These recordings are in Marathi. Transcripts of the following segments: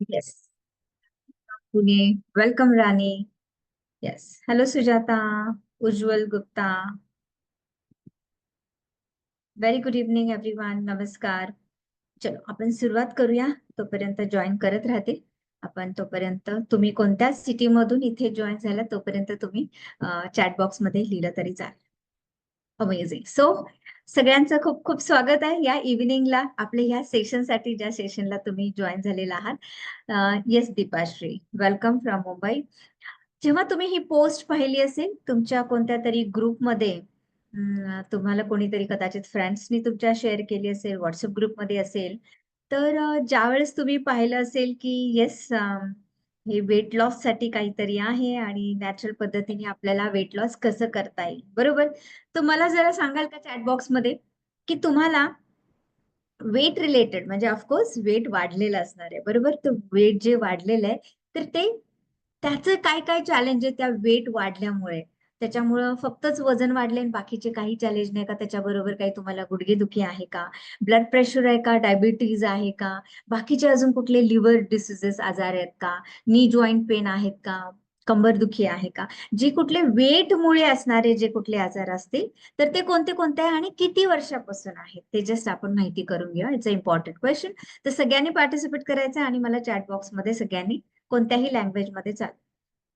Yes. Pune. Welcome Rani. Yes. Hello Sujata. Ujjwal Gupta. Very good evening everyone. नमस्कार. चलो आपण सुरुवात करूया. तोपर्यंत जॉईन करत राहते. आपण तोपर्यंत तुम्ही कोणत्या सिटी मधून इथे जॉईन झाला तोपर्यंत तुम्ही चॅट बॉक्स मध्ये लिहिलं तरी चालेल. अमेझिंग. सो सगळ्यांचं खूप खूप स्वागत आहे या इव्हिनिंगला आपल्या ह्या सेशनसाठी, ज्या सेशनला तुम्ही जॉईन झालेला आहात. Yes Deepashri, welcome from Mumbai. जेव्हा तुम्ही ही पोस्ट पाहिली असेल तुमच्या कोणत्या तरी ग्रुपमध्ये, तुम्हाला कोणीतरी कदाचित फ्रेंड्सनी तुमच्या शेअर केली असेल, व्हॉट्सअप ग्रुपमध्ये असेल, तर ज्यावेळेस तुम्ही पाहिलं असेल की येस, हे वेट लॉस साठी काहीतरी आहे आणि नॅचरल पद्धतीने आपल्याला वेट लॉस कसं करता येईल, बरोबर. तर मला जरा सांगाल का चॅट बॉक्स मध्ये की तुम्हाला वेट रिलेटेड, म्हणजे ऑफकोर्स वेट वाढलेलं असणार आहे, बरोबर. तर वेट जे वाढलेलं आहे तर ते त्याचं काय काय चॅलेंज आहे त्या वेट वाढल्यामुळे. त्याच्यामुळं फक्तच वजन वाढले आणि बाकीचे काही चॅलेंज नाही का, त्याच्याबरोबर काही तुम्हाला गुडघेदुखी आहे का, ब्लड प्रेशर आहे का, डायबिटीज आहे का, बाकीचे अजून कुठले लिव्हर डिसीजेस आजार आहेत का, नी जॉईंट पेन आहेत का, कंबरदुखी आहे का, जे कुठले वेटमुळे असणारे जे कुठले आजार असतील तर ते कोणते कोणते आहे आणि किती वर्षापासून आहेत ते जस्ट आपण माहिती करून घेऊया. It's a important question. तर सगळ्यांनी पार्टिसिपेट करायचं आणि मला चॅट बॉक्स मध्ये सगळ्यांनी कोणत्याही लँग्वेज मध्ये चालेल.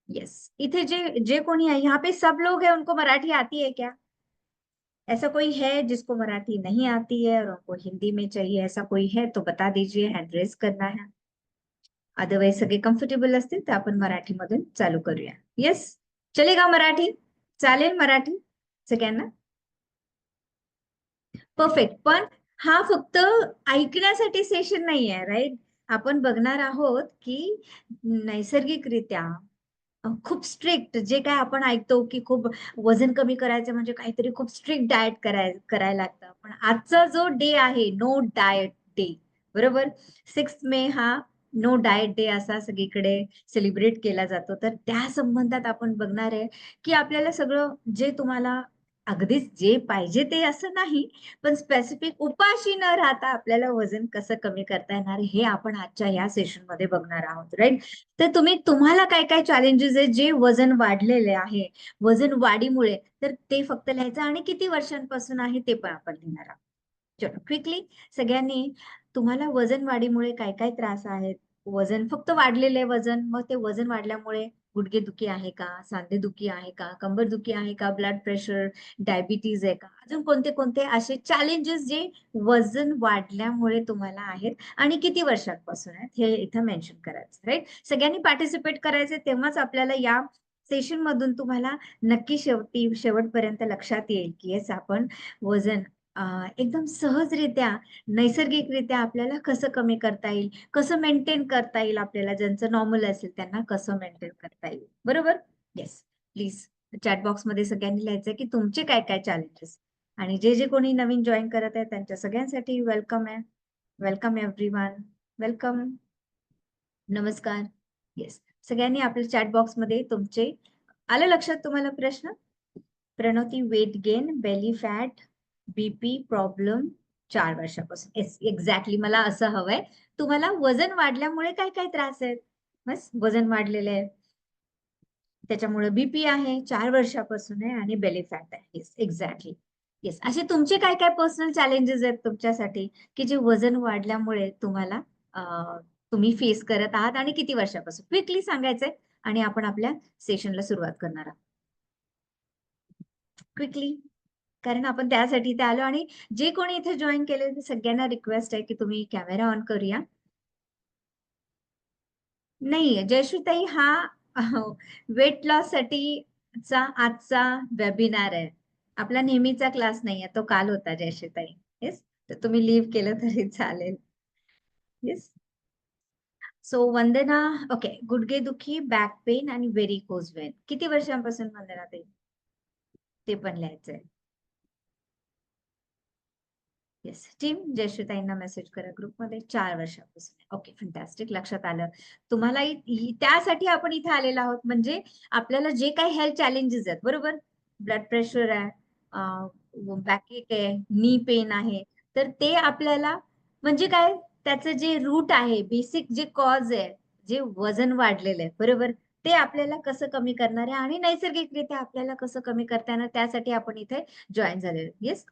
यस. इथे जे जे कोणी है, यहाँ पे सब लोग हैं उनको मराठी आती है क्या? ऐसा कोई है जिसको मराठी नहीं आती है और उनको हिंदी में चाहिए, ऐसा कोई है तो बता दीजिए, हैंड रेज करना है. अदरवाइज सगळे कम्फर्टेबल असतील तर आपण मराठीमधून चालू करूया. येस. चलेगा मराठी? चालेल मराठी सगळ्यांना? परफेक्ट. पण हा फक्त ऐकण्यासाठी सेशन नाही आहे, राईट. आपण बघणार आहोत की नैसर्गिकरित्या खूप स्ट्रिक्ट जे काय आपण ऐकतो की खूप वजन कमी करायचं म्हणजे काहीतरी खूप स्ट्रिक्ट डाएट करायला लागतं. पण आजचा जो डे आहे, नो डाएट डे, बरोबर. 6 मे हा नो डाएट डे असा सगळीकडे सेलिब्रेट केला जातो. तर त्या संबंधात आपण बघणार आहे की आपल्याला सगळं जे तुम्हाला अगदीच जे पाहिजे ते असं नाही, पण स्पेसिफिक उपाशी न राहता आपल्याला वजन कसं कमी करता येणार हे आपण आजच्या या सेशन मध्ये बघणार आहोत, राईट. तर तुम्हाला काय काय चॅलेंजेस आहेत जे वजन वाढलेले आहे, वजन वाढीमुळे, तर ते फक्त लिहायचं आणि किती वर्षांपासून आहे ते पण आपण लिहिणार आहोत. चलो क्विकली सगळ्यांनी, तुम्हाला वजन वाढीमुळे काय काय त्रास आहेत. वजन फक्त वाढलेले वजन, मग ते वजन वाढल्यामुळे गुडघेदुखी आहे का, सांधेदुखी आहे का, कंबरदुखी आहे का, ब्लड प्रेशर, डायबिटीज आहे का, अजून कोणते कोणते असे चॅलेंजेस जे वजन वाढल्यामुळे तुम्हाला आहेत आणि किती वर्षांपासून आहेत हे इथं मेन्शन करायचं, राईट. सगळ्यांनी पार्टिसिपेट करायचे, तेव्हाच आपल्याला या सेशन मधून तुम्हाला नक्की शेवटपर्यंत लक्षात येईल की येस आपण वजन एकदम सहजरित्या, नैसर्गिकरित्या आपल्याला कसं कमी करता येईल, कसं मेंटेन करता येईल, आपल्याला ज्यांचं नॉर्मल असेल त्यांना कसं मेंटेन करता येईल, बरोबर. येस. प्लीज चॅट बॉक्स मध्ये सगळ्यांनी लिहायचं की तुमचे काय काय चॅलेंजेस, आणि जे जे कोणी नवीन जॉईन करत आहे त्यांच्या सगळ्यांसाठी वेलकम आहे. Welcome everyone. वेलकम. नमस्कार. येस. सगळ्यांनी आपल्या चॅट बॉक्स मध्ये तुमचे आलं लक्षात तुम्हाला प्रश्न. Pranavati, weight gain, belly fat, BP problem 4 वर्षापासून. येस एक्झॅक्टली, मला असं हवंय. तुम्हाला वजन वाढल्यामुळे काय काय त्रास आहेत. बस वजन वाढलेलं आहे, त्याच्यामुळे बीपी आहे, 4 वर्षापासून आहे आणि बेली फॅट आहे. Yes exactly. येस. असे तुमचे काय काय पर्सनल चॅलेंजेस आहेत तुमच्यासाठी की जे वजन वाढल्यामुळे तुम्हाला तुम्ही फेस करत आहात आणि किती वर्षापासून, क्विकली सांगायचंय आणि आपण आपल्या सेशनला सुरुवात करणार आहोत. क्विकली, कारण आपण त्यासाठी इथे आलो. आणि जे कोणी इथे जॉईन केले ते सगळ्यांना रिक्वेस्ट आहे की तुम्ही कॅमेरा ऑन करूया. नाही, जयश्रीताई, हा वेट लॉस साठीचा आजचा वेबिनार आहे, आपला नेहमीचा क्लास नाहीये, तो काल होता जयश्रीताई. येस. तर तुम्ही लिव्ह केलं तरी चालेल. येस. सो वंदना. ओके. गुडघेदुखी, बॅक पेन आणि व्हेरिकोज वेन किती वर्षांपासून, वंदना ताई? ते पण लिहायचंय. येस. टीम जयश्रीताईंना मेसेज करा ग्रुपमध्ये. 4 वर्षापासून. Okay, fantastic. लक्षात आलं तुम्हाला. त्यासाठी आपण इथे आलेलो आहोत, म्हणजे आपल्याला जे काही हेल्थ चॅलेंजेस आहेत, बरोबर. ब्लड प्रेशर आहे, बॅकएक आहे, नी पेन आहे, तर ते आपल्याला म्हणजे काय, त्याचं जे रूट आहे, बेसिक जे कॉज आहे, जे वजन वाढलेलं आहे, बरोबर? ते आपल्याला कसं कमी करणार आहे आणि नैसर्गिकरित्या आपल्याला कसं कमी करता येणार त्यासाठी आपण इथे जॉइन झालेलो. येस?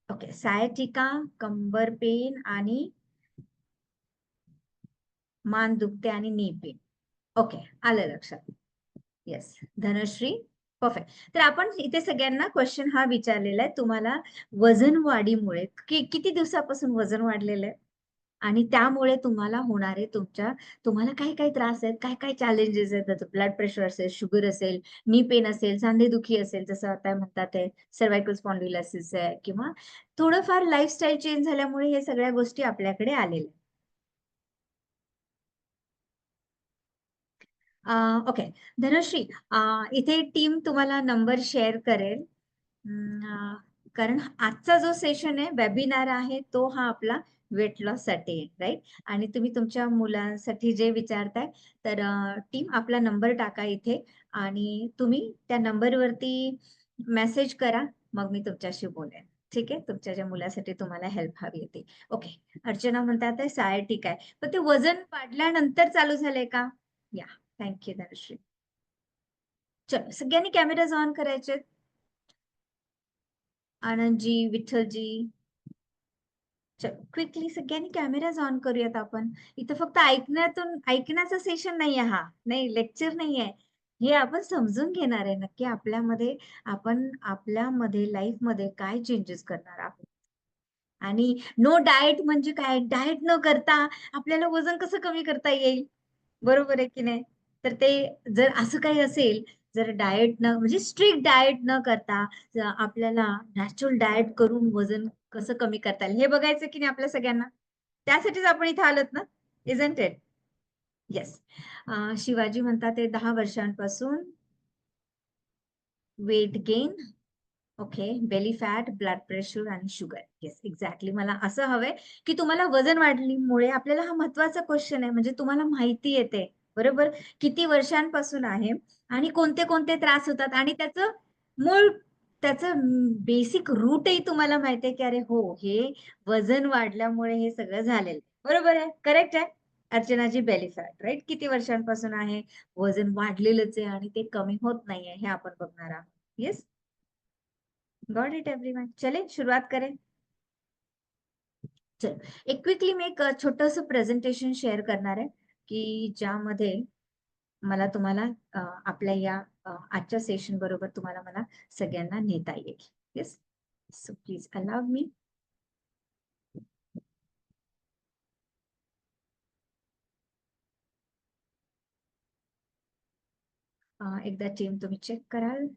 ओके. सायटिका, कंबर पेन आणि मान दुखते आणि नी पेन. ओके, आलं लक्षात. येस. धनश्री, परफेक्ट. तर आपण इथे सगळ्यांना क्वेश्चन हा विचारलेला आहे, तुम्हाला वजन वाढीमुळे किती दिवसापासून वजन वाढलेलं आहे आणि त्यामुळे तुम्हाला होणारे तुम्हाला काय काय त्रास आहेत, काय काय चॅलेंजेस आहेत, त्याचं ब्लड प्रेशर असेल, शुगर असेल, नी पेन असेल, सांधेदुखी असेल, जसं आता म्हणतात आहे सर्व्हायकल स्पॉन्डिलायसिस आहे, किंवा थोडंफार लाईफस्टाईल चेंज झाल्यामुळे हे सगळ्या गोष्टी आपल्याकडे आलेल्या. ओके. धनश्री, इथे टीम तुम्हाला नंबर शेअर करेल. कारण आजचा जो सेशन आहे, वेबिनार आहे, तो हा आपला वेट लॉस साठी आहे, राईट? आणि तुम्ही तुमच्या मुलांसाठी जे विचारताय, तर टीम आपला नंबर टाका इथे आणि तुम्ही त्या नंबरवरती मेसेज करा, मग मी तुमच्याशी बोलेन. ठीक आहे? तुमच्या ज्या मुलासाठी तुम्हाला हेल्प हवी आहे ती. ओके. अर्चना म्हणतात आहे सायटिका आहे. पण ते वजन वाढल्यानंतर चालू झालंय का? या. थँक्यू धनश्री. चलो, सगळ्यांनी कॅमेराज ऑन करायचे. आनंदजी, विठ्ठलजी. चलो, क्विकली सगळ्यांनी कॅमेराज ऑन करूयात आपण. इथं फक्त ऐकण्याचा सेशन नाहीये हा. नाही, लेक्चर नाहीये. हे आपण समजून घेणार आहे नक्की आपण आपल्यामध्ये लाईफमध्ये काय चेंजेस करणार आहोत. आणि नो डाएट म्हणजे काय? डाएट न करता आपल्याला वजन कसं कमी करता येईल? बरोबर आहे की नाही? तर ते जर असं काही असेल, जर डाएट न म्हणजे स्ट्रिक्ट डाएट न करता आपल्याला नॅचरल डाएट करून वजन कसं कमी करता येईल हे बघायचं की नाही आपल्या सगळ्यांना? त्यासाठीच आपण इथे आलोत ना? इझन्ट इट? येस. शिवाजी म्हणतात ते 10 वर्षांपासून weight gain. Okay. Belly fat, blood pressure आणि शुगर. Yes, exactly. मला असं हवंय, की तुम्हाला वजन वाढल्यामुळे आपल्याला हा महत्वाचा क्वेश्चन आहे, म्हणजे तुम्हाला माहिती येते, बरोबर? किती वर्षांपासून आहे आणि कोणते-कोणते त्रास होतात आणि मूळ त्याचं बेसिक रूटही तुम्हाला माहिती आहे, की अरे हो, हे वजन वाढल्यामुळे हे सगळं झालेलं. बरोबर आहे? करेक्ट आहे? अर्चनाजी, बेली फॅट, राइट? किती वर्षांपासून आहे? वजन वाढलेलंच आहे आणि ते कमी होत नाहीये, हे आपण बघणार आहोत. येस? Got it everyone. चले शुरुआत करें. चल, एक क्विकली मी एक छोटस प्रेझेंटेशन शेअर करणार आहे, की ज्यामध्ये मला तुम्हाला आपल्या या आजच्या सेशन बरोबर तुम्हाला मला सगळ्यांना नेता येईल. येस, सो प्लीज अलाव मी. एकदा टीम तुम्ही चेक कराल,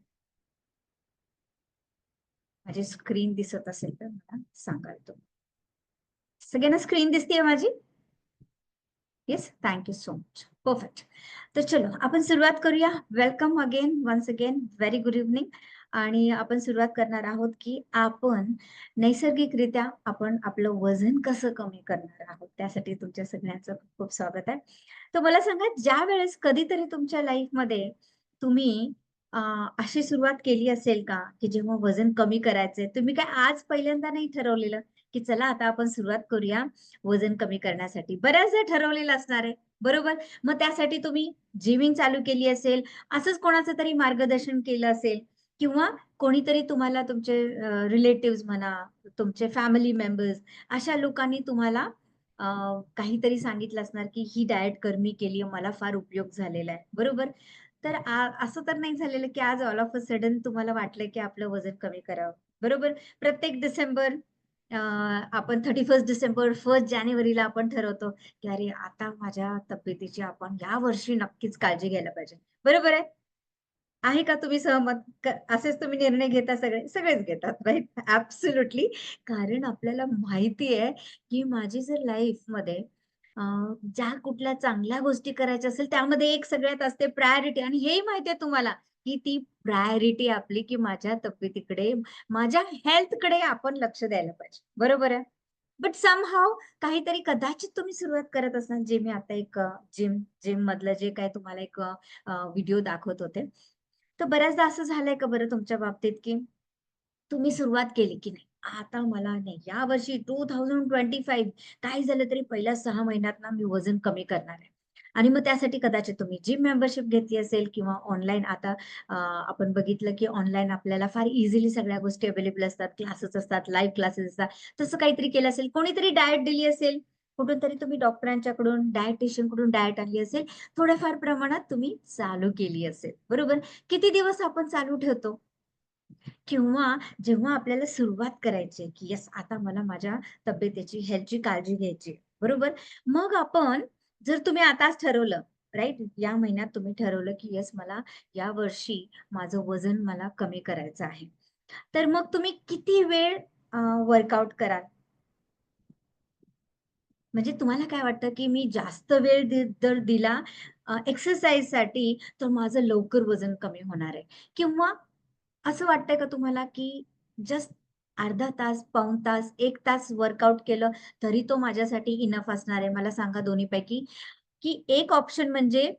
माझी स्क्रीन दिसत असेल तर मला सांगाल. तो सगळ्यांना स्क्रीन दिसतेय माझी? Yes, thank you so much. Perfect. तर चलो आपण सुरुवात करूया. Welcome again, once again, very good evening. आणि आपण सुरुवात करणार आहोत की आपण नैसर्गिकरित्या आपण आपलं वजन कसं कमी करणार आहोत. त्यासाठी तुमच्या सगळ्यांचं खूप खूप स्वागत आहे. तर मला सांगा, ज्या वेळेस कधीतरी तुमच्या लाईफमध्ये तुम्ही अशी सुरुवात केली असेल का, की जेव्हा वजन कमी करायचंय, तुम्ही काय आज पहिल्यांदा नाही ठरवलेलं, की चला आता आपण सुरुवात करूया वजन कमी करण्यासाठी. बऱ्याचदा ठरवलेलं असणार आहे, बरोबर? मग त्यासाठी तुम्ही जिमिंग चालू केली असेल, असंच कोणाचं तरी मार्गदर्शन केलं असेल किंवा कोणीतरी तुम्हाला तुमचे रिलेटिव्हज म्हणा, तुमचे फॅमिली मेंबर्स अशा लोकांनी तुम्हाला काहीतरी सांगितलं असणार, की ही डाएट कर मी केली मला फार उपयोग झालेला आहे, बरोबर? तर असं तर नाही झालेलं, की आज ऑल ऑफ अ सडन तुम्हाला वाटलं, की आपलं वजन कमी करावं, बरोबर? प्रत्येक डिसेंबर आपण 31 डिसेंबर, 1 जानेवारीला आपण ठरवतो, की अरे आता माझ्या तब्येतीची आपण या वर्षी नक्कीच काळजी घ्यायला पाहिजे. बरोबर आहे? आहे का तुम्ही सहमत? असेच तुम्ही निर्णय घेता सगळे? सगळेच घेतात, राइट? ॲब्सोल्युटली. कारण आपल्याला माहिती आहे, की माझी जर लाईफमध्ये अ, ज्या कुठल्या चांगल्या गोष्टी करायच्या असेल, त्यामध्ये एक सगळ्यात असते प्रायोरिटी आणि हेही माहिती आहे तुम्हाला, की ती प्रायोरिटी आपली, की माझ्या तब्येतीकडे, माझ्या हेल्थकडे आपण लक्ष द्यायला पाहिजे. बरोबर आहे? बट समहाऊ काहीतरी कदाचित तुम्ही सुरुवात करत असाल, जे मी आता एक जिम मधलं जे काही तुम्हाला एक व्हिडिओ दाखवत होते. तर बऱ्याचदा असं झालंय का बरं तुमच्या बाबतीत, की तुम्ही सुरुवात केली की नाही, आता मला नाही यावर्षी 2025 काही झालं तरी पहिल्या 6 महिन्यात ना मी वजन कमी करणार आहे. आणि मग त्यासाठी कदाचित तुम्ही जिम मेंबरशिप घेतली असेल किंवा ऑनलाईन आता आपण बघितलं की ऑनलाईन आपल्याला फार इझिली सगळ्या गोष्टी अवेलेबल असतात. क्लासेस असतात, लाईव्ह क्लासेस असतात. तसं काहीतरी केलं असेल, कोणीतरी डाएट दिली असेल, कुठून तरी तुम्ही डॉक्टरांच्याकडून, डायटिशियनकडून डाएट आणली असेल, थोड्याफार प्रमाणात तुम्ही चालू केली असेल, बरोबर? किती दिवस आपण चालू ठेवतो? किंवा जेव्हा आपल्याला सुरुवात करायची आहे, की येस आता मला माझ्या तब्येतीची, हेल्थची काळजी घ्यायची आहे, बरोबर? मग आपण जर तुम्ही आताच ठरवलं, राइट? या महिन्यात तुम्ही ठरवलं, की येस मला यावर्षी माझं वजन मला कमी करायचं आहे. तर मग तुम्ही किती वेळ वर्कआउट कराल? म्हणजे तुम्हाला काय वाटतं, की मी जास्त वेळ जर दिला एक्सरसाइजसाठी तर माझं लवकर वजन कमी होणार आहे किंवा असं वाटतंय का तुम्हाला, की जस्ट अर्धा तास, पाऊण तास, 1 तास वर्कआउट केलं, तरी तो माझ्यासाठी इनफ असणार आहे? मला सांगा दोन्हीपैकी, की एक ऑप्शन म्हणजे,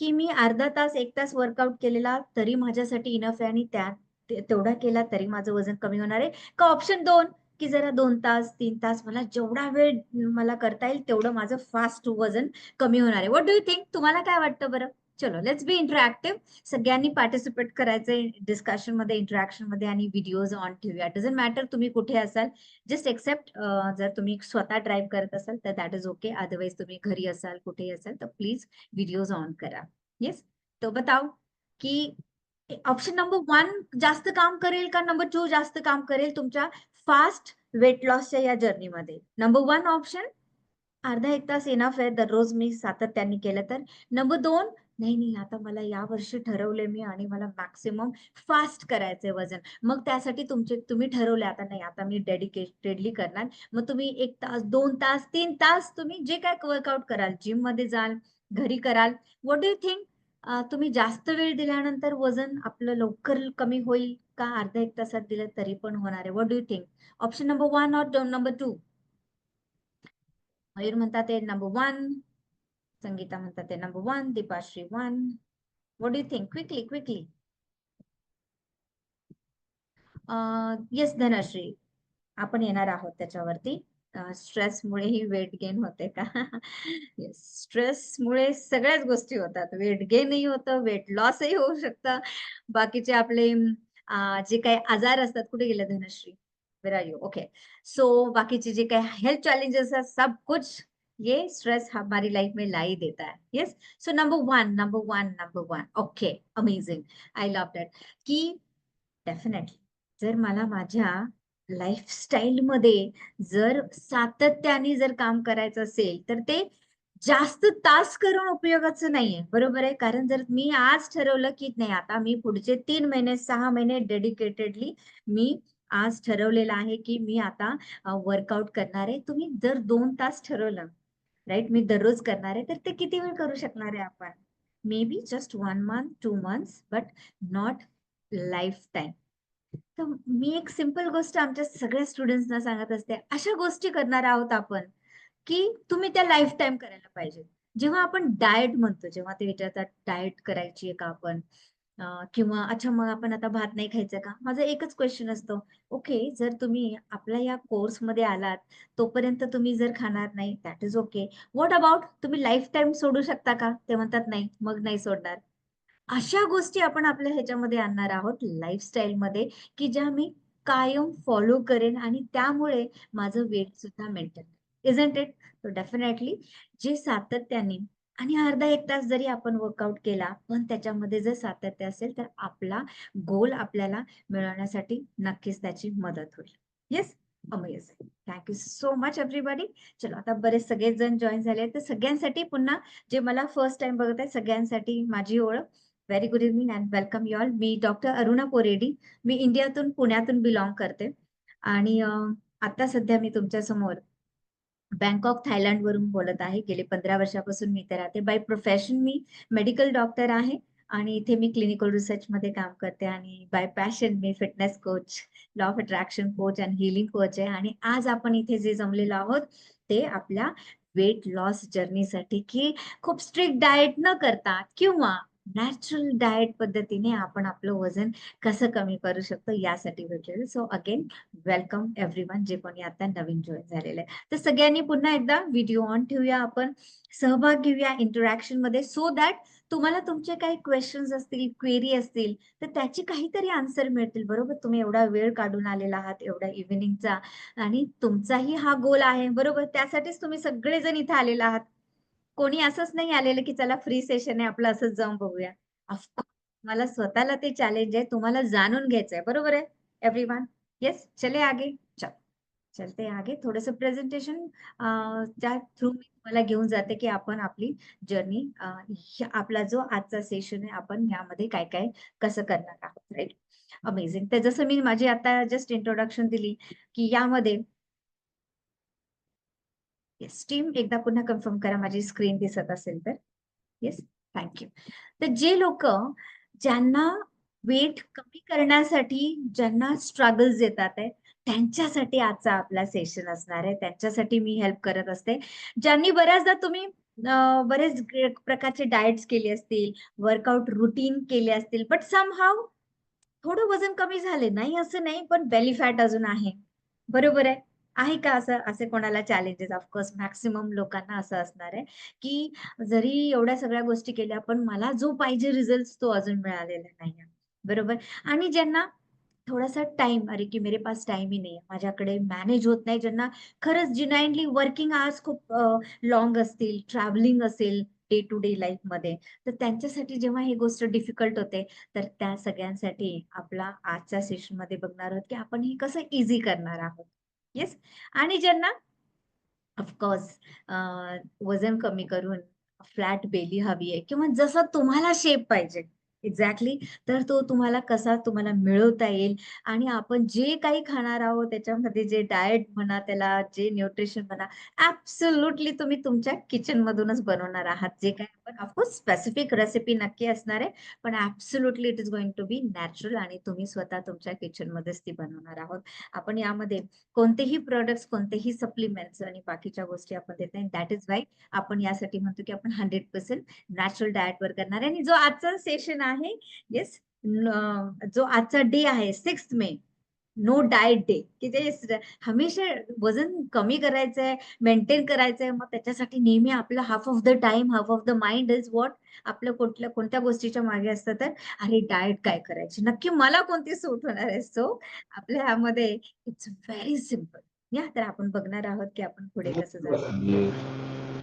की मी अर्धा तास, 1 तास वर्कआउट केलेला तरी माझ्यासाठी इनफ आहे आणि त्यात तेवढा केला तरी माझं वजन कमी होणार आहे? का ऑप्शन 2 की जरा 2 तास, 3 तास मला जेवढा वेळ मला करता येईल तेवढं माझं फास्ट वजन कमी होणार आहे? What do you think? तुम्हाला काय वाटतं बरं? चलो लेट्स बी इंटरॅक्टिव्ह. सगळ्यांनी पार्टिसिपेट करायचंय डिस्कशनमध्ये, इंटरॅक्शनमध्ये आणि व्हिडिओज ऑन ठेवूया. डझंट मॅटर तुम्ही कुठे असाल. जस्ट एक्सेप्ट जर तुम्ही स्वतः ड्राईव्ह करत असाल तर दॅट इज ओके. अदरवाईज तुम्ही घरी असाल, कुठेही असाल तर प्लीज व्हिडिओज ऑन करा. येस? तो बताओ की ऑप्शन नंबर 1 जास्त काम करेल का नंबर 2 जास्त काम करेल तुमच्या फास्ट वेट लॉसच्या या जर्नीमध्ये? नंबर 1 ऑप्शन अर्धा 1 तास इनफ आहे दररोज मी सातत्याने केलं तर. नंबर 2 नाही, नाही आता मला यावर्षी ठरवलंय मी आणि मला मॅक्सिमम फास्ट करायचंय वजन. मग त्यासाठी तुम्ही ठरवलंय आता नाही आता मी डेडिकेटेडली करणार. मग तुम्ही 1 तास, 2 तास, 3 तास तुम्ही जे काही वर्कआउट कराल, जिममध्ये जाल, घरी कराल. व्हॉट डू यू थिंक तुम्ही जास्त वेळ दिल्यानंतर वजन आपलं लवकर कमी होईल का अर्ध्या 1 तासात दिलं तरी पण होणार आहे? What do you think? Option number 1 और नंबर 2? मयूर म्हणतात ते नंबर 1, संगीता म्हणतात ते number 1, Deepashri 1. What do you think? Quickly, quickly. Yes Dhanashree, आपण येणार आहोत त्याच्यावरती. स्ट्रेसमुळे ही वेट गेन होते का? येस, स्ट्रेसमुळे सगळ्याच गोष्टी होतात. वेट गेनही होतं, वेट लॉसही होऊ शकतं. बाकीचे आपले जे काही आजार असतात कुठे गेले Dhanashree? Where are you? Okay. So बाकीचे जे काही हेल्थ चॅलेंजेस आहेत सब कुछ ये स्ट्रेस हमारी लाइफ में ला ही देता है. Yes? So number 1, number 1, number 1. Okay, amazing. I love that. की डेफिनेटली. जर मला माझ्या लाईफस्टाईलमध्ये जर सातत्याने जर काम करायचं असेल, तर ते जास्त तास करून उपयोगाचं नाहीये. बरोबर आहे? कारण जर मी आज ठरवलं, की नाही आता मी पुढचे 3 महिने, 6 महिने डेडिकेटेडली मी आज ठरवलेलं आहे, की मी आता वर्कआउट करणार आहे. तुम्ही जर 2 तास ठरवलं, राइट? मी दररोज करणार आहे, तर ते किती वेळ करू शकणार आहे आपण? May be just 1 month, 2 months, but not lifetime. तर मी एक सिंपल गोष्ट आमच्या सगळ्या स्टुडंट्सना सांगत असते. अशा गोष्टी करणार आहोत आपण, की तुम्ही त्या लाईफटाईम करायला पाहिजे. जेव्हा आपण डाएट म्हणतो, जेव्हा ते विचारतात डाएट करायची आहे का आपण? किंवा अच्छा मग आपण आता भात नाही खायचं का? माझा एकच क्वेशन असतो, ओके जर तुम्ही आपल्या या कोर्समध्ये आलात, तोपर्यंत तुम्ही जर खाणार नाही, that is okay. What about तुम्ही लाईफटाईम सोडू शकता का? ते म्हणतात नाही, मग नाही सोडणार. अशा गोष्टी आपण आपल्या ह्याच्यामध्ये आणणार आहोत लाईफस्टाईलमध्ये, की ज्या मी कायम फॉलो करेन आणि त्यामुळे माझं वेट सुद्धा मेंटेन इझंट इट? सो डेफिनेटली जे सातत्याने आणि अर्धा 1 तास जरी आपण वर्कआउट केला, पण त्याच्यामध्ये जर सातत्य असेल, तर आपला गोल आपल्याला मिळवण्यासाठी नक्कीच त्याची मदत होईल. Yes? Amazing. Thank you so much everybody. चलो आता बरेच सगळेच जण जॉइन झाले तर सगळ्यांसाठी पुन्हा जे मला फर्स्ट टाईम बघत आहे सगळ्यांसाठी माझी ओळख. Very good evening and welcome you all. मी डॉक्टर अरुणा पोरेडी. मी इंडियातून, पुण्यातून बिलॉंग करते आणि आता सध्या मी तुमच्या समोर बँकॉक, थायलंडवरून बोलत आहे. गेले 15 वर्षापासून मी इथे राहते. बाय प्रोफेशन मी मेडिकल डॉक्टर आहे आणि इथे मी क्लिनिकल रिसर्चमध्ये काम करते आणि बाय पॅशन मी fitness coach, law of attraction coach आणि हीलिंग कोच आहे आणि आज आपण इथे जे जमलेलो आहोत, ते आपल्या वेट लॉस जर्नीसाठी, की खूप स्ट्रिक्ट डाएट न करता किंवा नॅचरल डाएट पद्धतीने आपण आपलं वजन कसं कमी करू शकतो यासाठी भेटलेलं. सो अगेन वेलकम एव्हरीवन, जे कोणी आता नवीन जॉईन झालेलं आहे. तर सगळ्यांनी पुन्हा एकदा व्हिडिओ ऑन ठेवूया, आपण सहभाग घेऊया इंटरॅक्शन मध्ये, सो दॅट तुम्हाला तुमचे काही क्वेश्चन्स असतील, क्वेरी असतील, तर त्याची काहीतरी आन्सर मिळतील. बरोबर, तुम्ही एवढा वेळ काढून आलेला आहात एवढ्या इव्हिनिंगचा, आणि तुमचाही हा गोल आहे. बरोबर, त्यासाठीच तुम्ही सगळेजण इथे आलेला आहात. कोणी असंच नाही आलेलं की चला फ्री सेशन आहे आपलं, असंच जाऊन बघूया. ऑफकोर्स मला स्वतःला ते चॅलेंज आहे, तुम्हाला जाणून घ्यायचंय. बरोबर आहे एव्हरीवन? येस, चले आगे. चल, चलते आगे. थोडंसं प्रेझेंटेशन त्या थ्रू मी तुम्हाला घेऊन जाते की आपण आपली जर्नी, आपला जो आजचा सेशन आहे, आपण यामध्ये काय काय कसं करणार आहोत. Right, amazing. तर जसं मी माझी आता जस्ट इंट्रोडक्शन दिली की यामध्ये, येस टीम एकदा पुन्हा कन्फर्म करा माझी स्क्रीन दिसत असेल तर. Yes, thank you. तर जे लोक, ज्यांना वेट कमी करण्यासाठी ज्यांना स्ट्रगल्स येतात आहे, त्यांच्यासाठी आजचा आपला सेशन असणार आहे. त्यांच्यासाठी मी हेल्प करत असते. ज्यांनी बऱ्याचदा तुम्ही बरेच प्रकारचे डाएट्स केले असतील, वर्कआउट रुटीन केले असतील, बट समहाऊ थोडं वजन कमी झाले, नाही असं नाही, पण बेली फॅट अजून आहे. बरोबर आहे. आहे का असं? असे कोणाला चॅलेंजेस? ऑफकोर्स मॅक्सिमम लोकांना असं असणार आहे, की जरी एवढ्या सगळ्या गोष्टी केल्या, पण मला जो पाहिजे रिझल्ट तो अजून मिळालेला नाहीये. बरोबर? आणि ज्यांना थोड़ा-सा टाइम, अरे की मेरे पास टाइम ही नहीं है, माझ्याकडे मॅनेज होत नाही, ज्यांना खरंच जिनाइनली वर्किंग आवर्स खूप लाँग असतील, ट्रॅव्हलिंग असेल डे टू डे लाईफमध्ये, तर त्यांच्यासाठी जेव्हा ही गोष्ट डिफिकल्ट होते, तर त्या सगळ्यांसाठी आपला आजच्या सेशनमध्ये बघणार आहोत, की आपण हे कसं ईझी करणार आहोत. येस. आणि ज्यांना ऑफकोर्स वजन कमी करून फ्लॅट बेली हवी आहे किंवा जसा तुम्हाला शेप पाहिजे एक्झॅक्टली, तर तो तुम्हाला कसा तुम्हाला मिळवता येईल, आणि आपण जे काही खाणार आहोत त्याच्यामध्ये जे डाएट म्हणा, त्याला जे न्यूट्रिशन म्हणा, ऍब्सोल्युटली तुम्ही तुमच्या किचन मधूनच बनवणार आहात. जे काही आपण ऑफकोर्स स्पेसिफिक रेसिपी नक्की असणार आहे, पण absolutely it is going to be natural, आणि तुम्ही स्वतः तुमच्या किचन मध्येच ती बनवणार आहोत. आपण यामध्ये कोणतेही प्रोडक्ट्स, कोणतेही सप्लिमेंट्स आणि बाकीच्या गोष्टी आपण देत नाही. दॅट इज वाय आपण यासाठी म्हणतो की आपण 100% नॅचरल डाएट वर करणार आहे. आणि जो आजचा सेशन आहे, येस, जो आजचा डे आहे 6 मे, नो डाएट डे, की जे हमेशा वजन कमी करायचंय, मेंटेन करायचंय, मग त्याच्यासाठी नेहमी आपलं half of the time, half of the mind is what, आपलं कुठल्या कोणत्या गोष्टीच्या मागे असतं, तर अरे डाएट काय करायची, नक्की मला कोणती सूट होणार आहे. सो आपल्या ह्यामध्ये इट्स व्हेरी सिम्पल. या तर आपण बघणार आहोत की आपण पुढे कसं जाणार.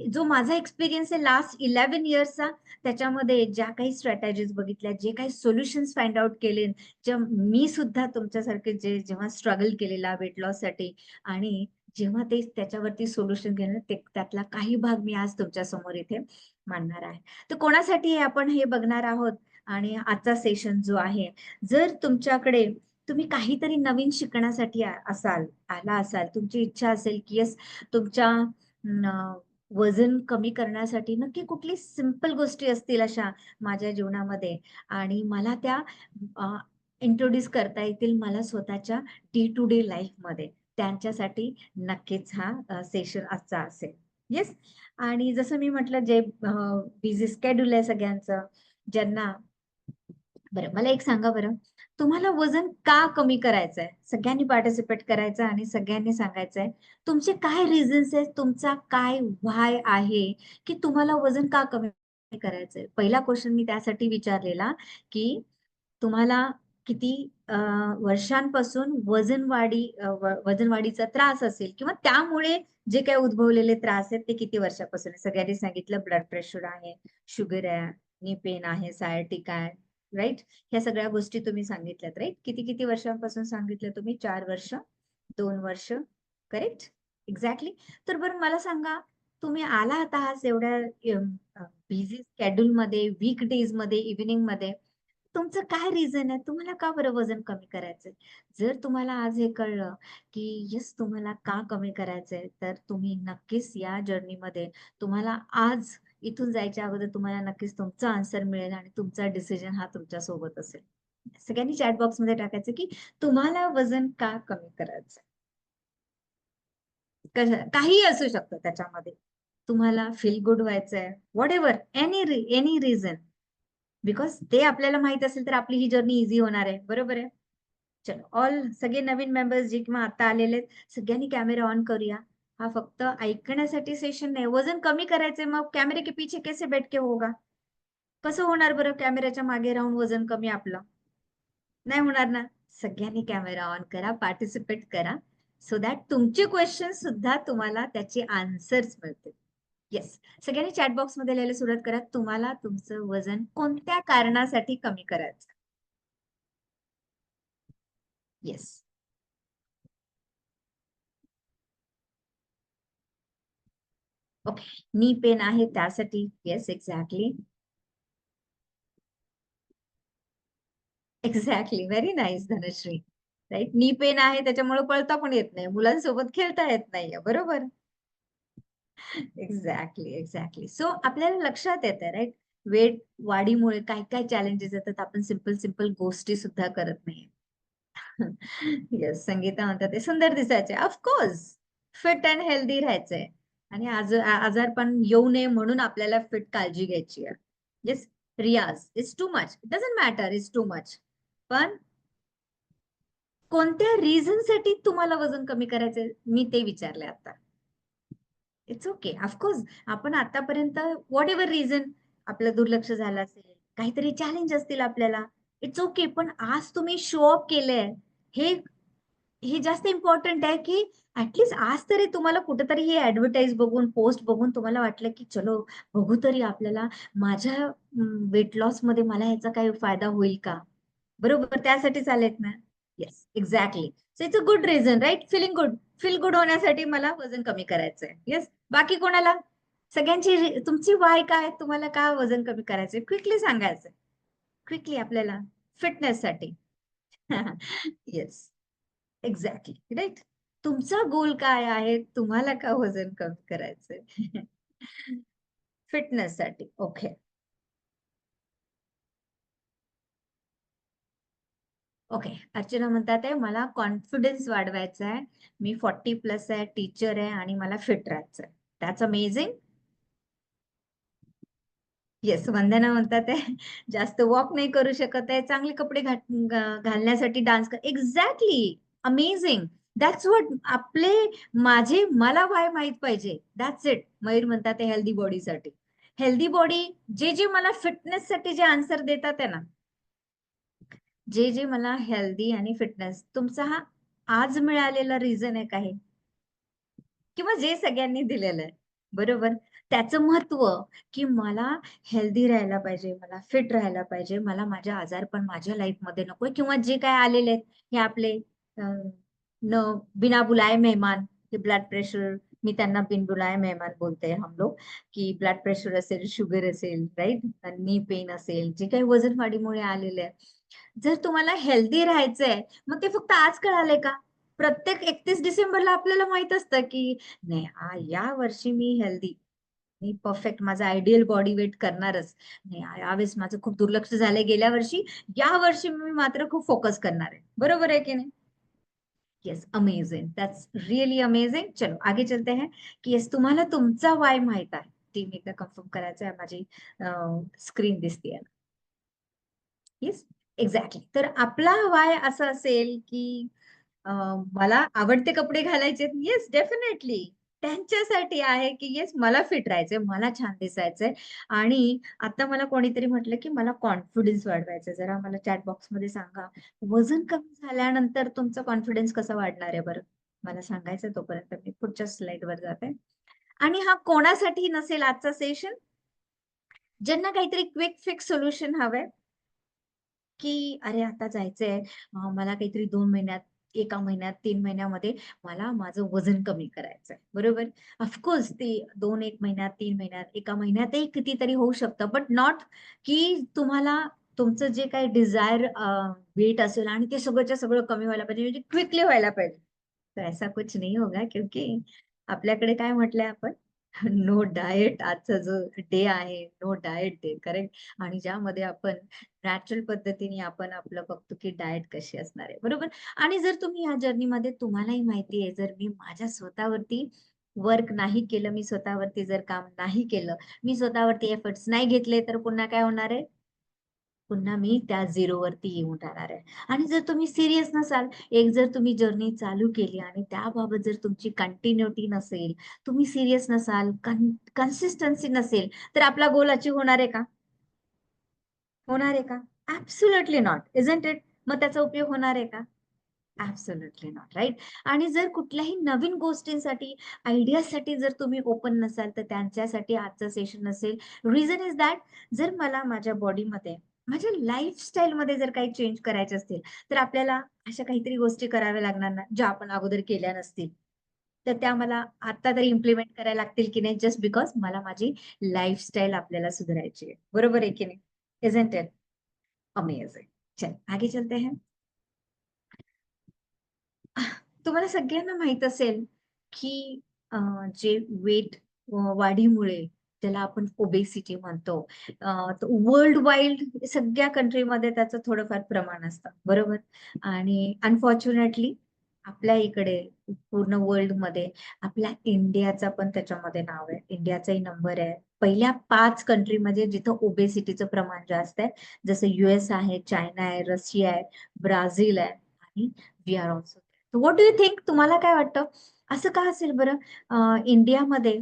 जो माझा एक्सपिरियन्स आहे लास्ट 11 इयर्सचा, त्याच्यामध्ये ज्या काही स्ट्रॅटेजीज बघितल्या, जे काही सोल्युशन्स फाइंड आउट केले, जे मी सुद्धा तुमच्यासारखे जे जेव्हा स्ट्रगल केलेला वेट लॉस साठी, आणि जेव्हा ते त्याच्यावरती सोल्युशन घेणं, ते त्यातला काही भाग मी आज तुमच्या समोर इथे मांडणार आहे. तर कोणासाठी आपण हे बघणार आहोत, आणि आजचा सेशन जो आहे, जर तुमच्याकडे तुम्ही काहीतरी नवीन शिकण्यासाठी आला असाल, तुमची इच्छा असेल की येस, तुमच्या वजन कमी करण्यासाठी नक्की कुठली सिंपल गोष्टी असतील अशा माझ्या जीवनामध्ये, आणि मला त्या इंट्रोड्यूस करता येतील मला स्वतःच्या डे टू डे लाईफ मध्ये, त्यांच्यासाठी नक्कीच हा सेशन आजचा असेल. येस. आणि जसं मी म्हटलं, जे बिझी स्केड्यूल आहे सगळ्यांचं, ज्यांना, बरं मला एक सांगा बरं, तुम्हाला वजन का कमी करायचंय? सगळ्यांनी पार्टिसिपेट करायचं आणि सगळ्यांनी सांगायचंय तुमचे काय रिझन्स आहेत, तुमचा काय व्हाय आहे, की तुम्हाला वजन का कमी करायचंय. पहिला क्वेश्चन मी त्यासाठी विचारलेला की तुम्हाला किती वर्षांपासून वजन वाढीचा त्रास असेल, किंवा त्यामुळे जे काही उद्भवलेले त्रास आहेत ते किती वर्षापासून आहे. सगळ्यांनी सांगितलं ब्लड प्रेशर आहे, शुगर आहे, नी पेन आहे, सायटिक आहे, राईट. ह्या सगळ्या गोष्टी तुम्ही सांगितल्यात, राईट. किती किती वर्षांपासून सांगितलं तुम्ही? 4 वर्ष, 2 वर्ष, करेक्ट, एक्झॅक्टली. तर बरं मला सांगा, तुम्ही आला आता आज एवढ्या बिझी स्केड्यूल मध्ये, वीक डेज मध्ये, इव्हिनिंग मध्ये, तुमचं काय रिझन आहे? तुम्हाला का बरं वजन कमी करायचंय? जर तुम्हाला आज हे कळलं की येस, तुम्हाला का कमी करायचंय, तर तुम्ही नक्कीच या जर्नीमध्ये, तुम्हाला आज इथून जायच्या अगोदर तुम्हाला नक्कीच तुमचा आन्सर मिळेल, आणि तुमचा डिसिजन हा तुमच्या सोबत असेल. सगळ्यांनी चॅट बॉक्स मध्ये टाकायचं की तुम्हाला वजन का कमी करायचं, काही असू शकतं त्याच्यामध्ये. तुम्हाला फील गुड व्हायचंय, what ever, any reason, because ते आपल्याला माहित असेल तर आपली ही जर्नी इझी होणार आहे. बरोबर आहे. चलो ऑल सगळे नवीन मेंबर्स जे किंवा आता आलेले आहेत, सगळ्यांनी कॅमेरा ऑन करूया. हा फक्त ऐकण्यासाठी सेशन नाही. वजन कमी करायचंय, मग कॅमेरे के पीछे कैसे बैठ के होगा? कसं होणार बरं कॅमेऱ्याच्या मागे राहून वजन कमी आपलं? नाही होणार ना. सगळ्यांनी कॅमेरा ऑन करा, पार्टिसिपेट करा, सो दॅट तुमचे क्वेश्चन सुद्धा तुम्हाला त्याचे आन्सर्स मिळतील. येस, सगळ्यांनी चॅट बॉक्स मध्ये लिहायला सुरुवात करा, तुम्हाला तुमचं वजन कोणत्या कारणासाठी कमी करायचं. येस. ओके, नी पेन आहे त्यासाठी. Yes, exactly. Exactly, very nice Dhanashree. Right, knee pen आहे त्याच्यामुळे पळता पण येत नाही, मुलांसोबत खेळता येत नाहीये. बरोबर. Exactly, exactly. सो आपल्याला लक्षात येतं राईट, वेट वाढीमुळे काय काय चॅलेंजेस येतात, आपण सिंपल सिंपल गोष्टी सुद्धा करत नाही. येस, संगीता म्हणतात ते सुंदर दिसायचे, ऑफकोर्स फिट अँड हेल्दी राहायचंय, आणि आजारपण येऊ नये म्हणून आपल्याला फिट काळजी घ्यायची आहे. येस, रियाज is too much, it doesn't matter is too much, पण कोणत्या रिझन साठी तुम्हाला वजन कमी करायचंय मी ते विचारले आता. इट्स ओके, ऑफकोर्स आपण आतापर्यंत व्हॉट एव्हर रिझन, आपलं दुर्लक्ष झालं असेल, काहीतरी चॅलेंज असतील आपल्याला, इट्स ओके, पण आज तुम्ही शो अप केलंय, हे हे जास्त इम्पॉर्टंट आहे, की ऍटलीस्ट आज तरी तुम्हाला कुठेतरी ही ऍडव्हर्टाईज बघून, पोस्ट बघून तुम्हाला वाटलं की चलो बघू तरी आपल्याला माझ्या वेट लॉस मध्ये मला ह्याचा काही फायदा होईल का. बरोबर, त्यासाठी चालेत ना. Yes, exactly. So it's a good reason right, feeling good, feel good होण्यासाठी मला वजन कमी करायचंय. येस, बाकी कोणाला, सगळ्यांची तुमची वाय काय, तुम्हाला का वजन कमी करायचंय, क्विकली सांगायचं, क्विकली आपल्याला फिटनेस साठी. Yes, exactly right. तुमचा गोल काय आहे, तुम्हाला का वजन कमी करायचंय? फिटनेस साठी. ओके. ओके, अर्चना म्हणतात आहे मला कॉन्फिडन्स वाढवायचा आहे, मी 40+ आहे, टीचर आहे आणि मला फिट राहायचं आहे. That's amazing. येस, वंदना म्हणतात आहे जास्त वॉक नाही करू शकत आहे, चांगले कपडे घालण्यासाठी डान्स कर. Exactly, amazing. दॅट्स व्हॉट आपले, माझे मला वाय माहित पाहिजे, दॅट्स इट. मयूर म्हणतात आहे हेल्दी बॉडीसाठी. हेल्दी बॉडी, जे जे मला फिटनेस साठी जे आन्सर देतात आहे ना, जे जे मला हेल्दी आणि फिटनेस, तुमचा हा आज मिळालेला रिझन आहे काही, किंवा जे सगळ्यांनी दिलेलं आहे. बरोबर, त्याचं महत्व, की मला हेल्दी राहायला पाहिजे, मला फिट राहायला पाहिजे, मला माझ्या आजारपण माझ्या लाईफमध्ये नकोय, किंवा जे काय आलेले आहेत हे आपले न बिना बुलाए मेहमान, हे ब्लड प्रेशर, मी त्यांना बिन बुलाए मेहमान बोलते हम लोग, की ब्लड प्रेशर असेल, शुगर असेल, राईट, नी पेन असेल, जे काही वजन वाढीमुळे आलेले आहे, जर तुम्हाला हेल्दी राहायचंय, मग ते फक्त आज कळालंय का? प्रत्येक 31 डिसेंबरला आपल्याला माहित असतं की नाही, या वर्षी मी हेल्दी, मी परफेक्ट माझा आयडियल बॉडी वेट करणारच नाही, यावेळेस माझं खूप दुर्लक्ष झालंय गेल्या वर्षी, या वर्षी मी मात्र खूप फोकस करणार आहे. बरोबर आहे की नाही? Yes, amazing, that's really amazing. चलो आगे चलते हैं, की येस तुम्हाला तुमचा वाय माहित आहे, ती मी एकदा कन्फर्म करायचं आहे, माझी स्क्रीन दिसते. Yes, exactly. तर आपला वाय असा असेल की मला आवडते कपडे घालायचे, येस डेफिनेटली, त्यांच्यासाठी आहे की येस मला फिट राहायचंय, मला छान दिसायचंय. आणि आता मला कोणीतरी म्हटलं की मला कॉन्फिडन्स वाढवायचा, जरा मला चॅट बॉक्स मध्ये सांगा, वजन कमी झाल्यानंतर तुमचा कॉन्फिडन्स कसा वाढणार आहे बरं, मला सांगायचं. तोपर्यंत मी पुढच्या स्लाइड वर जाते. आणि हा कोणासाठी नसेल आजचा सेशन, ज्यांना काहीतरी क्विक फिक्स सोल्युशन हवंय, की अरे आता जायचंय, मला काहीतरी 2 महिन्यात, 1 महिन्यात, 3 महिन्यामध्ये मला माझं वजन कमी करायचंय. बरोबर, ऑफकोर्स ते 1 महिन्यात, 3 महिन्यात, 1 महिन्यातही कितीतरी होऊ शकतं, बट नॉट की तुम्हाला तुमचं जे काही डिझायर वेट असेल आणि ते सगळंच्या सगळं कमी व्हायला पाहिजे, म्हणजे क्विकली व्हायला पाहिजे. तर ऐसा कुछ नहीं होगा, क्योंकि आपल्याकडे काय म्हटलंय आपण, नो डाएट, आजचा जो डे आहे, नो डाएट डे, करेक्ट. आणि ज्यामध्ये आपण नॅचरल पद्धतीने आपण आपलं बघतो की डाएट कशी असणार आहे. बरोबर. आणि जर तुम्ही या जर्नीमध्ये, तुम्हालाही माहिती आहे, जर मी माझ्या स्वतःवरती वर्क नाही केलं, मी स्वतःवरती जर काम नाही केलं, मी स्वतःवरती एफर्ट्स नाही घेतले, तर पुन्हा काय होणार आहे? पुन्हा मी त्या झिरोवरती येऊन राहणार आहे. आणि जर तुम्ही सिरियस नसाल, एक जर तुम्ही जर्नी चालू केली आणि त्याबाबत जर तुमची कंटिन्युटी नसेल, तुम्ही सिरियस नसाल, कन्सिस्टन्सी नसेल, तर आपला गोल अचीव्ह होणार आहे का? होणार आहे का? Absolutely not, isn't it? मग त्याचा उपयोग होणार आहे का? Absolutely not, right? आणि जर कुठल्याही नवीन गोष्टींसाठी, आयडियासाठी जर तुम्ही ओपन नसाल, तर त्यांच्यासाठी आजचं सेशन असेल. रिझन इज दॅट, जर मला माझ्या बॉडीमध्ये, माझ्या लाईफस्टाईलमध्ये जर काही चेंज करायचे असतील, तर आपल्याला अशा काहीतरी गोष्टी कराव्या लागणार ना, ज्या आपण अगोदर केल्या नसतील. तर त्या मला आता तरी इम्प्लिमेंट करायला लागतील की नाही, जस्ट बिकॉज मला माझी लाईफस्टाईल आपल्याला सुधारायची आहे. बरोबर आहे की नाही? Isn't it? अमेजिंग. चल, आगे चलते हैं. तुम्हाला सगळ्यांना माहित असेल की जे वेट वाढीमुळे, त्याला आपण ओबेसिटी म्हणतो, वर्ल्ड वाईड सगळ्या कंट्रीमध्ये त्याचं थोडंफार प्रमाण असतं, बरोबर? आणि अनफॉर्च्युनेटली आपल्या इकडे पूर्ण वर्ल्ड मध्ये आपल्या इंडियाचा पण त्याच्यामध्ये नाव आहे. इंडियाचाही नंबर आहे पहिल्या 5 कंट्रीमध्ये जिथं ओबेसिटीचं प्रमाण जास्त आहे. जसं US आहे, चायना आहे, रशिया आहे, ब्राझील आहे, आणि we are also. What do you think? तुम्हाला काय वाटतं, असं का असेल बरं? इंडियामध्ये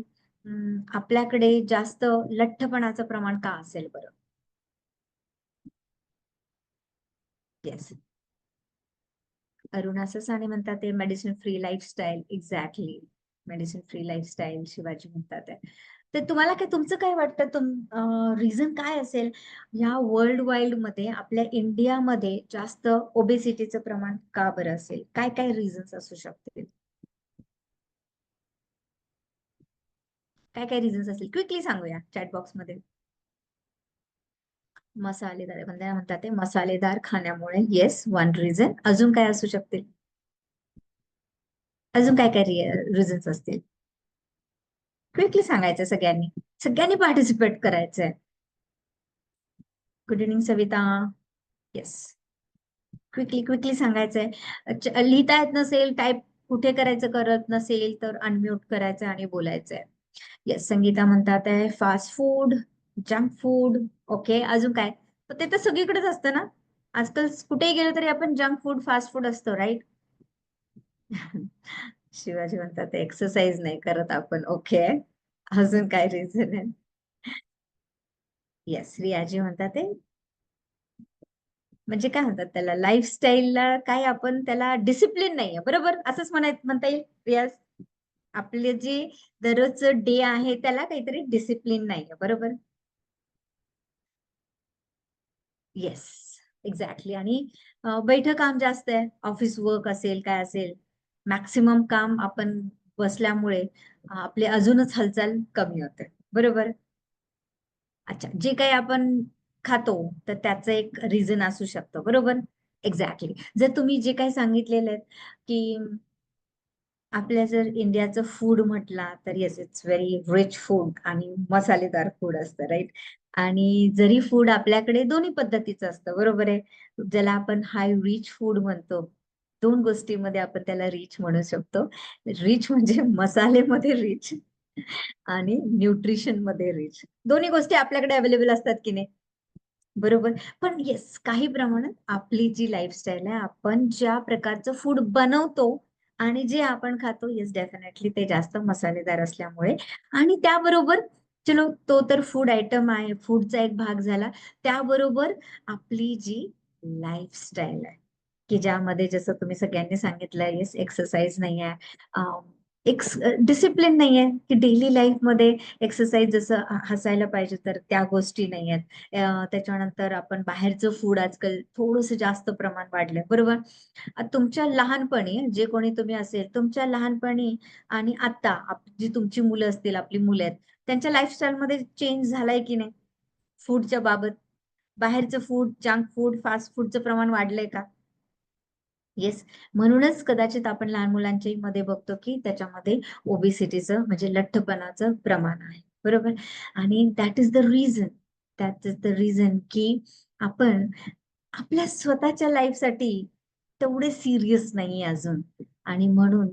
आपल्याकडे जास्त लठ्ठपणाचं प्रमाण का असेल बरं? येस. अरुणा ससाने म्हणतात ते medicine free lifestyle. Exactly. Medicine free lifestyle Shivaji म्हणतात आहे. तर तुम्हाला काय, तुमचं काय वाटतं, रिझन काय असेल या वर्ल्ड वाईड मध्ये आपल्या इंडियामध्ये जास्त ओबेसिटीचं प्रमाण का बरं असेल? काय काय रिझन्स असू शकतील? काय काय रिझन्स असतील, क्विकली सांगूया चॅट बॉक्स मध्ये. मसालेदार म्हणजे म्हणतात ते मसालेदार खाण्यामुळे, येस, वन रिझन. अजून काय असू शकतील? अजून काय काय रिझन्स असतील? क्विकली सांगायचं सगळ्यांनी. सगळ्यांनी पार्टिसिपेट करायचंय. Good evening Savita. Yes. Quickly quickly सांगायचंय. लिहिता येत नसेल, टाईप कुठे करायचं करत नसेल, तर अनम्यूट करायचं आणि बोलायचंय. येस, संगीता म्हणतात आहे fast food, junk food. Okay, अजून काय? तर ते तर सगळीकडेच असतं ना. आजकाल कुठेही गेलो तरी आपण जंक फूड, फास्ट फूड असतो, राईट? शिवाजी म्हणतात एक्सरसाइज नाही करत आपण. ओके, अजून काय रिझन आहे? येस, रियाजी म्हणतात ते म्हणजे काय म्हणतात त्याला, लाईफस्टाईलला काय आपण त्याला डिसिप्लिन नाहीये, बरोबर? असंच म्हणता येईल रियाज. आपले जे दररोजचं डे आहे त्याला काहीतरी डिसिप्लिन नाहीये, बरोबर? Yes, exactly. आणि बैठं काम जास्त आहे, ऑफिस वर्क असेल, काय असेल, मॅक्सिमम काम आपण बसल्यामुळे आपले अजूनच हालचाल कमी होते, बरोबर? अच्छा, जे काही आपण खातो, तर त्याचं एक रिझन असू शकतं, बरोबर? एक्झॅक्टली. जर तुम्ही जे काही सांगितलेलं आहे की आपल्या जर इंडियाचं फूड म्हटला, तर yes, it's very rich food आणि मसालेदार फूड असतं, राईट? आणि जरी फूड आपल्याकडे दोन्ही पद्धतीचं असतं, बरोबर आहे? ज्याला आपण हाय रिच फूड म्हणतो. 2 गोष्टीमध्ये आपण त्याला रिच म्हणू शकतो. रिच म्हणजे मसालेमध्ये रिच आणि न्यूट्रिशन मध्ये रिच. दोन्ही गोष्टी आपल्याकडे अवेलेबल असतात की नाही? बरोबर. पण येस, काही प्रमाणात आपली जी लाईफस्टाईल आहे, आपण ज्या प्रकारचं फूड बनवतो आणि जे आपण खातो, येस, डेफिनेटली ते जास्त मसालेदार असल्यामुळे. आणि त्याबरोबर, चलो तो तर फूड आयटम आहे, फूडचा एक भाग झाला. त्याबरोबर आपली जी लाईफस्टाईल आहे, की ज्यामध्ये जसं तुम्ही सगळ्यांनी सांगितलं, येस, एक्सरसाइज नाही आहे, एक डिसिप्लिन नाही आहे, की डेली लाईफमध्ये एक्सरसाइज जसं हसायला पाहिजे तर त्या गोष्टी नाही आहेत. त्याच्यानंतर आपण बाहेरचं फूड आजकाल थोडंसं जास्त प्रमाण वाढलंय, बरोबर? तुमच्या लहानपणी, जे कोणी तुम्ही असेल, तुमच्या लहानपणी आणि आता जी तुमची मुलं असतील, आपली मुलं आहेत, त्यांच्या लाईफस्टाईल मध्ये चेंज झालाय की नाही फूडच्या बाबत? बाहेरचं फूड, जंक फूड, फास्ट फूडचं प्रमाण वाढलंय का? येस. म्हणूनच कदाचित आपण लहान मुलांच्या मध्ये बघतो की त्याच्यामध्ये ओबेसिटीचं म्हणजे लठ्ठपणाचं प्रमाण आहे, बरोबर? आणि दॅट इज द रिझन, की आपण आपल्या स्वतःच्या लाईफसाठी तेवढे सिरियस नाही अजून. आणि म्हणून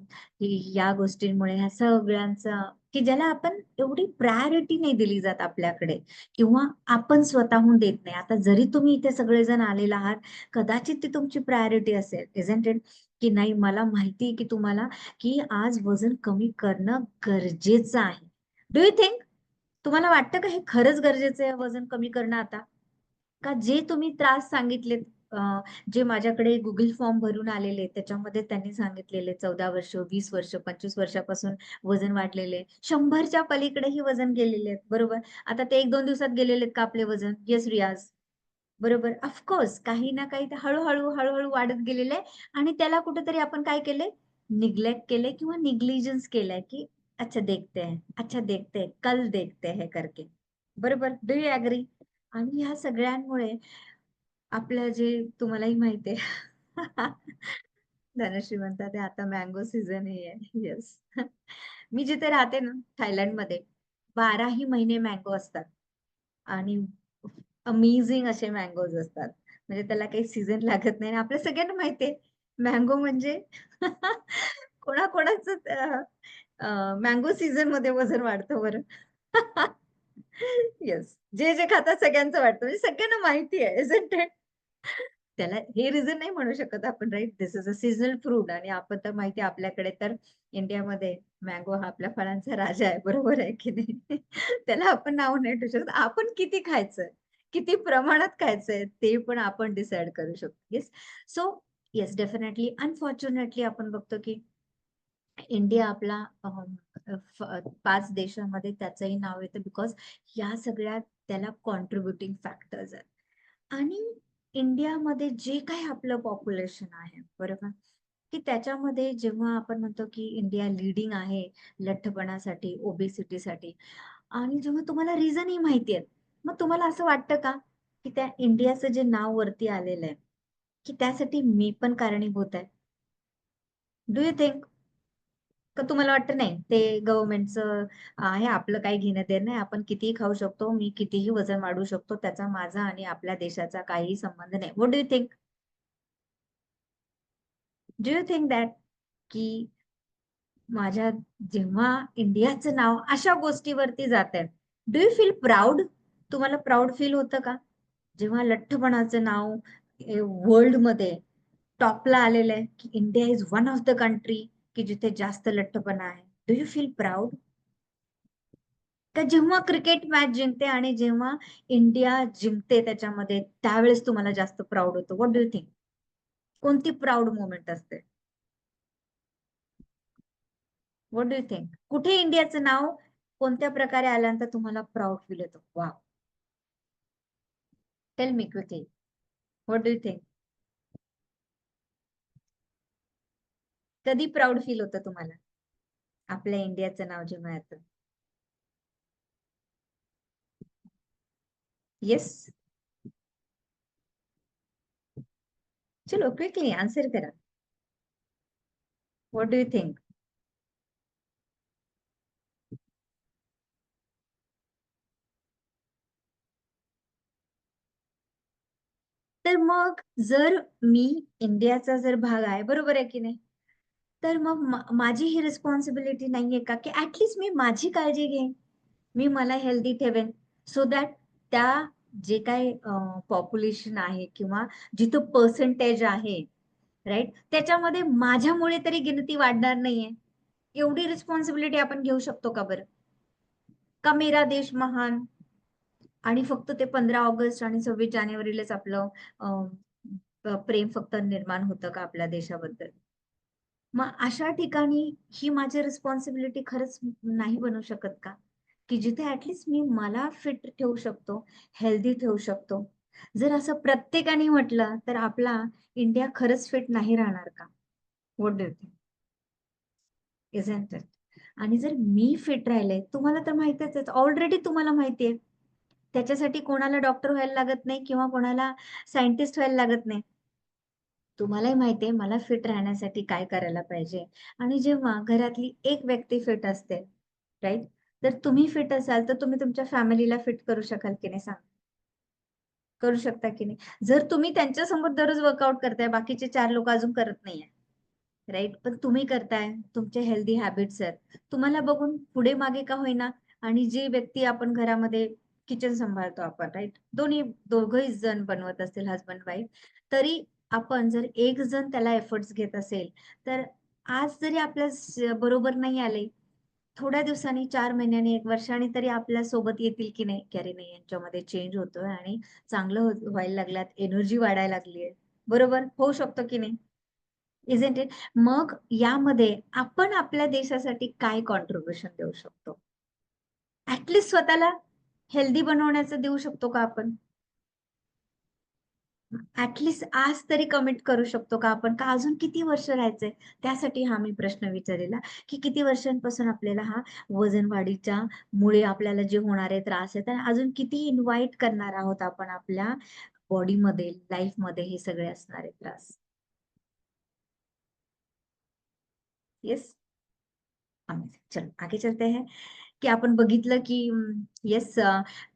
या गोष्टींमुळे ह्या सगळ्यांचा, की ज्याला आपण एवढी प्रायोरिटी नाही दिली जात आपल्याकडे, किंवा आपण स्वतःहून देत नाही. आता जरी तुम्ही इथे सगळेजण आलेला आहात, कदाचित ती तुमची प्रायोरिटी असेल, इजंट इट? की नाही, मला माहिती आहे की तुम्हाला, की आज वजन कमी करणं गरजेचं आहे. डू यू थिंक, तुम्हाला वाटतं का हे खरंच गरजेचं आहे वजन कमी करणं आता? का जे तुम्ही त्रास सांगितलेत, जे माझ्याकडे गुगल फॉर्म भरून आलेले त्याच्यामध्ये त्यांनी सांगितलेले 14 वर्ष, 20 वर्ष, 25 वर्षापासून वजन वाढलेले, 100च्या पलीकडेही वजन गेलेले आहेत, बरोबर? आता ते 1-2 दिवसात गेलेले आहेत का आपले वजन? येस रियाज, बरोबर. ऑफकोर्स काही ना काही ते हळूहळू हळूहळू वाढत गेलेले आहे. आणि त्याला कुठेतरी आपण काय केले, निग्लेक्ट केले किंवा निग्लिजन्स केलाय, की अच्छा देखते हैं, अच्छा देखते हैं, कल देखते हैं करके, बरोबर? Do you agree? आणि ह्या सगळ्यांमुळे आपलं जे, तुम्हालाही माहिती आहे, धनश्री म्हणतात आता मँगो सीझन ही आहे. येस. मी जिथे राहते ना, थायलंडमध्ये 12ही महिने मँगो असतात. आणि अमेझिंग असे मँगोज असतात. म्हणजे त्याला काही सीझन लागत नाही आणि आपल्या सगळ्यांना माहिती आहे, मँगो म्हणजे कोणाकोणाचं मँगो सीझनमध्ये वजन वाढतं बरं. येस. जे खातात सगळ्यांचं वाटतं. म्हणजे सगळ्यांना माहिती आहे, इजंट इट? त्याला हे रिझन नाही म्हणू शकत आपण, right? This is a seasonal fruit आणि आपण तर माहिती आहे आपल्याकडे तर इंडियामध्ये मँगो हा आपल्या फळांचा राजा आहे, बरोबर आहे की नाही? त्याला आपण नाव नाही ठेवू शकत. आपण किती खायचं, किती प्रमाणात खायचंय ते पण आपण डिसाईड करू शकतो. Yes. So yes, definitely unfortunately आपण बघतो की इंडिया आपला 5 देशामध्ये त्याचंही नाव येतं, बिकॉज या सगळ्या त्याला कॉन्ट्रिब्युटिंग फॅक्टर्स आहेत. आणि इंडियामध्ये जे काही आपलं पॉप्युलेशन आहे, बरोबर? की त्याच्यामध्ये जेव्हा आपण म्हणतो की इंडिया लीडिंग आहे लठ्ठपणासाठी, ओबेसिटीसाठी, आणि जेव्हा तुम्हाला रिझनही माहिती आहेत, मग तुम्हाला असं वाटतं का, की त्या इंडियाचं जे नाव वरती आलेलं आहे, की त्यासाठी मी पण कारणीभूत आहे? Do you think? का तुम्हाला वाटतं नाही, ते गव्हर्नमेंटचं आहे, आपलं काही घेणं-देणं नाही, आपण कितीही खाऊ शकतो, मी कितीही वजन वाढवू शकतो, त्याचा माझा आणि आपल्या देशाचा काहीही संबंध नाही. What do you think? Do you think that, की माझ्या जेव्हा इंडियाचं नाव अशा गोष्टीवरती जातंय, डू यू फील प्राउड? तुम्हाला प्राउड फील होतं का? जेव्हा लठ्ठपणाचं नाव वर्ल्डमध्ये टॉपला आलेलं आहे, की India is one of the country की जिथे जास्त लठ्ठपणा आहे. Do you feel proud? का जेव्हा क्रिकेट मॅच जिंकते आणि जेव्हा इंडिया जिंकते त्याच्यामध्ये, त्यावेळेस तुम्हाला जास्त प्राउड होतं? What do you think? कोणती प्राउड मोमेंट असते? What do you think? कुठे इंडियाचं नाव कोणत्या प्रकारे आल्यानंतर तुम्हाला प्राउड फील होतं? Wow! Tell me quickly. What do you think? कधी प्राउड फील होतं तुम्हाला? आपल्या इंडियाचं नाव जेव्हा येतं. येस? चलो क्विकली आन्सर करा. What do you think? तर मग जर मी इंडियाचा जर भाग आहे, बरोबर आहे की नाही? तर मग माझी ही रिस्पॉन्सिबिलिटी नाहीये का, की ऍटलीस्ट मी माझी काळजी घेईन. मी मला हेल्दी ठेवेन, सो दॅट त्या जे काही पॉप्युलेशन आहे किंवा जिथं पर्सेंटेज आहे, राइट? त्याच्यामध्ये माझ्यामुळे तरी गिनती वाढणार नाहीये. एवढी रिस्पॉन्सिबिलिटी आपण घेऊ शकतो का बरं? का मेरा देश महान आणि फक्त ते 15 ऑगस्ट आणि 26 जानेवारीलाच आपलं प्रेम फक्त निर्माण होतं का आपल्या देशाबद्दल? मग अशा ठिकाणी ही माझी रिस्पॉन्सिबिलिटी खरंच नाही बनू शकत का? की जिथे ऍटलीस्ट मी मला फिट ठेवू शकतो, हेल्दी ठेवू शकतो. जर असं प्रत्येकाने म्हटलं तर आपला इंडिया खरंच फिट नाही राहणार का? What do you think? Isn't it? आणि जर मी फिट राहिले, तुम्हाला तर माहितीच आहे, ऑलरेडी तुम्हाला माहिती आहे. त्याच्यासाठी कोणाला डॉक्टर व्हायला लागत नाही किंवा कोणाला सायंटिस्ट व्हायला लागत नाही. तुम्हालाही माहिती आहे मला फिट राहण्यासाठी काय करायला पाहिजे. आणि जेव्हा घरातली एक व्यक्ती फिट असते, राइट? तर तुम्ही फिट असाल, तर तुम्ही तुमच्या फॅमिलीला फिट करू शकाल की नाही सांगा? करू शकता की नाही. जर तुम्ही त्यांच्यासमोर दररोज वर्कआउट करताय, बाकीचे 4 लोक अजून करत नाहीये, राईट? पण तुम्ही करताय, तुमचे हेल्दी हॅबिट्स आहेत. तुम्हाला बघून पुढे मागे का होईना, आणि जी व्यक्ती आपण घरामध्ये किचन सांभाळतो आपण, राईट? दोघंही जण बनवत असतील, हसबंड वाईफ, तरी आपण जर एक जण त्याला एफर्ट्स घेत असेल, तर आज जरी आपल्या बरोबर नाही आले, थोड्या दिवसांनी, 4 महिन्यांनी, 1 वर्षाने तरी आपल्या सोबत येतील की नाही, की अरे नाही, यांच्यामध्ये चेंज होतोय आणि चांगलं व्हायला लागल्यात, एनर्जी वाढायला लागलीये. बरोबर? होऊ शकतो की नाही? इझंट इट? मग यामध्ये आपण आपल्या देशासाठी काय कॉन्ट्रिब्युशन देऊ शकतो? स्वतःला हेल्दी बनवण्याचं देऊ शकतो का आपण? आज तरी कमिट करू शकतो का आपण? का अजून किती वर्ष राहायचंय? त्यासाठी हा मी प्रश्न विचारलेला, की किती वर्षांपासून आपल्याला हा वजन वाढीच्या मुळे आपल्याला जे होणारे त्रास आहेत, आणि अजून किती इन्व्हाईट करणार आहोत आपण आपल्या बॉडीमध्ये, लाईफमध्ये हे सगळे असणारे त्रास. येस? अमेजिंग. चलो आगे चलते हैं. की आपण बघितलं की येस,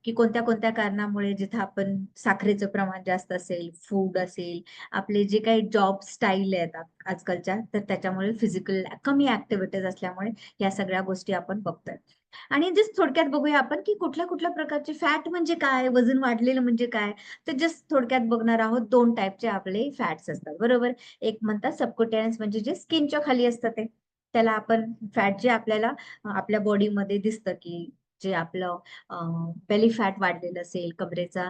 की कोणत्या-कोणत्या कारणामुळे जिथं आपण साखरेचं प्रमाण जास्त असेल, फूड असेल, आपले जे काही जॉब स्टाईल आहेत आजकालच्या, तर त्याच्यामुळे फिजिकल कमी ॲक्टिव्हिटीज असल्यामुळे या सगळ्या गोष्टी आपण बघतोय. आणि जस्ट थोडक्यात बघूया आपण, की कुठल्या-कुठल्या प्रकारचे फॅट म्हणजे काय? वजन वाढलेलं म्हणजे काय? तर जस्ट थोडक्यात बघणार आहोत. 2 टाइपचे आपले फॅट्स असतात, बरोबर? एक म्हणतात सबक्युटेनियस, म्हणजे जे स्किनच्या खाली असतं ते. त्याला आपण फॅट जे आपल्याला आपल्या बॉडीमध्ये दिसतं, की जे आपलं बेली फॅट वाढलेलं असेल, कमरेचा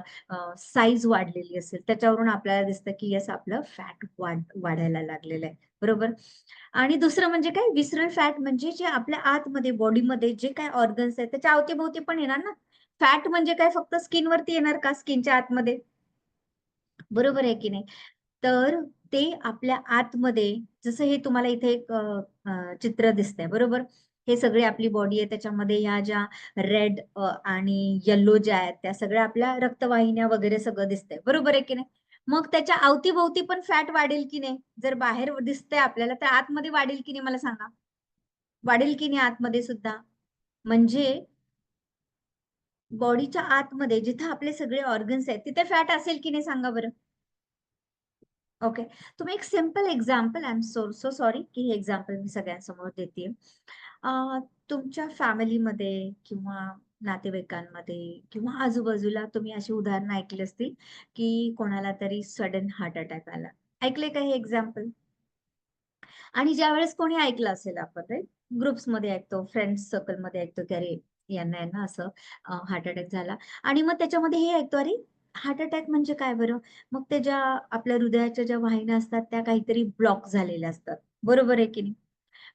साईज वाढलेली असेल, त्याच्यावरून आपल्याला दिसतं, की येस, आपलं फॅट वाढायला लागलेलं आहे. बरोबर? आणि दुसरं म्हणजे काय, विसरल फॅट, म्हणजे जे आपल्या आतमध्ये बॉडीमध्ये जे काही ऑर्गन्स आहेत त्याच्या अवतीभोवती पण येणार ना. फॅट म्हणजे काय, फक्त स्किनवरती येणार का, स्किनच्या आतमध्ये? बरोबर आहे की नाही? तर ते आपल्या आतमध्ये, जसं हे तुम्हाला इथे एक चित्र दिसतंय, बरोबर? हे सगळी आपली बॉडी आहे, त्याच्यामध्ये ह्या ज्या रेड आणि येलो ज्या आहेत, त्या सगळ्या आपल्या रक्तवाहिन्या वगैरे सगळं दिसतंय, बरोबर आहे की नाही? मग त्याच्या अवती पण फॅट वाढेल की नाही? जर बाहेर दिसतंय आपल्याला, तर आतमध्ये वाढेल की नाही, मला सांगा? वाढेल की नाही आतमध्ये सुद्धा? म्हणजे बॉडीच्या आतमध्ये जिथं आपले सगळे ऑर्गन्स आहेत, तिथे फॅट असेल की नाही, सांगा बरं? ओके. तुम्ही एक simple example, I am so sorry की हे एक्झाम्पल मी सगळ्यांसमोर देतेय. तुमच्या फॅमिलीमध्ये किंवा नातेवाईकांमध्ये किंवा आजूबाजूला तुम्ही अशी उदाहरणं ऐकली असतील, की कोणाला तरी सडन हार्ट अटॅक आला. ऐकलंय का हे एक्झाम्पल? आणि ज्यावेळेस कोणी ऐकलं असेल, आपण राईट, ग्रुप्समध्ये ऐकतो, फ्रेंड्स सर्कलमध्ये ऐकतो, की अरे यांना यांना असं हार्ट अटॅक झाला. आणि मग त्याच्यामध्ये हे ऐकतो, अरे हार्ट अटॅक म्हणजे काय बरं? मग ते ज्या आपल्या हृदयाच्या ज्या वाहिन्या असतात त्या काहीतरी ब्लॉक झालेल्या असतात. बरोबर आहे की नाही?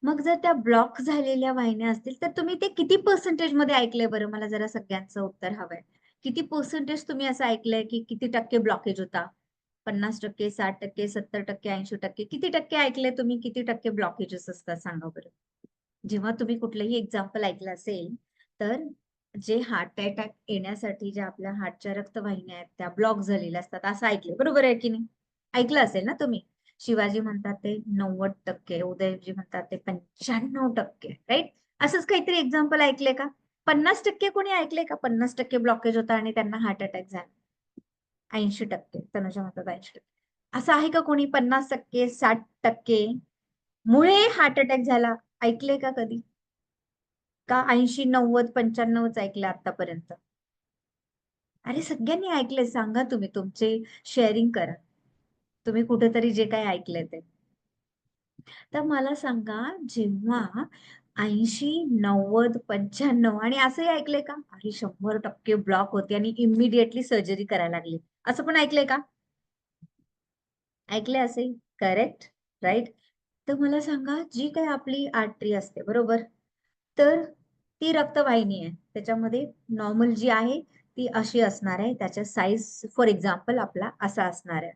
मग जर त्या ब्लॉक झालेल्या वाहिन्या असतील, तर तुम्ही ते किती पर्सेंटेज मध्ये ऐकलंय बरं? मला जरा सगळ्यांचं उत्तर हवंय. किती पर्सेंटेज तुम्ही असं ऐकलंय, की किती टक्के ब्लॉकेज होता? 50%, 60%, 70%, 80%, किती टक्के ऐकलंय तुम्ही, किती टक्के ब्लॉकेजेस असतात, सांगा बरं? जेव्हा तुम्ही कुठलंही एक्झाम्पल ऐकलं असेल, तर जे हार्ट अटॅक येण्यासाठी ज्या आपल्या हार्टच्या रक्तवाहिन्या आहेत, त्या ब्लॉक झालेल्या असतात, असं ऐकलंय. बरोबर आहे की नाही? ऐकलं असेल ना तुम्ही? शिवाजी म्हणतात ते 90%, उदयजी म्हणतात ते 95%, राइट? असंच काहीतरी एक्झाम्पल ऐकलंय का? 50% कोणी ऐकलंय का? 50% ब्लॉकेज होता आणि त्यांना हार्ट अटॅक झाला. 80%, तनुजा म्हणतात 80%. असं आहे का कोणी 50%, 60% मुळे हार्ट अटॅक झाला? ऐकलंय का कधी? का 80, 90, 95च ऐकलं आतापर्यंत? अरे सगळ्यांनी ऐकलंय, सांगा तुम्ही, तुमचे शेअरिंग करा. तुम्ही कुठेतरी जे काही ऐकलंय ते. तर मला सांगा, जेव्हा 80, 90, 95 आणि असंही ऐकलंय का? अरे 100% ब्लॉक होते आणि इमिडिएटली सर्जरी करायला लागली. असं पण ऐकलंय का? ऐकलंय असे? Correct, right? तर मला सांगा, जी काही आपली आर्टरी असते, बरोबर? तर ती रक्तवाहिनी आहे. त्याच्यामध्ये नॉर्मल जी आहे ती अशी असणार आहे. त्याच्या साइज फॉर एक्झाम्पल आपला असा असणार आहे.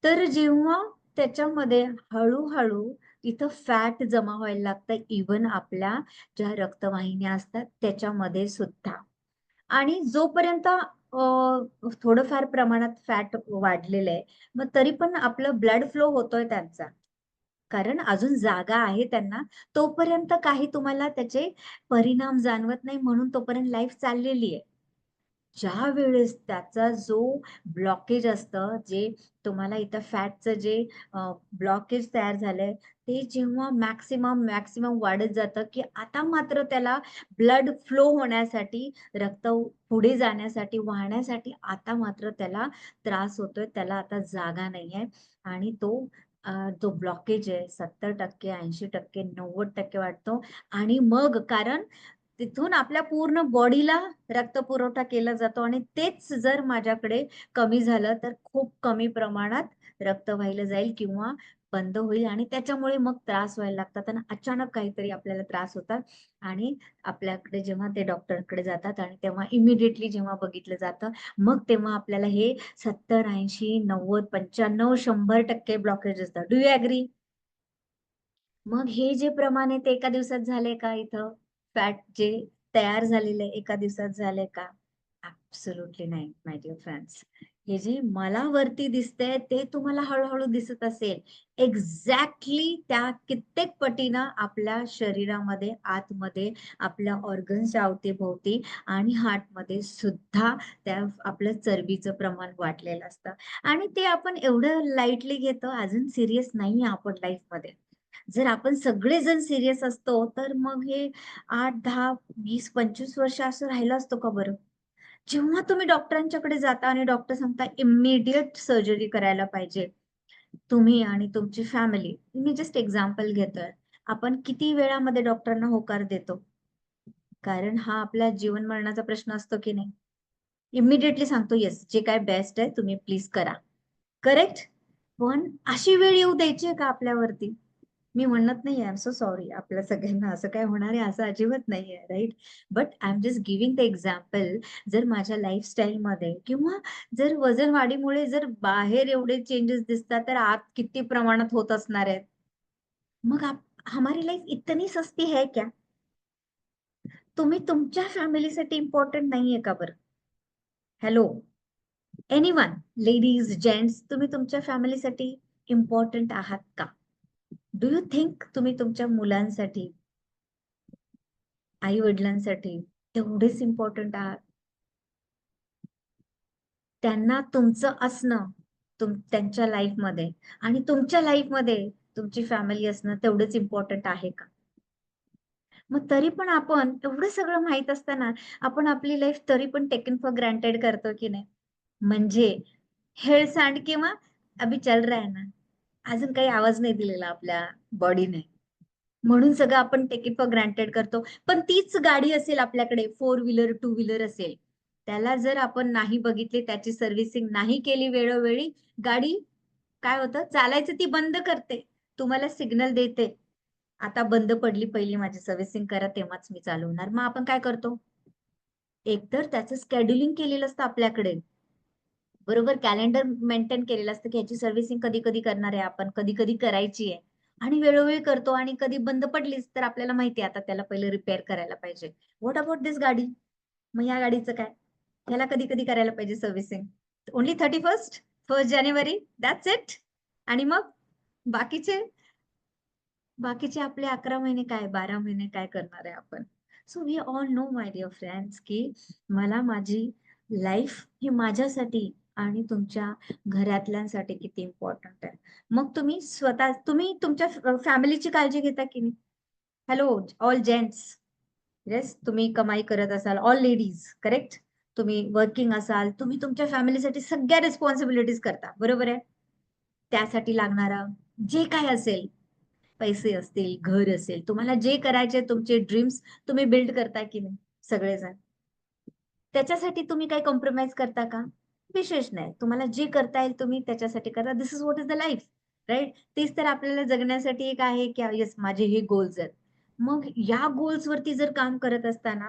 तर जेव्हा त्याच्यामध्ये हळू-हळू इथं फॅट जमा व्हायला लागतं, इव्हन आपल्या ज्या रक्तवाहिन्या असतात त्याच्यामध्ये सुद्धा. आणि जोपर्यंत थोडंफार प्रमाणात फॅट वाढलेलं आहे, मग तरी पण आपलं ब्लड फ्लो होतोय त्यांचा. कारण अजून जागा आहे त्यांना, तोपर्यंत काही तुम्हाला त्याचे परिणाम जाणवत नाही, म्हणून तोपर्यंत लाईफ चाललेली आहे. ज्या वेळेस त्याचा जो ब्लॉकेज असतं, जे तुम्हाला इथं फॅटचं जे ब्लॉकेज तयार झालंय, ते जेव्हा मॅक्सिमम वाढत जातं, की आता मात्र त्याला ब्लड फ्लो होण्यासाठी, रक्त पुढे जाण्यासाठी, वाहण्यासाठी आता मात्र त्याला त्रास होतोय. त्याला आता जागा नाहीये आणि जो ब्लॉकेज आहे 70%, 80%, 90% वाढतो आणि मग कारण तिथून आपल्या पूर्ण बॉडीला रक्तपुरवठा केला जातो आणि तेच जर माझ्याकडे कमी झालं तर खूप कमी प्रमाणात रक्त वाहिलं जाईल किंवा बंद होईल आणि त्याच्यामुळे मग त्रास व्हायला लागतात आणि अचानक काहीतरी आपल्याला त्रास होतात आणि आपल्याकडे जेव्हा ते डॉक्टरकडे जातात आणि तेव्हा इमिडिएटली जेव्हा बघितलं जातं मग तेव्हा आपल्याला हे 70, 80, 90, 95, 100% ब्लॉकेज असतात. Do you agree? मग हे जे प्रमाण आहे ते एका दिवसात झाले का इथं? फॅट जे तयार झालेलं आहे एका दिवसात झालंय का? ऍब्सोल्युटली नाही माय डिअर फ्रेंड्स. हे जे मला वरती दिसतंय ते तुम्हाला हळूहळू दिसत असेल. एक्झॅक्टली त्या कित्येक पटीनं आपल्या शरीरामध्ये आतमध्ये आपल्या ऑर्गन्सच्या अवतीभोवती आणि हार्टमध्ये सुद्धा त्या आपलं चरबीचं प्रमाण वाढलेलं असतं. आणि ते आपण एवढं लाईटली घेतो, अजून सिरियस नाहीये आपण लाईफमध्ये. जर आपण सगळेजण सीरियस असतो, तर मग हे 8, 10, 20, 25 वर्ष असं राहिलं असतं का बरं? जेव्हा तुम्ही डॉक्टरांच्याकडे जाता आणि डॉक्टर सांगता इमिडिएट सर्जरी करायला पाहिजे. तुम्ही आणि तुमची फॅमिली, मी जस्ट एक्झाम्पल घेतोय. आपण किती वेळामध्ये डॉक्टरांना होकार देतो? कारण हा आपल्या जीवन मरणाचा प्रश्न असतो की नाही? इमिडिएटली सांगतो, "येस, जे काही बेस्ट आहे तुम्ही प्लीज करा." करेक्ट? पण अशी वेळ येऊ द्यायची आहे का आपल्यावरती? मी म्हणत नाहीये, आय एम सो सॉरी. आपल्या सगळ्यांना असं काय होणार आहे असं अजिबात नाहीये, right? But I am just giving the example. जर माझ्या लाईफस्टाईलमध्ये किंवा जर वजन वाढीमुळे जर बाहेर एवढे चेंजेस दिसतात, तर आत किती प्रमाणात होत असणार आहेत? मग हमारी लाईफ इतनी सस्ती है क्या? तुम्ही तुमच्या फॅमिलीसाठी इम्पोर्टंट नाहीये का बरं? हॅलो? एनीवन, लेडीज, जेंट्स, तुम्ही तुमच्या फॅमिलीसाठी इम्पोर्टंट आहात का? डू यू थिंक तुम्ही तुमच्या मुलांसाठी, आई-वडिलांसाठी तेवढेच इम्पोर्टंट आहात? त्यांना तुमचं असणं त्यांच्या लाईफमध्ये आणि तुमच्या लाईफमध्ये तुमची फॅमिली असणं तेवढंच इम्पोर्टंट आहे का? मग तरी पण आपण एवढं सगळं माहीत असताना आपण आपली लाईफ तरी पण टेकन फॉर ग्रँटेड करतो की नाही? म्हणजे हेळ सांड किंवा अभी चल रहा है ना, अजून काही आवाज नाही दिलेला आपल्या बॉडीने. म्हणून सगळं आपण टेक इट फॉर ग्रँटेड करतो. पण तीच गाडी असेल आपल्याकडे फोर व्हीलर, टू व्हीलर असेल. त्याला जर आपण नाही बघितली, त्याची सर्व्हिसिंग नाही केली वेळोवेळी, गाडी काय होतं चालायचं ती बंद करते. तुम्हाला सिग्नल देते. आता बंद पडली पहिली माझी सर्व्हिसिंग करा तेव्हाच मी चालवणार. मग आपण काय करतो? एकतर त्याचं शेड्यूलिंग केलेलं असतं आपल्याकडे. बरोबर कॅलेंडर मेंटेन केलेलं असतं, की ह्याची सर्व्हिसिंग कधी-कधी करणार आहे आपण, कधी-कधी करायची आहे. आणि वेळोवेळी करतो आणि कधी बंद पडलीच तर आपल्याला माहिती आहे आता त्याला पहिलं रिपेअर करायला पाहिजे. व्हॉट अबाउट धिस गाडी? मग ह्या गाडीचं काय? ह्याला कधी-कधी करायला पाहिजे servicing. Only 31st, 1st January that's it. आणि मग बाकीचे बाकीचे आपले 11 महिने काय, 12 महिने काय करणार आहे आपण? So we all know my dear friends, की मला माझी लाईफ ही माझ्यासाठी आणि तुमच्या घरातल्यांसाठी किती इम्पोर्टंट आहे. मग तुम्ही तुमच्या फॅमिलीची काळजी घेता की नाही? Hello all gents. येस, तुम्ही कमाई करत असाल, ऑल लेडीज करेक्ट? तुम्ही वर्किंग असाल, तुम्ही तुमच्या फॅमिलीसाठी सगळ्या रिस्पॉन्सिबिलिटीज करता, बरोबर आहे? त्यासाठी लागणारा जे काही असेल पैसे असतील, घर असेल, तुम्हाला जे करायचे तुमचे ड्रीम्स तुम्ही बिल्ड करता की नाही सगळेजण? त्याच्यासाठी तुम्ही काही कॉम्प्रोमाईज करता का? विशेष नाही. तुम्हाला जे करता येईल तुम्ही त्याच्यासाठी करा. This is what is the life, right? तेच तर आपल्याला जगण्यासाठी एक आहे, की येस माझे हे गोल्स आहेत. मग या गोल्स वरती जर काम करत असताना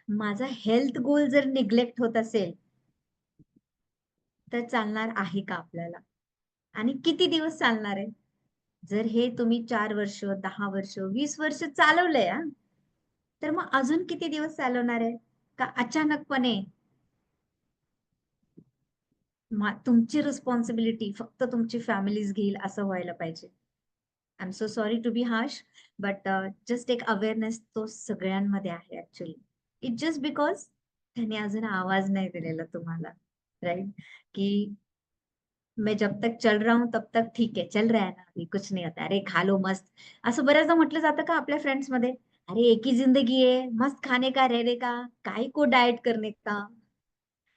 माझा हेल्थ गोल जर निग्लेक्ट होत असेल, तर चालणार आहे का आपल्याला? आणि किती दिवस चालणार आहे? जर हे तुम्ही 4 वर्ष, 10 वर्ष, 20 वर्ष चालवलंय हां, तर मग अजून किती दिवस चालवणार आहे? का अचानकपणे तुमची रिस्पॉन्सिबिलिटी फक्त तुमची फॅमिलीज घेईल असं व्हायला पाहिजे. I am so sorry to be harsh, but just एक अवेअरनेस तो सगळ्यांमध्ये आहे ॲक्चुअली. इट्स जस्ट बिकॉज त्याने अजून आवाज नाही दिलेला तुम्हाला, राइट? की मैं जब तक चल रहा हूँ तब तक ठीक है, चल रहा है ना अभी, कुछ नहीं होता. अरे खा लो मस्त. असं बऱ्याचदा म्हटलं जातं का आपल्या फ्रेंड्समध्ये? अरे एक ही जिंदगी है, मस्त खाने का, रहने का, काहे को डाएट करने का.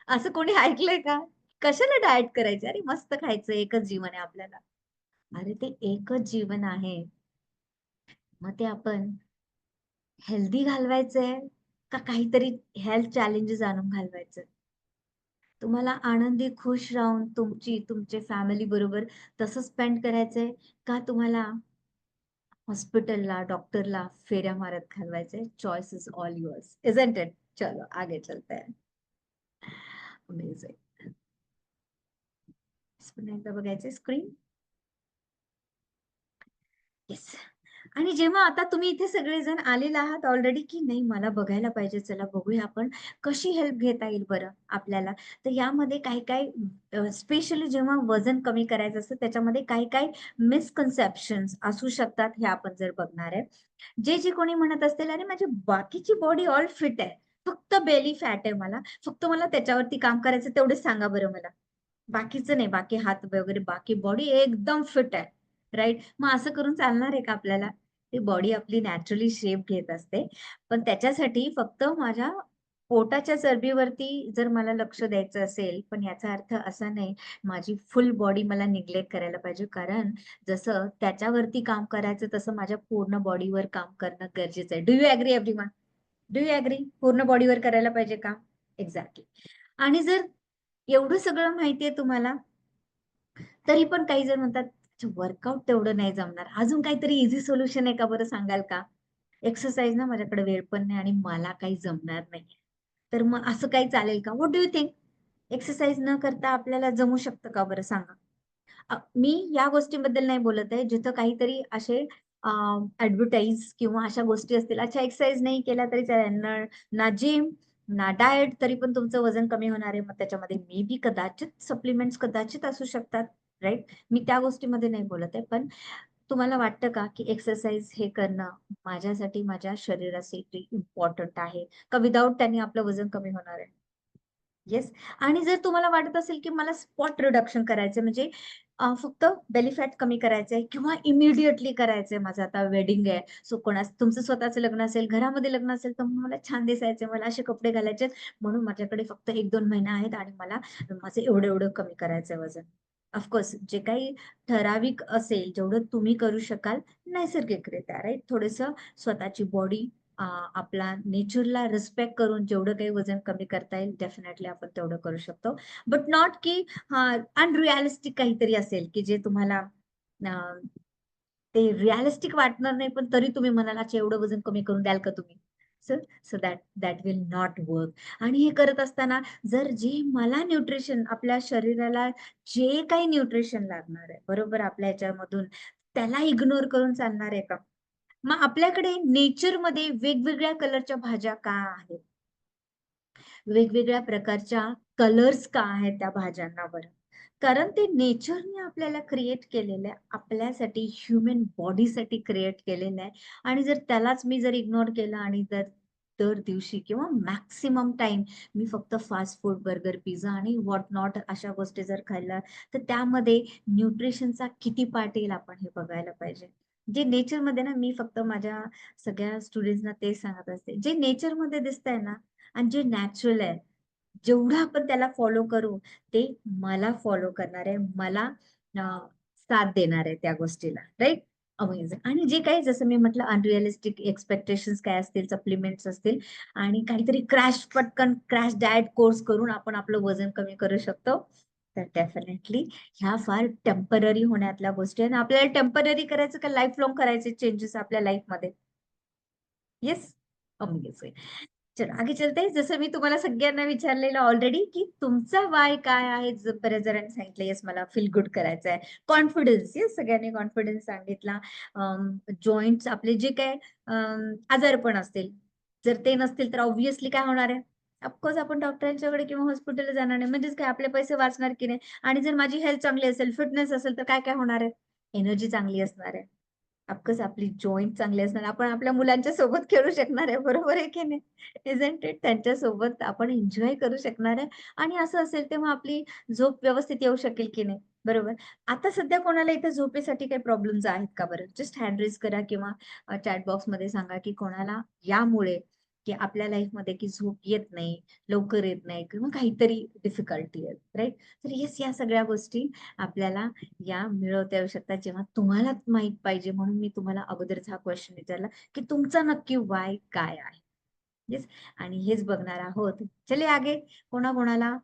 असं कोणी ऐकलंय का? कशाला डाएट करायचे? अरे मस्त खायचं, एकच जीवन आहे आपल्याला. अरे ते एकच जीवन आहे. मग ते आपण हेल्दी घालवायचंय का काहीतरी हेल्थ चॅलेंजेस आणून घालवायचं? तुम्हाला आनंदी खुश राहून तुमचे फॅमिली बरोबर तसं स्पेंड करायचंय का तुम्हाला हॉस्पिटलला, डॉक्टरला फेऱ्या मारत घालवायचंय? Choice is all yours, isn't it? चलो आगे चलते हैं. अमेझिंग. पुन्हा एकदा बघायचंय स्क्रीन. येस. आणि जेव्हा आता तुम्ही इथे सगळेजण आलेले आहात ऑलरेडी, की नाही मला बघायला पाहिजे, चला बघूया आपण कशी हेल्प घेता येईल बरं आपल्याला. तर यामध्ये काही-काही स्पेशली जेव्हा वजन कमी करायचं असतं त्याच्यामध्ये काही-काही मिसकन्सेप्शन्स असू शकतात, हे आपण जर बघणार आहे. जे कोणी म्हणत असतील, "अरे माझी बाकीची बॉडी ऑल फिट आहे. फक्त बेली फॅट आहे मला. फक्त मला त्याच्यावरती काम करायचं तेवढंच सांगा बरं मला." बाकीचं नाही, बाकी हात वगैरे बाकी बॉडी एकदम फिट आहे. राइट? मग असं करून चालणार आहे का आपल्याला? ती बॉडी आपली नॅचरली शेप घेत असते. पण त्याच्यासाठी फक्त माझ्या पोटाच्या चरबीवरती जर मला लक्ष द्यायचं असेल, पण याचा अर्थ असा नाही, माझी फुल बॉडी मला निग्लेक्ट करायला पाहिजे. कारण जसं त्याच्यावरती काम करायचं, तसं माझ्या पूर्ण बॉडीवर काम करणं गरजेचं आहे. Do you agree everyone? Do you agree? पूर्ण बॉडीवर करायला पाहिजे काम? एक्झॅक्टली. आणि जर एवढं सगळं माहितीये तुम्हाला, तरी पण काही जण म्हणतात, वर्कआउट तेवढं नाही जमणार. अजून काहीतरी ईझी सोल्युशन आहे का बरं सांगाल का? एक्सरसाइज ना माझ्याकडे वेळ पण नाही आणि मला काही जमणार नाही. तर मग असं काही चालेल का? What do you think? Exercise न करता आपल्याला जमू शकतं का बरं सांगा? मी या गोष्टींबद्दल नाही बोलत आहे, जिथं काहीतरी असे किंवा अशा गोष्टी असतील. अच्छा एक्सरसाइज नाही केला तरी चालेल. ना जिम, ना डाएट तरी पण तुमचं वजन कमी होणार आहे. मग त्याच्यामध्ये मे बी कदाचित सप्लिमेंट्स कदाचित असू शकतात, राइट? मी त्या गोष्टीमध्ये नाही बोलत आहे. पण तुम्हाला वाटतं का, की एक्सरसाइज हे करणं माझ्यासाठी, माझ्या शरीरासाठी इम्पोर्टंट आहे? का विदाऊट त्याने आपलं वजन कमी होणार आहे? येस. आणि जर तुम्हाला वाटत असेल, की मला स्पॉट रिडक्शन करायचंय म्हणजे फक्त बेली फॅट कमी करायचंय किंवा इमिडिएटली करायचंय, माझं आता वेडिंग आहे. सो तुमचं स्वतःचं लग्न असेल, घरामध्ये लग्न असेल, तर मला छान दिसायचंय, मला असे कपडे घालायचे म्हणून माझ्याकडे फक्त 1-2 महिने आहेत आणि मला माझं एवढं-एवढं कमी करायचंय वजन. ऑफकोर्स जे काही ठराविक असेल, जेवढं तुम्ही करू शकाल नैसर्गिकरित्या, राइट? थोडंसं स्वतःची बॉडी आपला नेचरला रिस्पेक्ट करून जेवढं काही वजन कमी करता येईल डेफिनेटली आपण तेवढं करू शकतो. बट नॉट की अनरिअलिस्टिक काहीतरी असेल, की जे तुम्हाला अ, ते रिअलिस्टिक वाटणार नाही, पण तरी तुम्ही म्हणाल, "अच्छा एवढं वजन कमी करून द्याल का तुम्ही?" So so that that will not work. आणि हे करत असताना जर जे मला न्यूट्रिशन आपल्या शरीराला जे काही न्यूट्रिशन लागणार आहे, बरोबर आपल्या ह्याच्यामधून त्याला इग्नोर करून चालणार आहे का? मग आपल्याकडे नेचरमध्ये वेगवेगळ्या कलरच्या भाज्या का आहेत? वेगवेगळ्या प्रकारच्या कलर्स का आहेत त्या भाज्यांना बरं? कारण ते नेचरने आपल्याला क्रिएट केलेलं आहे. आपल्यासाठी ह्युमन बॉडीसाठी क्रिएट केलेलं आहे आणि जर त्यालाच मी जर इग्नोर केलं आणि जर दर दिवशी किंवा मॅक्सिमम टाईम मी फक्त फास्ट फूड, बर्गर, पिझ्झा आणि व्हॉट नॉट अशा गोष्टी जर खाल्ल्या, तर त्यामध्ये न्यूट्रिशनचा किती पार्ट येईल आपण हे बघायला पाहिजे. जे नेचरमध्ये ना मी फक्त माझ्या सगळ्या स्टुडंट्सना तेच सांगत असते. जे नेचरमध्ये दिसतंय ना आणि जे नॅचरल आहे, जेवढं आपण त्याला फॉलो करू, ते मला फॉलो करणार आहे. मला अ, साथ देणार आहे त्या गोष्टीला, राइट? अमेझिंग. आणि जे काही जसं मी म्हटलं अनरिअलिस्टिक एक्स्पेक्टेशन्स काय असतील, सप्लिमेंट्स असतील आणि काहीतरी पटकन क्रॅश डाएट कोर्स करून आपण आपलं वजन कमी करू शकतो. तर डेफिनेटली ह्या फार टेम्पररी होण्यातल्या गोष्टी आहेत आणि आपल्याला टेम्पररी करायचं का लाईफ लाँग करायचे चेंजेस आपल्या लाईफमध्ये? येस? अमेझिंग. चलो आगे चलते हैं. जसं मी तुम्हाला सगळ्यांना विचारलेलं ऑलरेडी, की तुमचा वाय काय आहे? बऱ्याच जणांनी सांगितलं, "येस, मला फील गुड करायचं आहे." कॉन्फिडन्स, येस, सगळ्यांनी कॉन्फिडन्स सांगितला. जॉइंट्स आपले जे काही आजारपण असतील, जर ते नसतील तर ऑब्व्हियसली काय होणार आहे? ऑफकोर्स आपण डॉक्टरांच्याकडे किंवा हॉस्पिटलला जाणार नाही. म्हणजेच काय आपले पैसे वाचणार की नाही? आणि जर माझी हेल्थ चांगली असेल, फिटनेस असेल, तर काय-काय होणार आहे? एनर्जी चांगली असणार आहे. ऑफकोर्स आपली जॉइंट चांगली असणार. आपण आपल्या मुलांच्या सोबत खेळू शकणार आहे. बरोबर आहे की नाही? इझन्ट इट? त्यांच्यासोबत आपण एन्जॉय करू शकणार आहे आणि असं असेल तेव्हा आपली झोप व्यवस्थित येऊ शकेल की नाही? बरोबर. आता सध्या कोणाला इथे झोपेसाठी काही प्रॉब्लेम्स आहेत का बरं? जस्ट हँड रेज करा किंवा चॅट बॉक्समध्ये सांगा, की कोणाला यामुळे की आपल्या लाईफमध्ये की झोप येत नाही, लवकर येत नाही किंवा काहीतरी डिफिकल्टी आहे, राइट? तर येस, या सगळ्या गोष्टी आपल्याला या मिळवता येऊ शकतात जेव्हा तुम्हाला माहित पाहिजे. म्हणून मी तुम्हाला अगोदरच हा क्वेश्चन विचारला, की तुमचा नक्की व्हाय काय आहे? येस. आणि हेच बघणार आहोत. चलिए आगे. कोणाकोणाला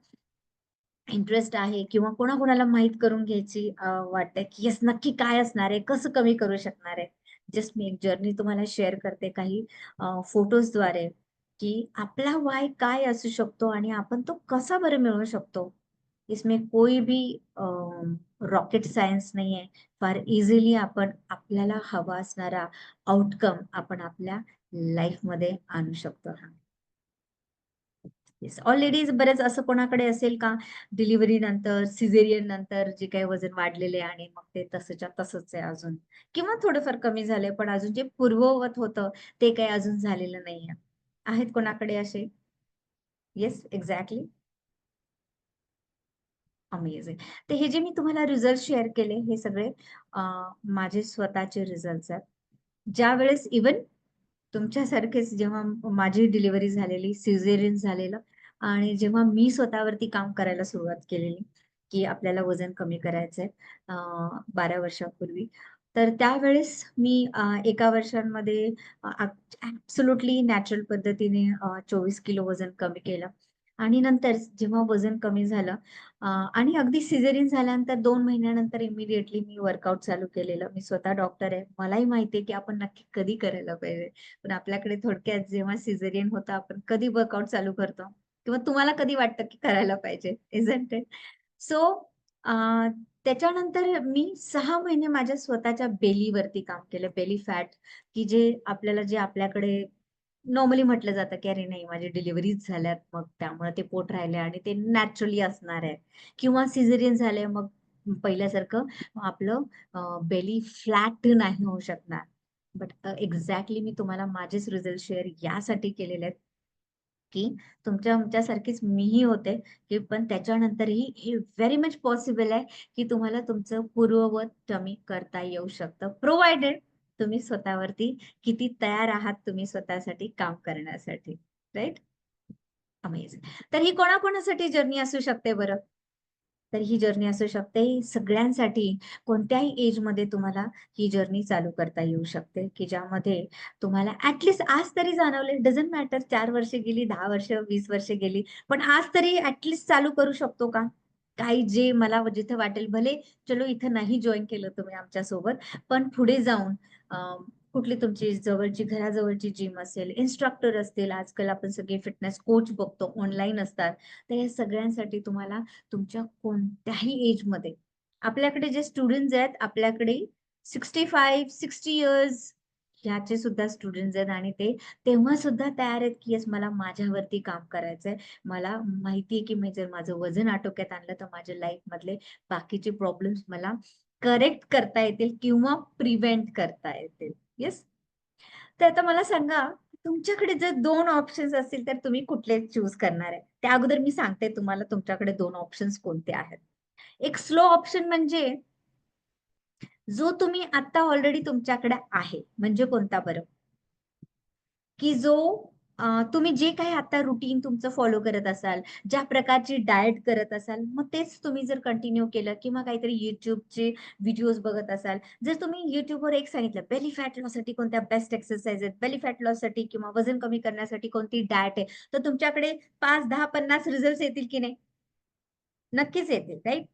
इंटरेस्ट आहे किंवा कोणाकोणाला माहीत करून घ्यायची वाटते, की येस नक्की काय असणार आहे? कसं कमी करू शकणार आहे? जस्ट मी एक जर्नी तुम्हाला शेअर करते काही फोटोजद्वारे, की आपला व्हाय काय असू शकतो आणि आपण तो कसा बरं मिळवू शकतो? इसमें कोई भी रॉकेट सायन्स नाहीये. फार इझिली आपण आपल्याला हवा असणारा आउटकम आपण आपल्या लाईफमध्ये आणू शकतो. हां. येस. ऑलरेडी बरेच असं कोणाकडे असेल का डिलिव्हरी नंतर, सिझेरियन नंतर जे काही वजन वाढलेले आहे आणि मग ते तसंच्या तसंच आहे अजून किंवा थोडंफार कमी झालंय, पण अजून जे पूर्ववत होतं ते काही अजून झालेलं नाहीये. आहेत कोणाकडे असे? Yes, exactly. अमेझिंग. तर हे जे मी तुम्हाला रिझल्ट शेअर केले हे सगळे अ, माझे स्वतःचे रिझल्ट्स आहेत. ज्यावेळेस इव्हन तुमच्यासारखेच जेव्हा माझी डिलिव्हरी झालेली, सिझेरियन झालेलं आणि जेव्हा मी स्वतःवरती काम करायला सुरुवात केलेली, की आपल्याला वजन कमी करायचंय 12 वर्षापूर्वी. तर त्यावेळेस मी एका वर्षांमध्ये नॅचरल पद्धतीने 24 किलो वजन कमी केलं आणि नंतर जेव्हा वजन कमी झालं आणि अगदी सिझेरियन झाल्यानंतर 2 महिन्यानंतर इमिडिएटली मी वर्कआउट चालू केलेलं. मी स्वतः डॉक्टर आहे. मलाही माहिती आहे, की आपण नक्की कधी करायला पाहिजे. पण आपल्याकडे थोडक्यात जेव्हा सिझेरियन होतं, आपण कधी वर्कआउट चालू करतो किंवा तुम्हाला कधी वाटतं, की करायला पाहिजे, इझन्ट इट? सो त्याच्यानंतर मी 6 महिने माझ्या स्वतःच्या बेलीवरती काम केलं. बेली फॅट, की जे आपल्याकडे नॉर्मली म्हटलं जातं, की "अरे नाही, माझी डिलिव्हरीच झाल्यात, मग त्यामुळे ते पोट राहिलंय आणि ते नॅचरली असणार आहे." किंवा सिझेरियन झालंय, मग पहिल्यासारखं आपलं बेली फ्लॅट नाही होऊ शकणार. बट एक्झॅक्टली मी तुम्हाला माझेच रिझल्ट शेअर यासाठी केलेले आहेत, की तुमच्यासारखीच मीही होते, की पण त्याच्यानंतरही हे व्हेरी मच पॉसिबल आहे, की तुम्हाला तुमचं पूर्ववत कमी करता येऊ शकतं. प्रोव्हायडेड तुम्ही स्वतःवरती किती तयार आहात तुम्ही स्वतःसाठी काम करण्यासाठी. राइट? अमेझिंग. तर ही कोणाकोणासाठी जर्नी असू शकते बरं? तर ही जर्नी असू शकते सगळ्यांसाठी. कोणत्याही एजमध्ये तुम्हाला ही जर्नी चालू करता येऊ शकते, की ज्यामध्ये तुम्हाला आज तरी जाणवले डझंट मॅटर 4 वर्ष गेली, 10 वर्ष, 20 वर्ष गेली, पण आज तरी चालू करू शकतो का? काही जे मला जिथं वाटेल भले चलो इथं नाही जॉइन केलं तुम्ही आमच्यासोबत, पण पुढे जाऊन अ, कुठली तुमची घराजवळची जिम असेल, इन्स्ट्रक्टर असतील, आजकाल आपण सगळे फिटनेस कोच बघतो, ऑनलाईन असतात. तर या सगळ्यांसाठी तुम्हाला तुमच्या कोणत्याही एजमध्ये आपल्याकडे जे स्टुडंट्स आहेत, आपल्याकडे 65-60 इयर्स ह्याचे सुद्धा स्टुडंट्स आहेत आणि ते तेव्हा सुद्धा तयार आहेत, की येस मला माझ्यावरती काम करायचंय. मला माहिती आहे, की मी जर माझं वजन आटोक्यात आणलं, तर माझ्या लाईफमधले बाकीचे प्रॉब्लेम्स मला करेक्ट करता येतील किंवा प्रिव्हेंट करता येतील. येस? तर आता मला सांगा, तुमच्याकडे जर 2 ऑप्शन्स असतील, तर तुम्ही कुठले चूज करणार आहे? त्या अगोदर मी सांगते तुम्हाला तुमच्याकडे 2 ऑप्शन्स कोणते आहेत. एक स्लो ऑप्शन म्हणजे जो तुम्ही आता ऑलरेडी तुमच्याकडे आहे. म्हणजे कोणता बरं? की जो तुम्ही जे काही आता रुटीन तुमचं फॉलो करत असाल, ज्या प्रकारची डाएट करत असाल, मग तेच तुम्ही जर कंटिन्यू केलं किंवा काहीतरी YouTubeचे व्हिडिओज बघत असाल. जर तुम्ही YouTubeवर एक सांगितलं, बेली फॅट लॉससाठी कोणत्या बेस्ट एक्सरसाइज आहेत, बेली फॅट लॉससाठी किंवा वजन कमी करण्यासाठी कोणती डाएट आहे, तर तुमच्याकडे 5, 10, 50 रिझल्ट्स येतील की नाही? नक्कीच येतील, राइट?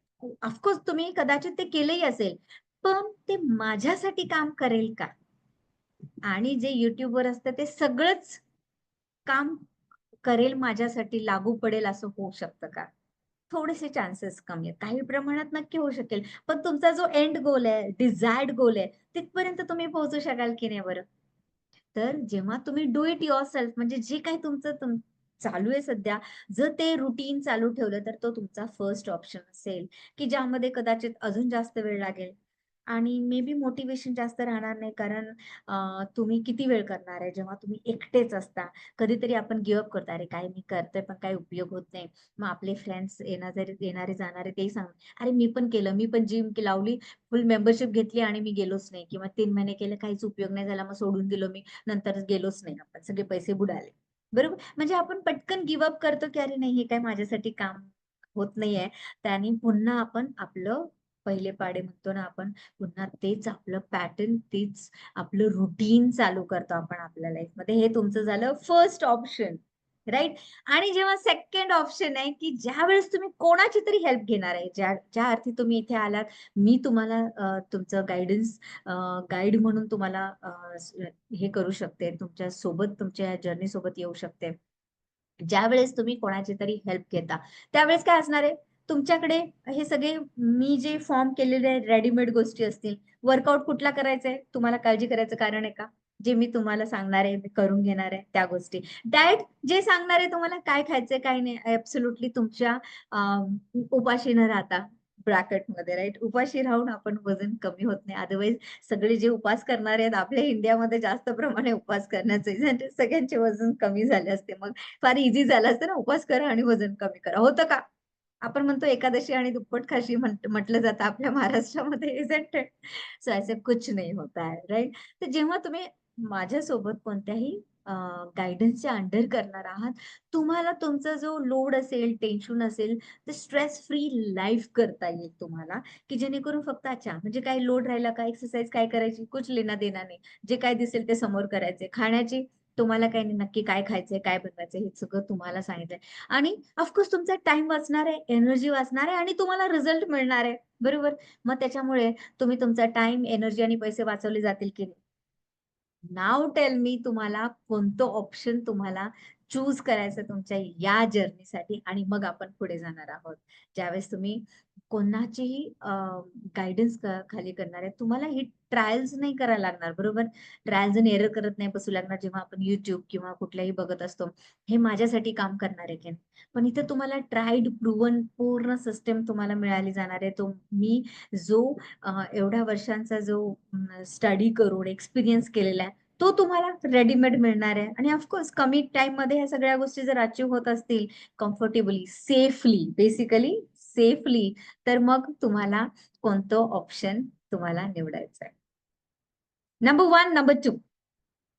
तुम्ही कदाचित ते केलंही असेल, पण ते माझ्यासाठी काम करेल का? आणि जे YouTubeवर असतं ते सगळंच काम करेल माझ्यासाठी, लागू पडेल असं होऊ शकतं का? थोडेसे चान्सेस कमी आहेत. काही प्रमाणात नक्की होऊ शकेल. पण तुमचा जो एंड गोल आहे, डिझायर्ड गोल आहे, तिथपर्यंत तुम्ही पोहोचू शकाल की नाही बरं? तर जेव्हा तुम्ही डू इट युअरसेल्फ म्हणजे जे काही तुमचं चालू आहे सध्या, जर ते रुटीन चालू ठेवलं, तर तो तुमचा फर्स्ट ऑप्शन असेल, की ज्यामध्ये कदाचित अजून जास्त वेळ लागेल. आणि मे बी मोटिवेशन जास्त राहणार नाही, कारण तुम्ही किती वेळ करणार आहे जेव्हा तुम्ही एकटेच असता. कधीतरी आपण गिव्ह करतो, अरे काय मी करतोय पण काही उपयोग होत नाही. मग आपले फ्रेंड्स येणारे जाणारे तेही सांग, अरे मी पण केलं, मी पण जिम लावली, फुल मेंबरशिप घेतली आणि मी गेलोच नाही, किंवा 3 महिने केलं काहीच उपयोग नाही झाला, मग सोडून दिलो मी, नंतर गेलोच नाही आपण, सगळे पैसे बुडाले. बरोबर, म्हणजे आपण पटकन गिव्ह करतो की अरे नाही हे काय माझ्यासाठी काम होत नाहीये. त्याने पुन्हा आपण आपलं पहिले पाडे म्हणतो ना आपण, पुन्हा तेच आपलं पॅटर्न, तेच आपलं रुटीन चालू करतो आपण आपल्या लाईफमध्ये. हे तुमचं झालं फर्स्ट ऑप्शन, राइट? आणि जेव्हा सेकंड ऑप्शन आहे, की ज्यावेळेस तुम्ही कोणाची तरी हेल्प घेणार आहे, ज्या ज्या अर्थी तुम्ही इथे आलात, मी तुम्हाला तुमचं गाईड म्हणून तुम्हाला हे करू शकते, तुमच्या सोबत, तुमच्या जर्नी सोबत येऊ शकते. ज्यावेळेस तुम्ही कोणाची तरी हेल्प घेता, त्यावेळेस काय असणार आहे, तुमच्याकडे हे सगळे मी जे फॉर्म केलेले रेडीमेड गोष्टी असतील. वर्कआउट कुठला करायचा आहे, तुम्हाला काळजी करायचं कारण आहे का? जे मी तुम्हाला सांगणार आहे, मी करून घेणार आहे त्या गोष्टी. डाएट जे सांगणार आहे तुम्हाला काय खायचंय, काय नाही, ॲब्सोल्युटली तुमच्या अ, उपाशी न राहता ब्रॅकेटमध्ये, राइट? उपाशी राहून आपण वजन कमी होत नाही. अदरवाईज सगळे जे उपवास करणारे आहेत, आपल्या इंडियामध्ये जास्त प्रमाणे उपवास करण्याचे सगळ्यांचे वजन कमी झाले असते. मग फार ईझी झालं असतं ना, उपवास करा आणि वजन कमी करा. होतं का? आपण म्हणतो एकादशी आणि दुप्पट खाशी म्हटलं जातं आपल्या महाराष्ट्रामध्ये, इझंट इट? सो ऐसे कुछ नहीं होता है, राइट? तर जेव्हा तुम्ही माझ्यासोबत कोणत्याही गाईडन्सच्या अंडर करणार आहात, तुम्हाला तुमचा जो लोड असेल, टेन्शन असेल, ते स्ट्रेस फ्री लाईफ करता येईल तुम्हाला, की जेणेकरून फक्त अच्छा म्हणजे काही लोड राहिला का, एक्सरसाइज काय करायची, कुछ लेना-देना नहीं. जे काही दिसेल ते समोर करायचे. खाण्याची तुम्हाला काही नाही, नक्की काय खायचंय, काय बनवायचंय, हे सगळं तुम्हाला सांगितलंय. आणि ऑफकोर्स तुमचा टाइम वाचणार आहे, एनर्जी वाचणार आहे आणि तुम्हाला रिझल्ट मिळणार आहे. बरोबर? मग त्याच्यामुळे तुम्ही तुमचा टाइम, एनर्जी आणि पैसे वाचवले जातील की नाही? नाउ टेल मी, तुम्हाला कोणतं ऑप्शन तुम्हाला चूज करायचं तुमच्या या जर्नीसाठी, आणि मग आपण पुढे जाणार आहोत. ज्यावेळेस तुम्ही कोणाचीही गाईडन्स खाली करणार आहे, तुम्हाला ही ट्रायल्स नाही करायला लागणार, बरोबर? ट्रायल्स आणि एरर करत नाही बसू लागणार जेव्हा आपण YouTube किंवा कुठल्याही बघत असतो. हे माझ्यासाठी काम करणार आहे की नाही? पण इथे तुम्हाला ट्राईड, प्रूव्हन पूर्ण सिस्टम तुम्हाला मिळाली जाणार आहे. तो मी जो एवढ्या वर्षांचा जो स्टडी करून एक्सपिरियन्स केलेला आहे, तो तुम्हाला रेडीमेड मिळणार आहे. आणि ऑफकोर्स कमी टाईममध्ये ह्या सगळ्या गोष्टी जर अचीव्ह होत असतील, कम्फर्टेबली, सेफली, बेसिकली सेफली, तर मग तुम्हाला कोणतं ऑप्शन तुम्हाला निवडायचं आहे? Number 1, number 2.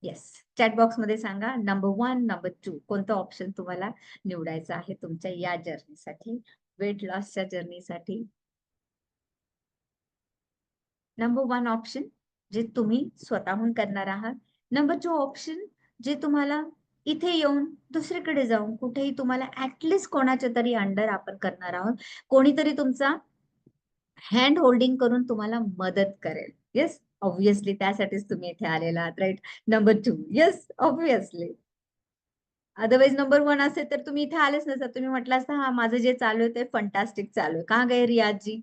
येस. चॅट बॉक्समध्ये सांगा नंबर 1, नंबर 2 कोणतं ऑप्शन तुम्हाला निवडायचं आहे तुमच्या या जर्नीसाठी, वेट लॉसच्या जर्नीसाठी? नंबर 1 ऑप्शन जे तुम्ही स्वतःहून करणार आहात. नंबर 2 ऑप्शन जे तुम्हाला इथे येऊन, दुसरीकडे जाऊन, कुठेही तुम्हाला कोणाच्या तरी अंडर आपण करणार आहोत. कोणीतरी तुमचा हँड होल्डिंग करून तुम्हाला मदत करेल. येस, ऑब्व्हियसली त्यासाठीच तुम्ही इथे आलेला आहात, right? Number 2, yes, obviously. Otherwise number 1 असेल तर तुम्ही इथे आलेच नसतात. तुम्ही म्हटलं असतं, "हां, माझं जे चालू आहे ते फंटास्टिक चालू आहे." कहाँ गए रियाज जी?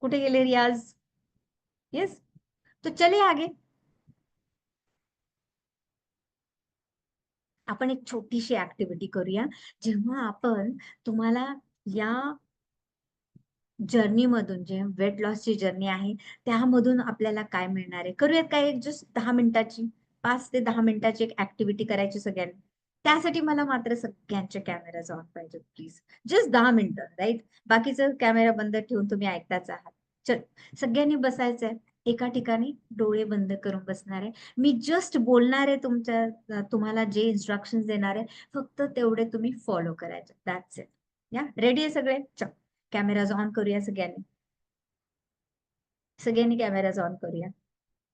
कुठे गेले रियाज? येस. तो चलिए आगे. आपण एक छोटीशी ॲक्टिव्हिटी करूया. जेव्हा आपण तुम्हाला या जर्नीमधून, जे वेट लॉसची जर्नी आहे, त्यामधून आपल्याला काय मिळणार आहे? करूयात का एक जस्ट 10 मिनिटाची, 5 ते 10 मिनिटाची एक ॲक्टिव्हिटी करायची सगळ्यांनी. त्यासाठी मला मात्र सगळ्यांचे कॅमेराज ऑन पाहिजेत प्लीज. जस्ट 10 मिनिटं, राइट? बाकीचं कॅमेरा बंद ठेवून तुम्ही ऐकताच आहात. चल, सगळ्यांनी बसायचंय. एका ठिकाणी डोळे बंद करून बसणार आहे. मी जस्ट बोलणार आहे, तुम्हाला जे इन्स्ट्रक्शन्स देणार आहे, फक्त तेवढे तुम्ही फॉलो करायचे. That's it. या रेडी आहे सगळे? चल. कॅमेराज ऑन करूया सगळ्यांनी. सगळ्यांनी कॅमेराज ऑन करूया.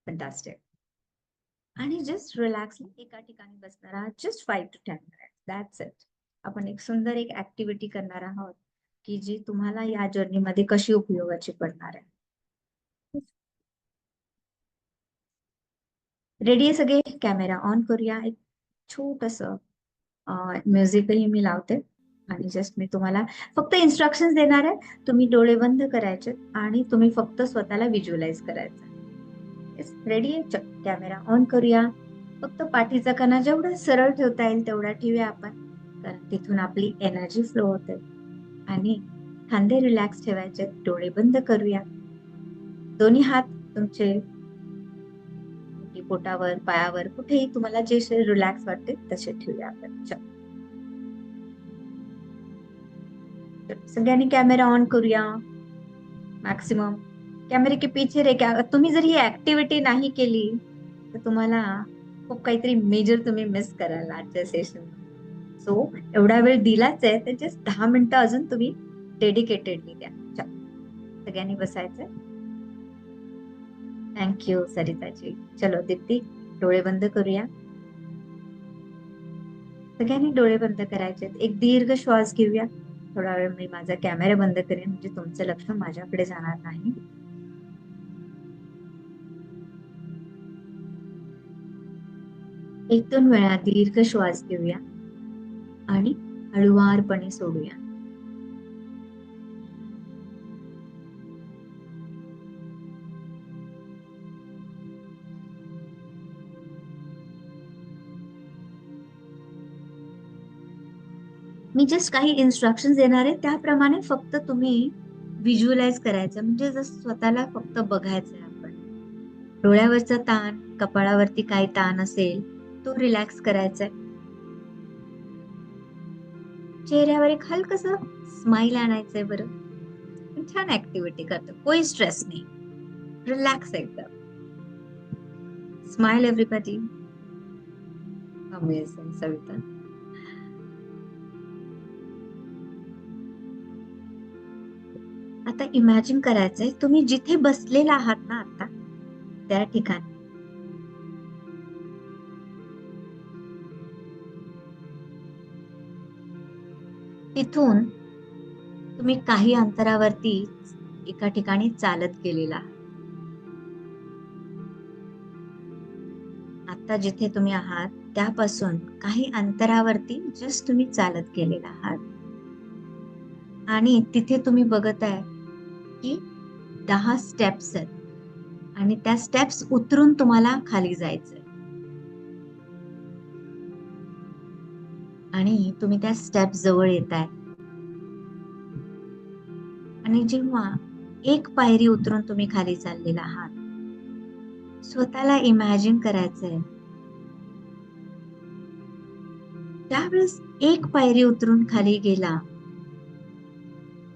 फंटास्टिक. आणि जस्ट रिलॅक्सली एका ठिकाणी बसणार आहात. Just 5 to 10 minutes. That's it. आपण एक सुंदर एक ॲक्टिव्हिटी करणार आहोत, की जी तुम्हाला या जर्नीमध्ये कशी उपयोगाची पडणार आहे. रेडी आहे सगळे? कॅमेरा ऑन करूया. एक छोटंसं म्युझिकही मी लावते आणि जस्ट मी तुम्हाला फक्त इन्स्ट्रक्शन्स देणार आहे. तुम्ही डोळे बंद करायचे आणि तुम्ही फक्त स्वतःला व्हिज्युअलाइज करायचं. येस, रेडी आहे? चल, कॅमेरा ऑन करूया. फक्त पाठीचा कणा जेवढा सरळ ठेवता येईल तेवढा ठेवूया आपण. कारण तिथून आपली एनर्जी फ्लो होते. आणि खांदे रिलॅक्स ठेवायचे, डोळे बंद करूया. दोन्ही हात तुमचे पोटावर, पायावर, कुठेही तुम्हाला जे रिलॅक्स वाटते तसे ठेवूया आपण. सगळ्यांनी कॅमेरा ऑन करूया मॅक्सिमम. कॅमेरे के पीछे रे क्या, तुम्ही जर ही ऍक्टिव्हिटी नाही केली तर तुम्हाला खूप काहीतरी मेजर तुम्ही मिस कराल आजच्या सेशन. सो एवढा वेळ दिलाच आहे तर जस्ट 10 मिनिटं अजून तुम्ही डेडिकेटेडली द्या. सगळ्यांनी बसायचंय. थँक्यू सरिताजी. चलो दीप्ती, डोळे बंद करूया. सगळ्यांनी डोळे बंद करायचे. एक दीर्घ श्वास घेऊया. थोडा वेळ मी माझा कॅमेरा बंद करेन म्हणजे तुमचं लक्ष माझ्याकडे जाणार नाही. 1-2 वेळा दीर्घ श्वास घेऊया आणि हळुवारपणे सोडूया. मी जस्ट काही इन्स्ट्रक्शन देणार आहे त्याप्रमाणे फक्त तुम्ही व्हिज्युअलाइज करायचं, म्हणजे जस्ट स्वतःला फक्त बघायचंय आपण. डोळ्यावरचा ताण, कपाळावरती काही ताण असेल तो रिलॅक्स करायचा आहे. चेहऱ्यावर एक हलकस स्माइल आणायचंय. बरं, छान ऍक्टिव्हिटी करतो, कोई स्ट्रेस नाही, रिलॅक्स एकदम. Smile everybody. अमेझिंग सविता. आता इमॅजिन करायचंय तुम्ही जिथे बसलेला आहात ना आता त्या ठिकाणी तिथून तुम्ही काही अंतरावरती एका ठिकाणी चालत गेलेला आहात. आता जिथे तुम्ही आहात त्यापासून काही अंतरावरती जस्ट तुम्ही चालत गेलेला आहात आणि तिथे तुम्ही बघत आहे की 10 स्टेप्स आहेत आणि त्या स्टेप्स उतरून तुम्हाला खाली जायचंय. आणि तुम्ही त्या स्टेप्स जवळ येताय आणि जेव्हा एक पायरी उतरून तुम्ही खाली चाललेला आहात, स्वतःला इमॅजिन करायचंय त्यावेळेस एक पायरी उतरून खाली गेला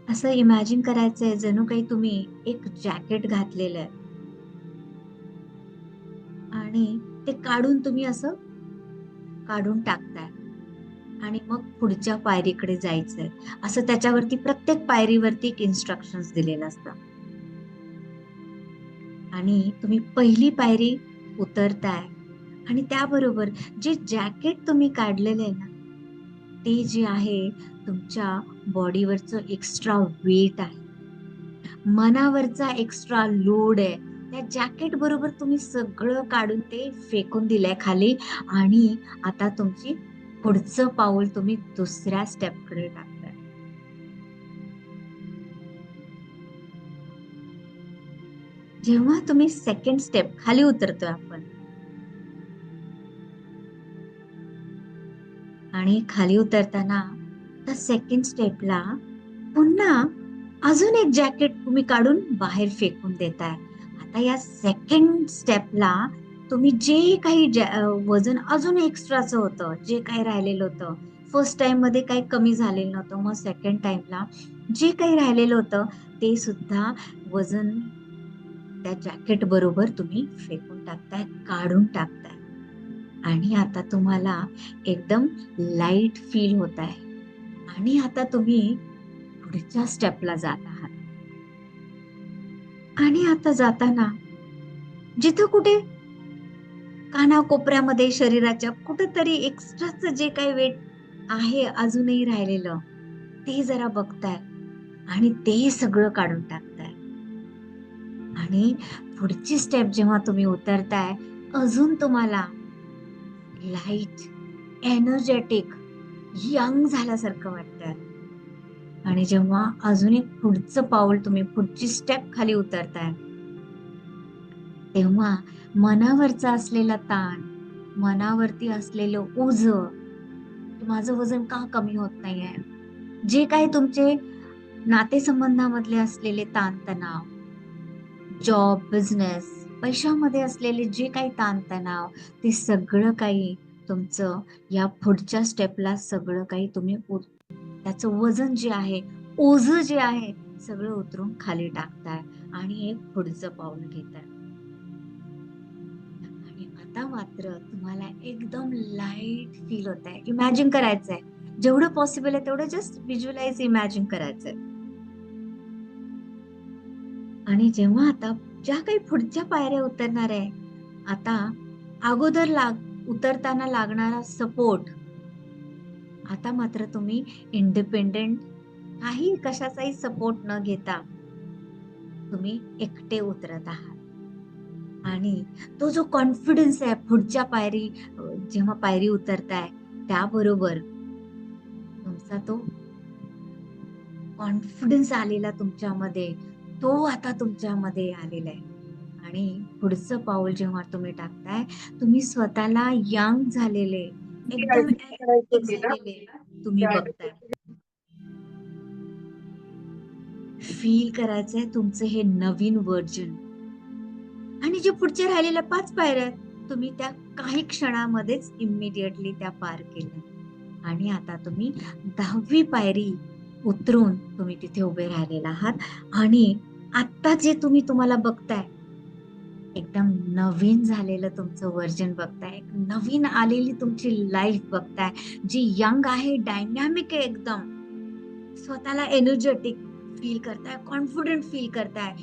असं इमॅजिन करायचंय जणू काही तुम्ही एक जॅकेट घातलेलं आहे आणि ते काढून तुम्ही असं काढून टाकताय आणि मग पुढच्या पायरीकडे जायचंय. असं त्याच्यावरती प्रत्येक पायरीवरती एक इन्स्ट्रक्शन्स दिलेलं असतं आणि तुम्ही पहिली पायरी उतरताय आणि त्याबरोबर जे जॅकेट तुम्ही काढलेलं आहे ना ते जे आहे तुमच्या बॉडीवरचं एक्स्ट्रा वेट आहे, मनावरचा एक्स्ट्रा लोड आहे, त्या जॅकेट बरोबर तुम्ही सगळं काढून ते फेकून दिलंय खाली आणि आता तुमची पुढचं पाऊल तुम्ही दुसऱ्या स्टेपकडे टाकताय. जेव्हा तुम्ही सेकंड स्टेप खाली उतरतोय आपण आणि खाली उतरताना त्या सेकंड स्टेपला पुन्हा अजून एक जॅकेट तुम्ही काढून बाहेर फेकून देताय. आता या सेकंड स्टेपला तुम्ही जे काही वजन अजून एक्स्ट्राचं होतं, जे काही राहिलेलं होतं, फर्स्ट टाइम मध्ये काही कमी झालेलं नव्हतं, मग सेकंड टाइमला जे काही राहिलेलं होतं ते सुद्धा वजन त्या जॅकेट बरोबर तुम्ही फेकून टाकताय, काढून टाकताय आणि आता तुम्हाला एकदम लाईट फील होत आहे आणि आता तुम्ही पुढच्या स्टेपला जात आहात. आणि आता जाताना जिथं कुठे कानाकोपऱ्यामध्ये शरीराच्या कुठेतरी एक्स्ट्राच जे काही वेट आहे अजूनही राहिलेलं ते जरा बघताय आणि ते सगळं काढून टाकताय आणि पुढची स्टेप जेव्हा तुम्ही उतरताय अजून तुम्हाला लाईट, एनर्जेटिक, यंग झाल्यासारखं वाटतंय आणि जेव्हा अजून एक पुढचं पाऊल तुम्ही पुढची स्टेप खाली उतरताय तेव्हा मनावरचा असलेला ताण, मनावरती असलेलं ओझं, माझं वजन का कमी होत नाहीये, जे काही तुमचे नातेसंबंधामधले असलेले ताणतणाव, जॉब, बिझनेस, पैशामध्ये असलेले जे काही ताणतणाव, ते सगळं काही तुमचं या पुढच्या स्टेपला सगळं काही तुम्ही त्याचं वजन जे आहे, ओझं जे आहे, सगळं उतरून खाली टाकताय आणि एक पुढचं पाऊल घेताय. आणि आता मात्र तुम्हाला एकदम लाईट फील होतंय. इमॅजिन करायचंय. जेवढं पॉसिबल आहे तेवढं जस्ट व्हिज्युअलाइज इमॅजिन करायचंय. आणि जेव्हा आता ज्या काही पुढच्या पायऱ्या उतरणार आहे, आता अगोदर उतरताना लागणारा सपोर्ट, आता मात्र तुम्ही इंडिपेंडेंट, काही कशाचाही सपोर्ट न घेता तुम्ही एकटे उतरत आहात. आणि तो जो कॉन्फिडन्स आहे पुढच्या जेव्हा पायरी उतरताय त्याबरोबर तुमचा तो कॉन्फिडन्स आलेला तुमच्यामध्ये, तो आता तुमच्यामध्ये आलेला आहे. आणि पुढचं पाऊल जेव्हा तुम्ही टाकताय, तुम्ही स्वतःला यंग झालेले, एकदम ऍक्टिव्ह झालेले तुम्ही बघताय. फील करायचंय तुमचं हे नवीन व्हर्जन. आणि जे पुढचे राहिलेल्या 5 पायऱ्या आहेत, तुम्ही त्या काही क्षणामध्येच इमिडिएटली त्या पार केल्या. आणि आता तुम्ही 10वी पायरी उतरून तुम्ही तिथे उभे राहिलेला आहात. आणि आता जे तुम्हाला बघताय, एकदम नवीन झालेलं तुमचं व्हर्जन बघताय. एक नवीन आलेली तुमची लाईफ बघताय, जी यंग आहे, डायनॅमिक आहे एकदम. स्वतःला एनर्जेटिक फील करताय, कॉन्फिडंट फील करताय.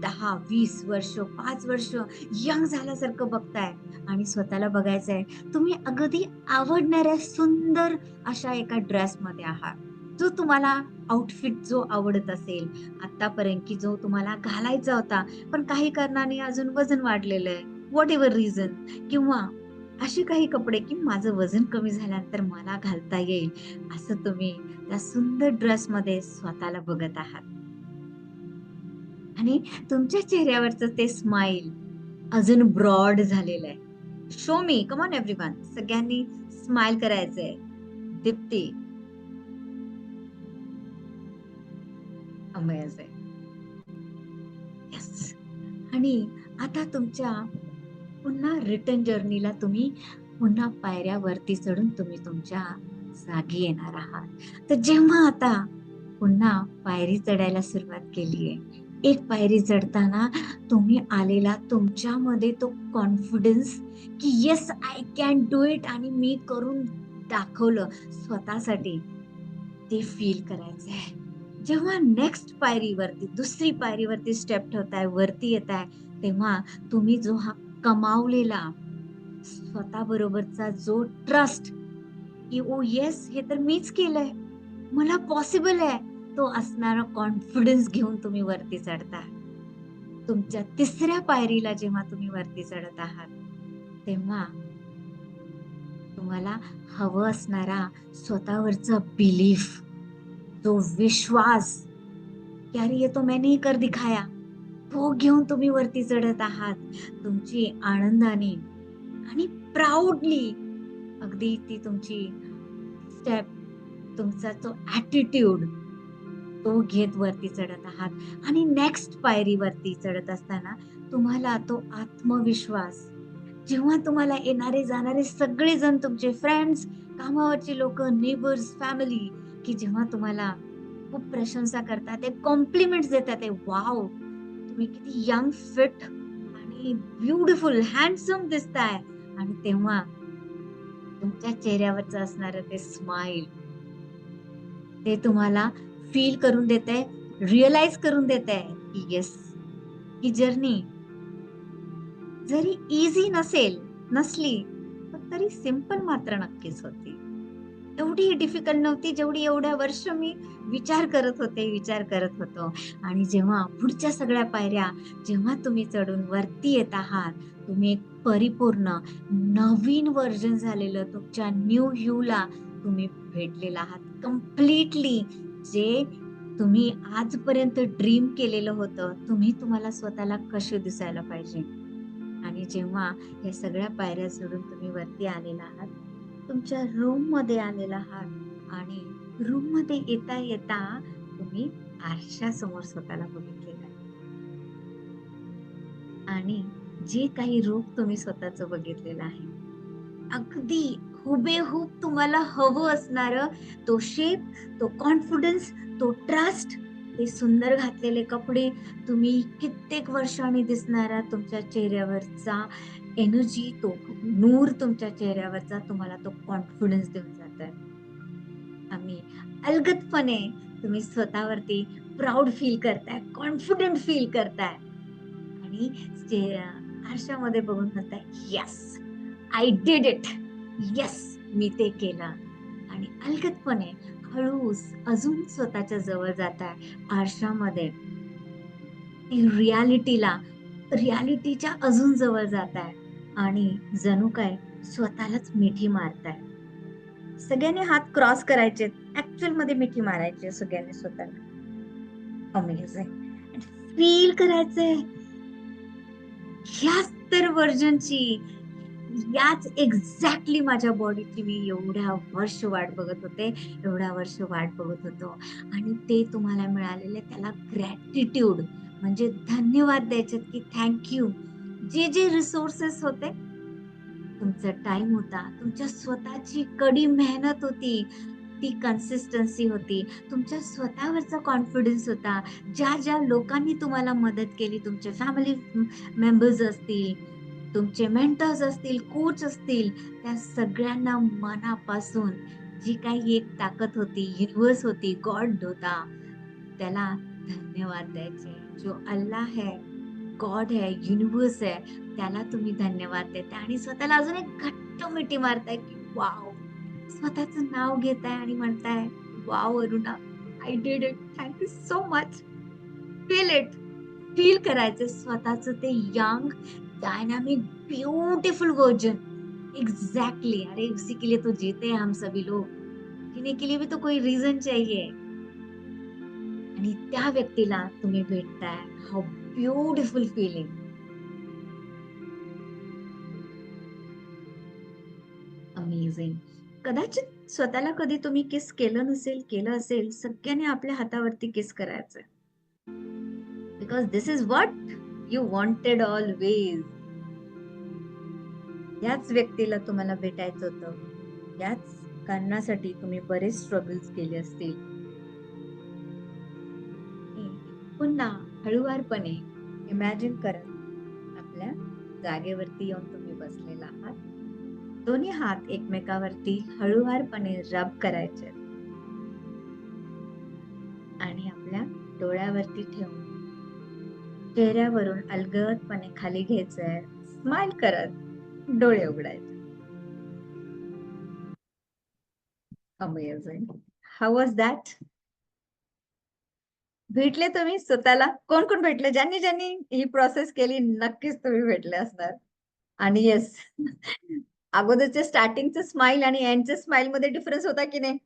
10-20 वर्ष, 5 वर्ष यंग झाल्यासारखं बघताय. आणि स्वतःला बघायचंय, तुम्ही अगदी आवडणाऱ्या सुंदर अशा एका ड्रेसमध्ये आहात. जो तुम्हाला आउटफिट जो आवडत असेल, आतापर्यंत की जो तुम्हाला घालायचा होता, पण काही कारणाने अजून वजन वाढलेलं आहे. व्हॉट एव्हर रिझन, किंवा असे काही कपडे की माझं वजन कमी झाल्यानंतर मला घालता येईल, असं तुम्ही त्या सुंदर ड्रेसमध्ये स्वतःला बघत आहात. आणि तुमच्या चेहऱ्यावरचं ते स्माइल अजून ब्रॉड झालेलं आहे. Show me, come on everyone. सगळ्यांनी स्माइल करायचंय. दीप्ती, अमेझिंग. येस. आणि आता तुमच्या पुन्हा रिटर्न जर्नीला तुम्ही पुन्हा पायऱ्यावरती चढून तुम्ही तुमच्या जागी येणार आहात. तर जेव्हा आता पुन्हा पायरी चढायला सुरुवात केलीये, एक पायरी चढताना तुम्ही आलेला तुमच्यामध्ये तो कॉन्फिडन्स, की yes I can do it, आणि मी करून दाखवलं स्वतःसाठी, ते फील करायचंय. जेव्हा नेक्स्ट पायरीवरती, दुसरी पायरीवरती स्टेप ठेवताय, वरती येताय, तेव्हा तुम्ही जो हा कमावलेला स्वतःबरोबरचा जो ट्रस्ट, की ओ येस, हे तर मीच केलंय, मला पॉसिबल आहे, तो असणारा कॉन्फिडन्स घेऊन तुम्ही वरती चढताय. तुमच्या तिसऱ्या पायरीला जेव्हा तुम्ही वरती चढत आहात, तेव्हा तुम्हाला हवं असणारा स्वतःवरचा बिलीफ, जो विश्वास, की अरे ये तो मैंने ही कर दिखाया, तो घेऊन तुम्ही वरती चढत आहात. तुमची आनंदाने आणि प्राउडली अगदी ती तुमची स्टेप, तुमचा तो ॲटिट्यूड, तो घेत वरती चढत आहात. आणि नेक्स्ट पायरीवरती चढत असताना तुम्हाला तो आत्मविश्वास, जेव्हा तुम्हाला येणारे जाणारे सगळेजण, तुमचे फ्रेंड्स, कामावरची लोकं, नेबर्स, फॅमिली, की जेव्हा तुम्हाला खूप प्रशंसा करतात, एक कॉम्प्लिमेंट्स देतात, वॉव! तुम्ही किती यंग, फिट आणि ब्युटिफुल, हँडसम दिसताय. आणि तेव्हा तुमच्या चेहऱ्यावरचं असणारं ते स्माइल, ते तुम्हाला फील करून देतंय, रिअलाईज करून देतंय, की येस, ही जर्नी जरी ईझी नसली, पण तरी सिंपल मात्र नक्कीच होती. एवढी डिफिकल्ट नव्हती, जेवढी एवढ्या वर्ष मी विचार करत होतो. आणि जेव्हा पुढच्या सगळ्या पायऱ्या जेव्हा तुम्ही चढून वरती येत आहात, तुम्ही एक परिपूर्ण नवीन व्हर्जन झालेलं तुमच्या न्यू ह्यूला तुम्ही भेटलेला आहात. कंप्लीटली जे तुम्ही आजपर्यंत ड्रीम केलेलं होतं, तुम्हाला स्वतःला कसे दिसायला पाहिजे. आणि जेव्हा या सगळ्या पायऱ्या चढून तुम्ही वरती आलेला आहात, तुमच्या रूममध्ये आलेला आहात, आणि रूममध्ये येता तुम्ही आरशासमोर स्वतःला बघितलेलं आहे. आणि जे काही रूप तुम्ही स्वतःच बघितलेलं आहे, अगदी हुबेहूब तुम्हाला हवं असणारं तो शेप, तो कॉन्फिडन्स, तो ट्रस्ट, ते सुंदर घातलेले कपडे, तुम्ही कित्येक वर्षांनी दिसणारा तुमच्या चेहऱ्यावरचा एनर्जी, तो नूर तुमच्या चेहऱ्यावरचा तुम्हाला तो कॉन्फिडन्स देऊन जातोय. आम्ही अलगदपणे तुम्ही स्वतःवरती प्राउड फील करताय, कॉन्फिडंट फील करताय आणि आरशामध्ये बघून म्हणताय, "yes, I did it. Yes, मी ते केलं." आणि अलगदपणे हळू अजून स्वतःच्या जवळ जाताय. आरशामध्ये ती रियालिटीच्या अजून जवळ जाताय आणि जणू काय स्वतःलाच मिठी मारताय. सगळ्यांनी हात क्रॉस करायचेत. ॲक्चुअलमध्ये मिठी मारायची आहे सगळ्यांनी स्वतःला. अमेझिंग. फील करायचंय ह्याच तर व्हर्जनची, याच एक्झॅक्टली माझ्या बॉडीची मी एवढ्या वर्ष वाट बघत होते, एवढ्या वर्ष वाट बघत होतो आणि ते तुम्हाला मिळालेले त्याला ग्रॅटिट्यूड म्हणजे धन्यवाद द्यायचे की थँक यू. जे रिसोर्सेस होते, तुमचा टाइम होता, तुमच्या स्वतःची कडी मेहनत होती, ती कन्सिस्टन्सी होती, तुमच्या स्वतःवरचा कॉन्फिडन्स होता. ज्या लोकांनी तुम्हाला मदत केली, तुमचे फॅमिली मेंबर्स असतील, तुमचे मेंटर्स असतील, कोच असतील, त्या सगळ्यांना मनापासून जी काही एक ताकद होती, युनिव्हर्स होती, गॉड होता, त्याला धन्यवाद द्यायचे. जो अल्लाह है, गॉड है, युनिव्हर्स है, त्याला तुम्ही धन्यवाद देताय आणि स्वतःला अजून एक घट्ट मिठी मारताय, की वॉव! स्वतःचं नाव घेताय आणि म्हणताय, "wow Aruna, I did it. Thank you so much." Feel it. Feel करायचं स्वतःचं ते young, dynamic, beautiful version. Exactly अरे उसी के लिए तो जीते हैं हम सभी लोग. जीने के लिए भी तो कोई रीज़न चाहिए. आणि त्या व्यक्तीला तुम्ही भेटताय. How beautiful feeling. अमेझिंग. कदाचित स्वतःला कधी तुम्ही किस केलं नसेल, केलं असेल, सगळ्यांनी आपल्या हातावरती किस करायचंय. Because this is what you wanted always. याच व्यक्तीला तुम्हाला भेटायचं होतं. याच कारणासाठी तुम्ही बरेच स्ट्रगल्स केले असतील. आणि पुन्हा हळुवारपणे इमॅजिन करत आपल्या जागेवरती येऊन तुम्ही बसलेला आहात. दोन्ही हात एकमेकावरती हळुवारपणे रब करायचे आणि आपल्या डोळ्यावरती ठेवून चेहऱ्यावरून अलगदपणे खाली घ्यायचंय. स्माइल करत डोळे उघडायचे. अमेझिंग. How was that? भेटले तुम्ही स्वतःला? कोण-कोण भेटले? ज्यांनी ही प्रोसेस केली नक्कीच तुम्ही भेटले असणार. आणि येस अगोदरचे स्टार्टिंगचं स्माईल आणि एंडच्या स्माईलमध्ये डिफरन्स होता की नाही?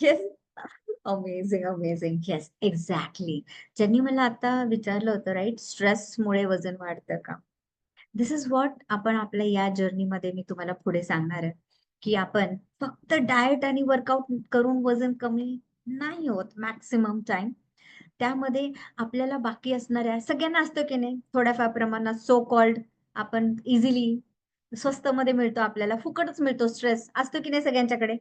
Yes. Amazing, amazing. Yes, exactly. ज्यांनी मला आता विचारलं होतं राइट, स्ट्रेसमुळे वजन वाढतं का? धिस इज व्हॉट आपण आपल्या या जर्नीमध्ये मी तुम्हाला पुढे सांगणार आहे, की आपण फक्त डाएट आणि वर्कआउट करून वजन कमी नाही होत मॅक्सिमम टाईम. त्यामध्ये आपल्याला बाकी असणाऱ्या सगळ्यांना असतं की नाही थोड्याफार प्रमाणात सो कॉल्ड आपण इझिली स्वस्तमध्ये मिळतो आपल्याला, फुकटच मिळतो स्ट्रेस असतो की नाही सगळ्यांच्याकडे?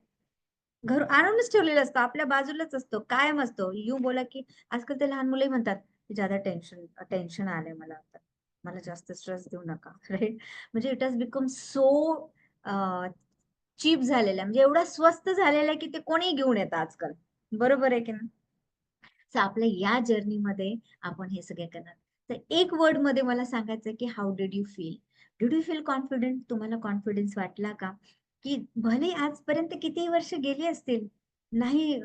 घर आणूनच ठेवलेलं असतं, आपल्या बाजूलाच असतो, कायम असतो. येऊन बोला की आजकाल ते लहान मुलंही म्हणतात, "ज्यादा टेन्शन टेन्शन आलंय मला आता. मला जास्त स्ट्रेस देऊ नका." राइट? म्हणजे it has become so cheap झालेलं आहे. म्हणजे एवढा स्वस्त झालेला आहे की ते कोणीही घेऊन येतं आजकाल. बरोबर आहे की नाही? सो आपल्या या जर्नीमध्ये आपण हे सगळे करणार. तर एक वर्डमध्ये मला सांगायचं की how did you feel? Did you feel confident? तुम्हाला कॉन्फिडन्स वाटला का? की भले आजपर्यंत कितीही वर्ष गेली असतील, नाही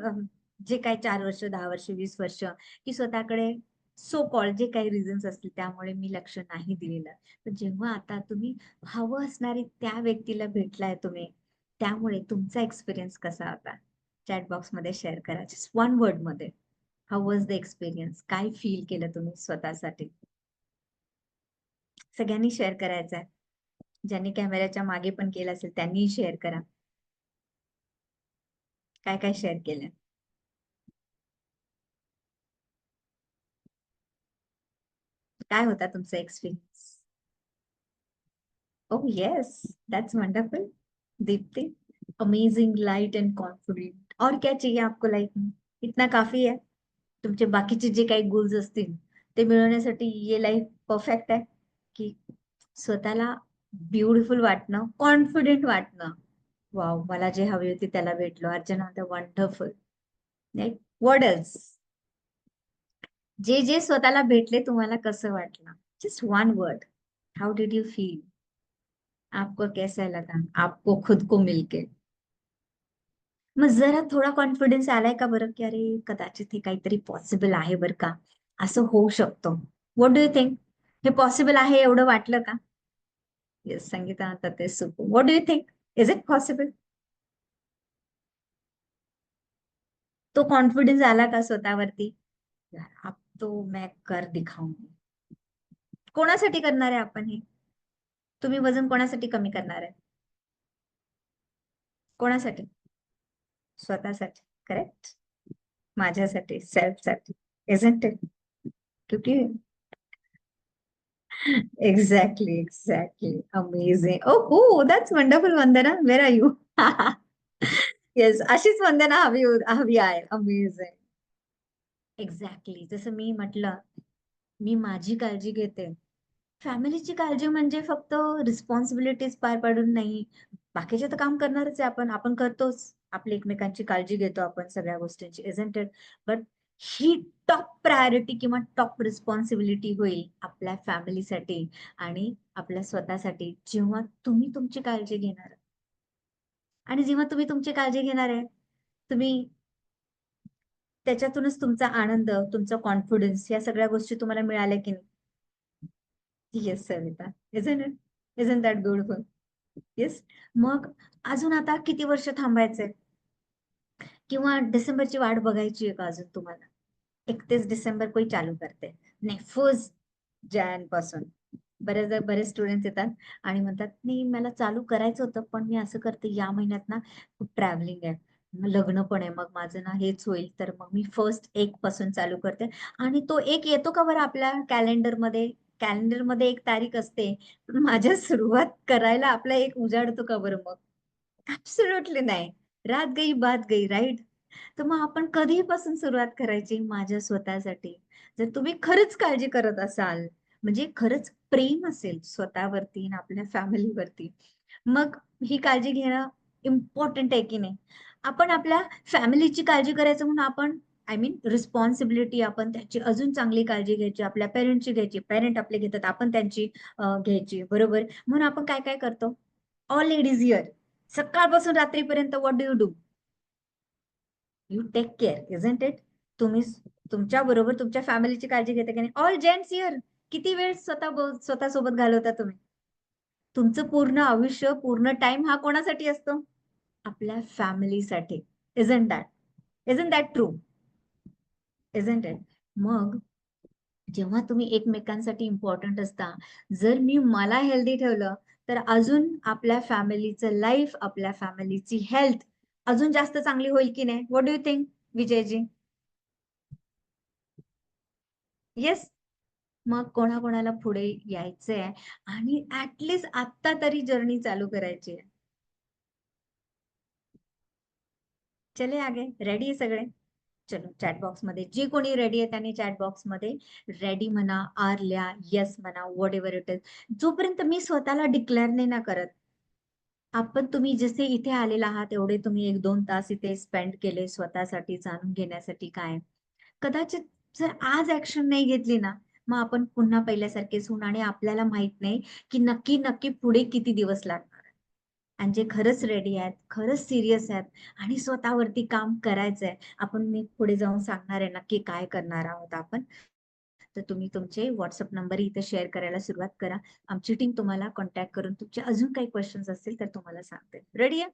जे काही 4 वर्ष, 10 वर्ष, 20 वर्ष, की स्वतःकडे सो कॉल्ड जे काही रिझन्स असतील त्यामुळे मी लक्ष नाही दिलेलं. पण जेव्हा आता तुम्ही हवं असणारे त्या व्यक्तीला भेटलाय तुम्ही, त्यामुळे तुमचा एक्सपिरियन्स कसा होता? चॅट बॉक्समध्ये शेअर करा. जस्ट वन वर्डमध्ये. How was the experience? काय फील केलं तुम्ही स्वतःसाठी? सगळ्यांनी शेअर करायचं आहे. ज्यांनी कॅमेऱ्याच्या मागे पण केलं असेल त्यांनीही शेअर करा. काय-काय शेअर केलं? काय होता तुमचा experience? Oh yes, that's wonderful. Deepti, amazing, light end confident, और क्या चाहिए आपको लाइफ में? इतना काफी है. तुमचे बाकीचे जे काही गोल्स असतील ते मिळवण्यासाठी ये लाईफ परफेक्ट आहे, की स्वतःला ब्युटिफुल वाटणं, कॉन्फिडेंट वाटणं. वाव, मला जे हवी होती त्याला भेटलो. Archana, the wonderful. Right, what else? जे जे स्वतःला भेटले तुम्हाला कसं वाटलं? Just one word, how did you feel? आपको कैसा लगा आपको खुद को मिलके? मग जरा थोडा कॉन्फिडन्स आलाय का बरं, की अरे कदाचित हे काहीतरी पॉसिबल आहे बरं का, असं होऊ शकतो? What do you think? हे पॉसिबल आहे एवढं वाटलं का? येस, संगीता आता ते super. What do you think? Is it possible? तो कॉन्फिडन्स आला का स्वतःवरती? यार अब तो मैं कर दिखाऊंगी. कोणासाठी करणार आहे आपण हे? तुम्ही वजन कोणासाठी कमी करणार आहे? कोणासाठी? स्वतःसाठी. करेक्ट. माझ्यासाठी, सेल्फसाठी. Isn't it? क्योंकि exactly, exactly. Amazing. Oh, oh, that's wonderful, Vandana. Where are you? Yes, अशीच वंदना हवी आहे. अमेझिंग. एक्झॅक्टली, जसं मी म्हटलं, मी माझी काळजी घेते. फॅमिलीची काळजी म्हणजे फक्त रिस्पॉन्सिबिलिटीज पार पाडून नाही. बाकीचे तर काम करणारच आहे आपण, आपण करतोच. आपली एकमेकांची काळजी घेतो आपण सगळ्या गोष्टींची, isn't it? But he top priority किंवा टॉप रिस्पॉन्सिबिलिटी होईल आपल्या फॅमिलीसाठी आणि आपल्या स्वतःसाठी, जेव्हा तुम्ही तुमची काळजी घेणार. आणि जेव्हा तुम्ही तुमची काळजी घेणार आहे, तुम्ही त्याच्यातूनच तुमचा आनंद, तुमचा कॉन्फिडन्स, या सगळ्या गोष्टी तुम्हाला मिळाल्या की नाही? Yes Savita, isn't it? Isn't that beautiful? Yes. मग अजून आता किती वर्ष थांबायचंय? किंवा डिसेंबरची वाट बघायची आहे का अजून तुम्हाला? 31 डिसेंबर कोई चालू करते, नाही 1 जानेवारी पासून. बरेच स्टुडंट येतात आणि म्हणतात, नाही मला चालू करायचं होतं, पण मी असं करते, या महिन्यात ना खूप ट्रॅव्हलिंग आहे, मग लग्न पण आहे, मग माझं ना हेच होईल, तर मग मी 1 पासून चालू करते. आणि तो एक येतो का बरं आपल्या कॅलेंडरमध्ये? कॅलेंडरमध्ये एक तारीख असते, पण माझ्या सुरुवात करायला आपला एक उजाडतो का बरं मग? ऍब्सोल्युटली नाही. रात गई बात गई, राईट? तर मग आपण कधीपासून सुरुवात करायची माझ्या स्वतःसाठी? जर तुम्ही खरंच काळजी करत असाल, म्हणजे खरंच प्रेम असेल स्वतःवरती आणि आपल्या फॅमिलीवरती, मग ही काळजी घेणं इम्पॉर्टंट आहे की नाही? आपण आपल्या फॅमिलीची काळजी करायचं म्हणून आपण, आय मीन रिस्पॉन्सिबिलिटी, आपण त्याची अजून चांगली काळजी घ्यायची, आपल्या पेरेंटची घ्यायची, पेरेंट आपले घेतात, आपण त्यांची घ्यायची, बरोबर? म्हणून आपण काय काय करतो? ऑल लेडीज हिअर, सकाळपासून रात्रीपर्यंत what do you do? You take care, isn't it? तुम्ही तुमच्या बरोबर तुमच्या फॅमिलीची काळजी घेता की नाही? ऑल जेंट्स हिअर, किती वेळ स्वतःसोबत घालवता तुम्ही? तुमचं पूर्ण आयुष्य, पूर्ण टाइम हा कोणासाठी असतो? आपल्या फॅमिलीसाठी. Isn't that? Isn't that true? Isn't it? मग जेव्हा तुम्ही एकमेकांसाठी इम्पॉर्टंट असता, जर मी मला हेल्दी ठेवलं, तर अजून आपल्या फॅमिलीचं लाईफ, आपल्या फॅमिलीची हेल्थ अजून जास्त चांगली होईल की नाही? What do you think, Vijayji? Yes. मग कोणाकोणाला पुढे यायचंय आणि ऍटलिस्ट आता तरी जर्नी चालू करायची आहे. चले आगे, रेडी आहे सगळे? चलो, चॅट बॉक्स मध्ये जे कोणी रेडी आहे त्यांनी चॅट बॉक्स मध्ये रेडी म्हणा, आर लिहा, येस म्हणा, व्हॉट एव्हर इट इज. जोपर्यंत मी स्वतःला डिक्लेअर नाही ना करत, आपण, तुम्ही जसे इथे आलेला आहात एवढे तुम्ही 1-2 तास इथे स्पेंड केले स्वतःसाठी जाणून घेण्यासाठी काय, कदाचित जर आज ऍक्शन नाही घेतली ना, मग आपण पुन्हा पहिल्यासारखेच होऊन, आणि आपल्याला माहित नाही की नक्की नक्की पुढे किती दिवस लागणार. आणि जे खरंच रेडी आहेत, खरंच सिरियस आहेत आणि स्वतःवरती काम करायचंय, आपण मी पुढे जाऊन सांगणार आहे नक्की काय करणार आहोत आपण. तर तुम्ही तुमचे व्हॉट्सअप नंबर इथे शेअर करायला सुरुवात करा. आमची टीम तुम्हाला कॉन्टॅक्ट करून तुमचे अजून काही क्वेश्चन्स असतील तर तुम्हाला सांगते. रेडी आहे?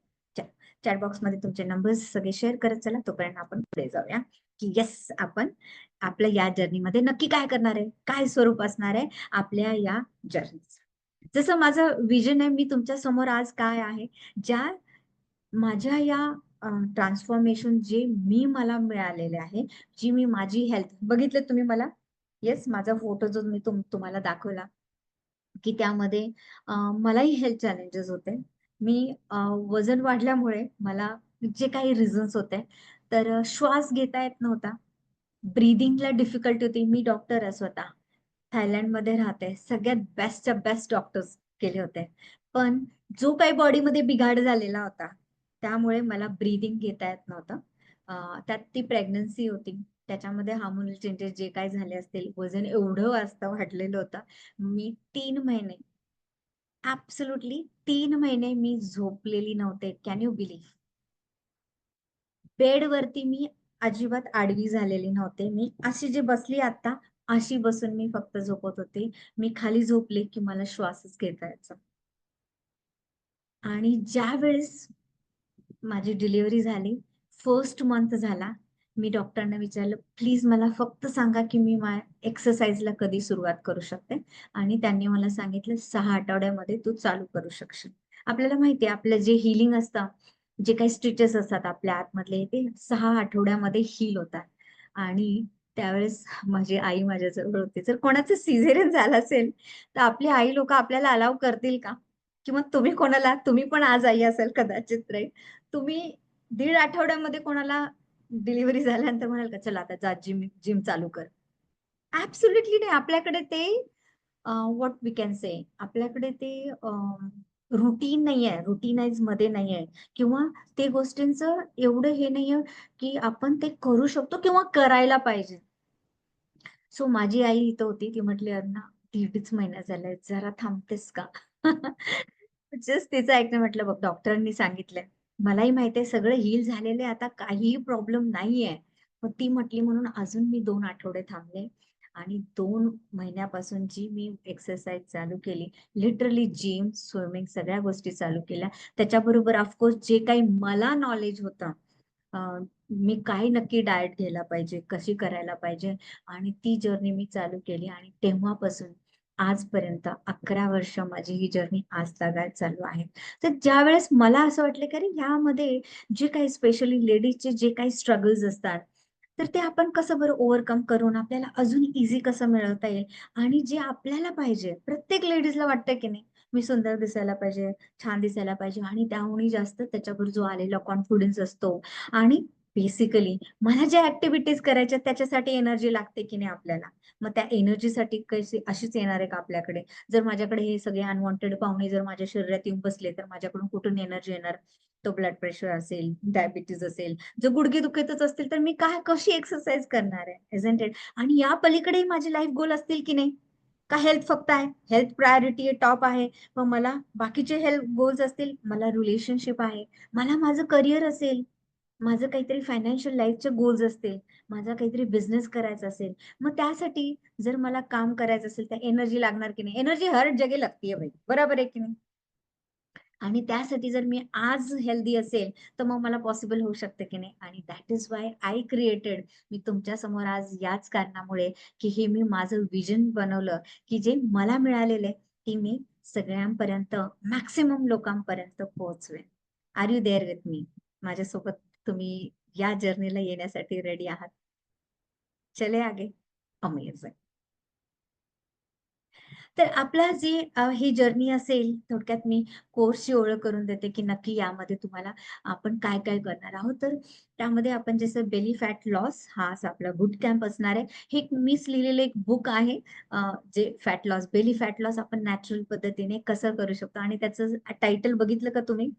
चॅट बॉक्स मध्ये तुमचे नंबर्स सगळे शेअर करत चला, तोपर्यंत आपण पुढे जाऊया की येस, आपण आपल्या या जर्नीमध्ये नक्की काय करणार आहे, काय स्वरूप असणार आहे आपल्या या जर्नीचं. जसं माझं विजन आहे, मी तुमच्या समोर आज काय आहे, ज्या माझ्या या ट्रान्सफॉर्मेशन जे मला मिळालेले आहे, जी मी माझी हेल्थ बघितलं तुम्ही मला येस, माझा फोटो जो मी तुम्हाला दाखवला, की त्यामध्ये मलाही हेल्थ चॅलेंजेस होते. मी वजन वाढल्यामुळे मला जे काही रिझन्स होते, तर श्वास घेता येत नव्हता. ब्रीथिंगला डिफिकल्टी होती. मी डॉक्टर आहे स्वतः. थायलंडमध्ये राहते. सगळ्यात बेस्टच्या बेस्ट डॉक्टर्स केले होते. पण जो काही बॉडीमध्ये बिघाड झालेला होता, त्यामुळे मला ब्रीथिंग घेता येत नव्हतं. त्यात ती प्रेग्नन्सी होती. त्याच्यामध्ये हार्मोनल चेंजेस जे काही झाले असतील, वजन एवढं वाजता वाढलेलं होतं. मी 3 महिने, ॲब्सोल्युटली 3 महिने मी झोपलेली नव्हते. Can you believe? बेडवरती मी अजिबात आडवी झालेली नव्हते. मी अशी जी बसली आता, अशी बसून मी फक्त झोपत होते. मी खाली झोपले, की मला श्वासच घेता यायचा. आणि ज्यावेळेस माझी डिलिव्हरी झाली, फर्स्ट मंथ झाला. मी डॉक्टरना विचारलं, "प्लीज मला फक्त सांगा, की मी एक्सरसाइजला कधी सुरुवात करू शकते?" आणि त्यांनी मला सांगितलं, "6 आठवड्यामध्ये तू चालू करू शकशील." आपल्याला माहिती आहे, आपलं जे हीलिंग असतं, जे काही स्टिचेस असतात आपल्या आतमधले, ते 6 आठवड्यामध्ये हील होतात. आणि त्यावेळेस माझी आई माझ्याजवळ होती. जर कोणाचं सिझेरियन झालं असेल, तर आपली आई लोकं आपल्याला अलाऊ करतील का? किंवा तुम्ही पण आज आई असाल कदाचित, राइट? तुम्ही दीड आठवड्यामध्ये कोणाला डिलिव्हरी झाल्यानंतर म्हणाल का, "चला आता जा जिम जिम चालू कर." ॲब्सोल्युटली नाही. आपल्याकडे ते व्हॉट वी कॅन से आपल्याकडे ते रूटीन नाहीये, रूटिनाइजमध्ये नाहीये किंवा ते गोष्टींचं एवढं हे नाहीये, की आपण ते करू शकतो किंवा करायला पाहिजे. सो माझी आई इथं होती. ती म्हटली, "अण्णा 1.5च महिना झालाय, जरा थांबतेस का?" जस्ट तिचं ऐकणं म्हटलं, "बघ डॉक्टरांनी सांगितलंय. मलाही माहिती आहे सगळं हील झालेलं आहे, आता काहीही प्रॉब्लेम नाहीये." मग ती म्हटली म्हणून अजून मी 2 आठवडे थांबले आणि 2 महिन्यापासून जी मी एक्सरसाइज चालू केली, लिटरली जिम, स्विमिंग सगळ्या गोष्टी चालू केल्या. त्याच्याबरोबर ऑफ जे काही मला नॉलेज होतं, अ, मी काय नक्की डाएट घ्यायला पाहिजे, कशी करायला पाहिजे आणि ती जर्नी मी चालू केली आणि तेव्हापासून आजपर्यंत 11 वर्ष माझी ही जर्नी आजतागायत चालू आहे. तर ज्यावेळेस मला असं वाटलं, की अरे ह्यामध्ये जे काही स्पेशली लेडीजचे जे काही स्ट्रगल्स असतात, तर ते आपण कसं बरं ओव्हरकम करून आपल्याला अजून ईझी कसं मिळवता येईल आणि जे आपल्याला पाहिजे, प्रत्येक लेडीजला वाटतं की नाही, मी सुंदर दिसायला पाहिजे, छान दिसायला पाहिजे आणि त्याहूनही जास्त त्याच्यावर जो आलेला कॉन्फिडन्स असतो आणि बेसिकली मला ज्या ॲक्टिव्हिटीज करायच्या त्याच्यासाठी एनर्जी लागते की नाही आपल्याला. मग त्या एनर्जीसाठी कशी अशीच येणार आहे का आपल्याकडे? जर माझ्याकडे हे सगळे अनवॉन्टेड पाहुणे जर माझ्या शरीरात येऊन बसले, तर माझ्याकडून कुठून एनर्जी येणार? तो ब्लड प्रेशर असेल, डायबिटीज असेल, जर गुडघे दुखतच असतील, तर मी काय कशी एक्सरसाइज करणार आहे? इझन्ट इट? आणि या पलीकडेही माझे लाईफ गोल असतील की नाही? का हेल्थ फक्त आहे? हेल्थ प्रायोरिटी आहे, टॉप आहे. मग मला बाकीचे हेल्थ गोल्स असतील, मला रिलेशनशिप आहे, मला माझं करियर असेल, माझं काहीतरी फायनान्शियल लाईफचे गोल्स असतील, माझा काहीतरी बिझनेस करायचा असेल, मग त्यासाठी जर मला काम करायचं असेल, तर एनर्जी लागणार की नाही? एनर्जी हर जगह लगती है भाई, बरोबर आहे की नाही? आणि त्यासाठी जर मी आज हेल्दी असेल, तर मग मला पॉसिबल होऊ शकतं की नाही? आणि that is why I created मी तुमच्या समोर आज याच कारणामुळे, की हे मी माझं व्हिजन बनवलं, की जे मला मिळालेलं आहे, ते मी सगळ्यांपर्यंत, मॅक्सिमम लोकांपर्यंत पोहोचवेन. Are you there with me? माझ्यासोबत तुम्ही या जर्नीला येण्यासाठी रेडी आहात? चले आगे. अमेजिंग. तर आपला जी ही जर्नी असेल, थोडक्यात मी कोर्सची ओळख करून देते, की नक्की यामध्ये तुम्हाला आपण काय-काय करणार आहोत. तर त्यामध्ये आपण जसं बेली फॅट लॉस हा असा आपला बूट कॅम्प असणार आहे. हे एक मीच लिहिलेलं एक बुक आहे. जे fat loss, belly fat loss आपण नॅचरल पद्धतीने कसं करू शकतो आणि त्याचं टायटल बघितलं का तुम्ही?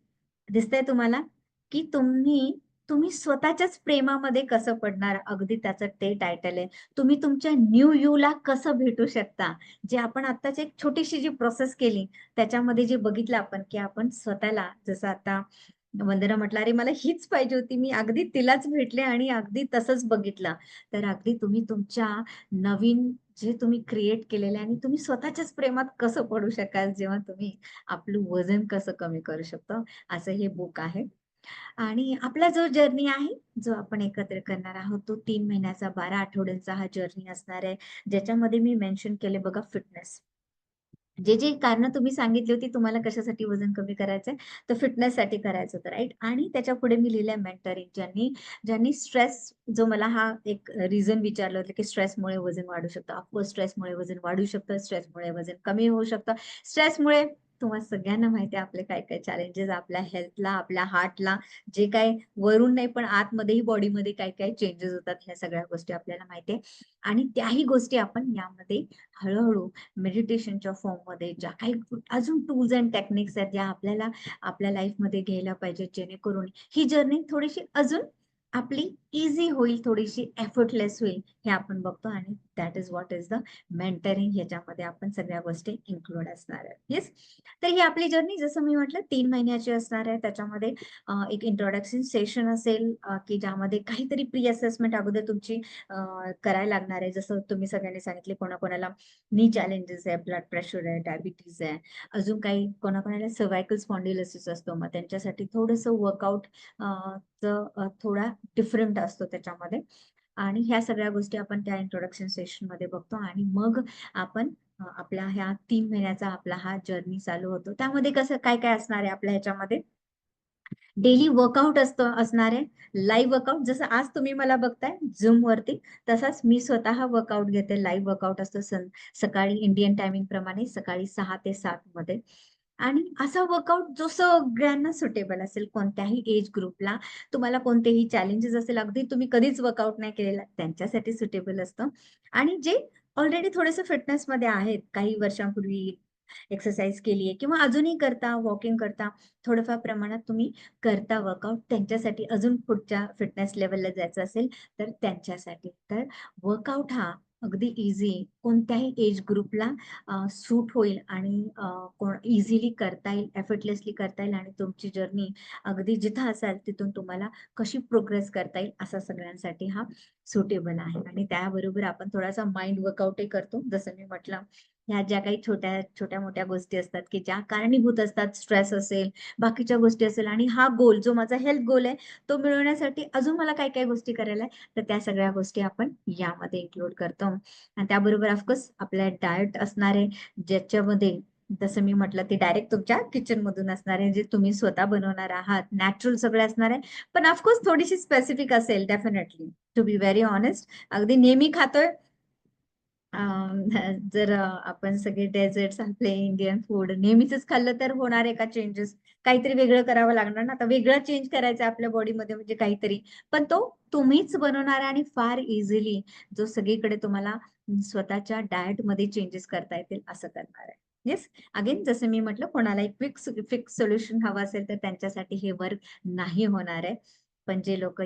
दिसतंय तुम्हाला? की तुम्ही स्वतःच्याच प्रेमामध्ये कसं पडणार, अगदी त्याचं ते टायटल आहे. तुम्ही तुमच्या न्यू यूला कसं भेटू शकता? जे आपण आत्ताच एक छोटीशी जी प्रोसेस केली, त्याच्यामध्ये जे बघितलं आपण, की आपण स्वतःला जसं आता वंदना म्हटलं, "अरे मला हीच पाहिजे होती. मी अगदी तिलाच भेटले आणि अगदी तसंच बघितलं." तर अगदी तुम्ही तुमच्या नवीन जे तुम्ही क्रिएट केलेलं आहे आणि तुम्ही स्वतःच्याच प्रेमात कसं पडू शकाल, जेव्हा तुम्ही आपलं वजन कसं कमी करू शकतो, असं हे बुक आहे. आणि आपला जो जर्नी आहे, जो आपण एकत्र करणार आहोत, तो 3 महिन्याचा 12 आठवड्यांचा हा जर्नी असणार आहे. ज्याच्यामध्ये मी मेन्शन केले बघा फिटनेस. जे जे कारण तुम्ही सांगितली होती तुम्हाला कशासाठी वजन कमी करायचंय, तर फिटनेससाठी करायचं होतं, राईट? आणि त्याच्या पुढे मी लिहिलंय मेंटरिंग. ज्यांनी ज्यांनी स्ट्रेस, जो मला हा एक रिझन विचारलं होतं की स्ट्रेसमुळे वजन वाढू शकतं. ऑफकोर्स स्ट्रेसमुळे वजन वाढू शकतं, स्ट्रेसमुळे वजन कमी होऊ शकतं. स्ट्रेसमुळे तुम्हाला सगळ्यांना माहिती आहे आपले काय काय चॅलेंजेस आपल्या हेल्थला, आपल्या हार्टला, जे काही वरून नाही पण आतमध्येही बॉडीमध्ये काय काय चेंजेस होतात, ह्या सगळ्या गोष्टी आपल्याला माहिती आहे. आणि त्याही गोष्टी आपण यामध्ये हळूहळू मेडिटेशनच्या फॉर्ममध्ये, ज्या काही अजून टूल्स अँड टेक्निक्स आहेत, ज्या आपल्याला आपल्या लाईफमध्ये घ्यायला पाहिजे, जेणेकरून ही जर्नी थोडीशी अजून आपली इझी होईल, थोडीशी एफर्टलेस होईल, हे आपण बघतो. आणि that is what is the mentoring. ह्याच्यामध्ये आपण सगळ्या गोष्टी इन्क्लूड असणार आहेत. येस. तर ही आपली जर्नी, जसं मी म्हटलं, 3 महिन्याची असणार आहे. त्याच्यामध्ये एक इंट्रोडक्शन सेशन असेल, की ज्यामध्ये काहीतरी प्री असेसमेंट अगोदर तुमची करायला लागणार आहे. जसं तुम्ही सगळ्यांनी सांगितले, कोणाकोणाला नी चॅलेंजेस आहे, ब्लड प्रेशर आहे, डायबिटीज आहे, अजून काही कोणाकोणाला सर्वायकल स्पॉन्डिलोसिस असतो. मग त्यांच्यासाठी थोडंसं वर्कआउट थोडा डिफरंट असतो त्याच्यामध्ये. आणि ह्या सगळ्या गोष्टी आपण त्या इंट्रोडक्शन सेशन मध्ये बघतो. आणि मग आपण आपल्या ह्या 3 महिन्याचा आपला हा जर्नी चालू होतो. त्यामध्ये कसं काय काय असणार आहे आपल्या ह्याच्यामध्ये, डेली वर्कआउट असणार आहे. लाईव्ह वर्कआउट, जसं आज तुम्ही मला बघताय झूम वरती, तसाच मी स्वतः वर्कआउट घेते. लाईव्ह वर्कआउट असतो सकाळी इंडियन टायमिंग प्रमाणे, सकाळी 6 ते 7 मध्ये. आणि असा वर्कआउट जो सगळ्यांना सुटेबल असेल, कोणत्याही एज ग्रुपला, तुम्हाला कोणतेही चॅलेंजेस असेल, अगदी तुम्ही कधीच वर्कआउट नाही केलेला, त्यांच्यासाठी सुटेबल असतं. आणि जे ऑलरेडी थोडेसे फिटनेसमध्ये आहेत, काही वर्षांपूर्वी एक्सरसाइज केली आहे किंवा अजूनही करता, वॉकिंग करता, थोडंफार प्रमाणात तुम्ही करता वर्कआउट, त्यांच्यासाठी अजून पुढच्या फिटनेस लेवलला जायचं असेल तर त्यांच्यासाठी. तर वर्कआउट हा अगदी इझी, कोणत्याही एज ग्रुपला सूट होईल आणि इझिली करता येईल, एफर्टलेसली करता येईल. आणि तुमची जर्नी अगदी जिथं असाल तिथून तुम्हाला कशी प्रोग्रेस करता येईल, असा सगळ्यांसाठी हा सुटेबल आहे. आणि त्याबरोबर आपण थोडासा माइंड वर्कआउटही करतो. जसं मी म्हटलं, ह्या ज्या काही छोट्या छोट्या मोठ्या गोष्टी असतात की ज्या कारणीभूत असतात, स्ट्रेस असेल, बाकीच्या गोष्टी असेल, आणि हा गोल जो माझा हेल्थ गोल आहे, तो मिळवण्यासाठी अजून मला काय काय गोष्टी करायला आहे, तर त्या सगळ्या गोष्टी आपण यामध्ये इन्क्लूड करतो. आणि त्याबरोबर ऑफकोर्स आपल्या डाएट असणार आहे, ज्याच्यामध्ये जसं मी म्हटलं ते डायरेक्ट तुमच्या किचन मधून असणार आहे, जे तुम्ही स्वतः बनवणार आहात, नॅचरल सगळं असणार आहे. पण ऑफकोर्स थोडीशी स्पेसिफिक असेल, definitely, to be very honest. अगदी नेहमी खातोय, जर आपण सगळे डेझर्ट्स, आपले इंडियन फूड नेहमीच खाल्लं तर होणार आहे का चेंजेस? काहीतरी वेगळं करावं लागणार ना. आता वेगळं चेंज करायचं आपल्या बॉडीमध्ये, म्हणजे काहीतरी, पण तो तुम्हीच बनवणार आहे. आणि फार इझिली, जो सगळीकडे तुम्हाला स्वतःच्या डाएट मध्ये चेंजेस करता येतील, असं करणार आहे. येस. अगेन, जसं मी म्हटलं, कोणाला एक फिक्स सोल्युशन हवं असेल तर त्यांच्यासाठी हे वर्क नाही होणार आहे. पण जे लोक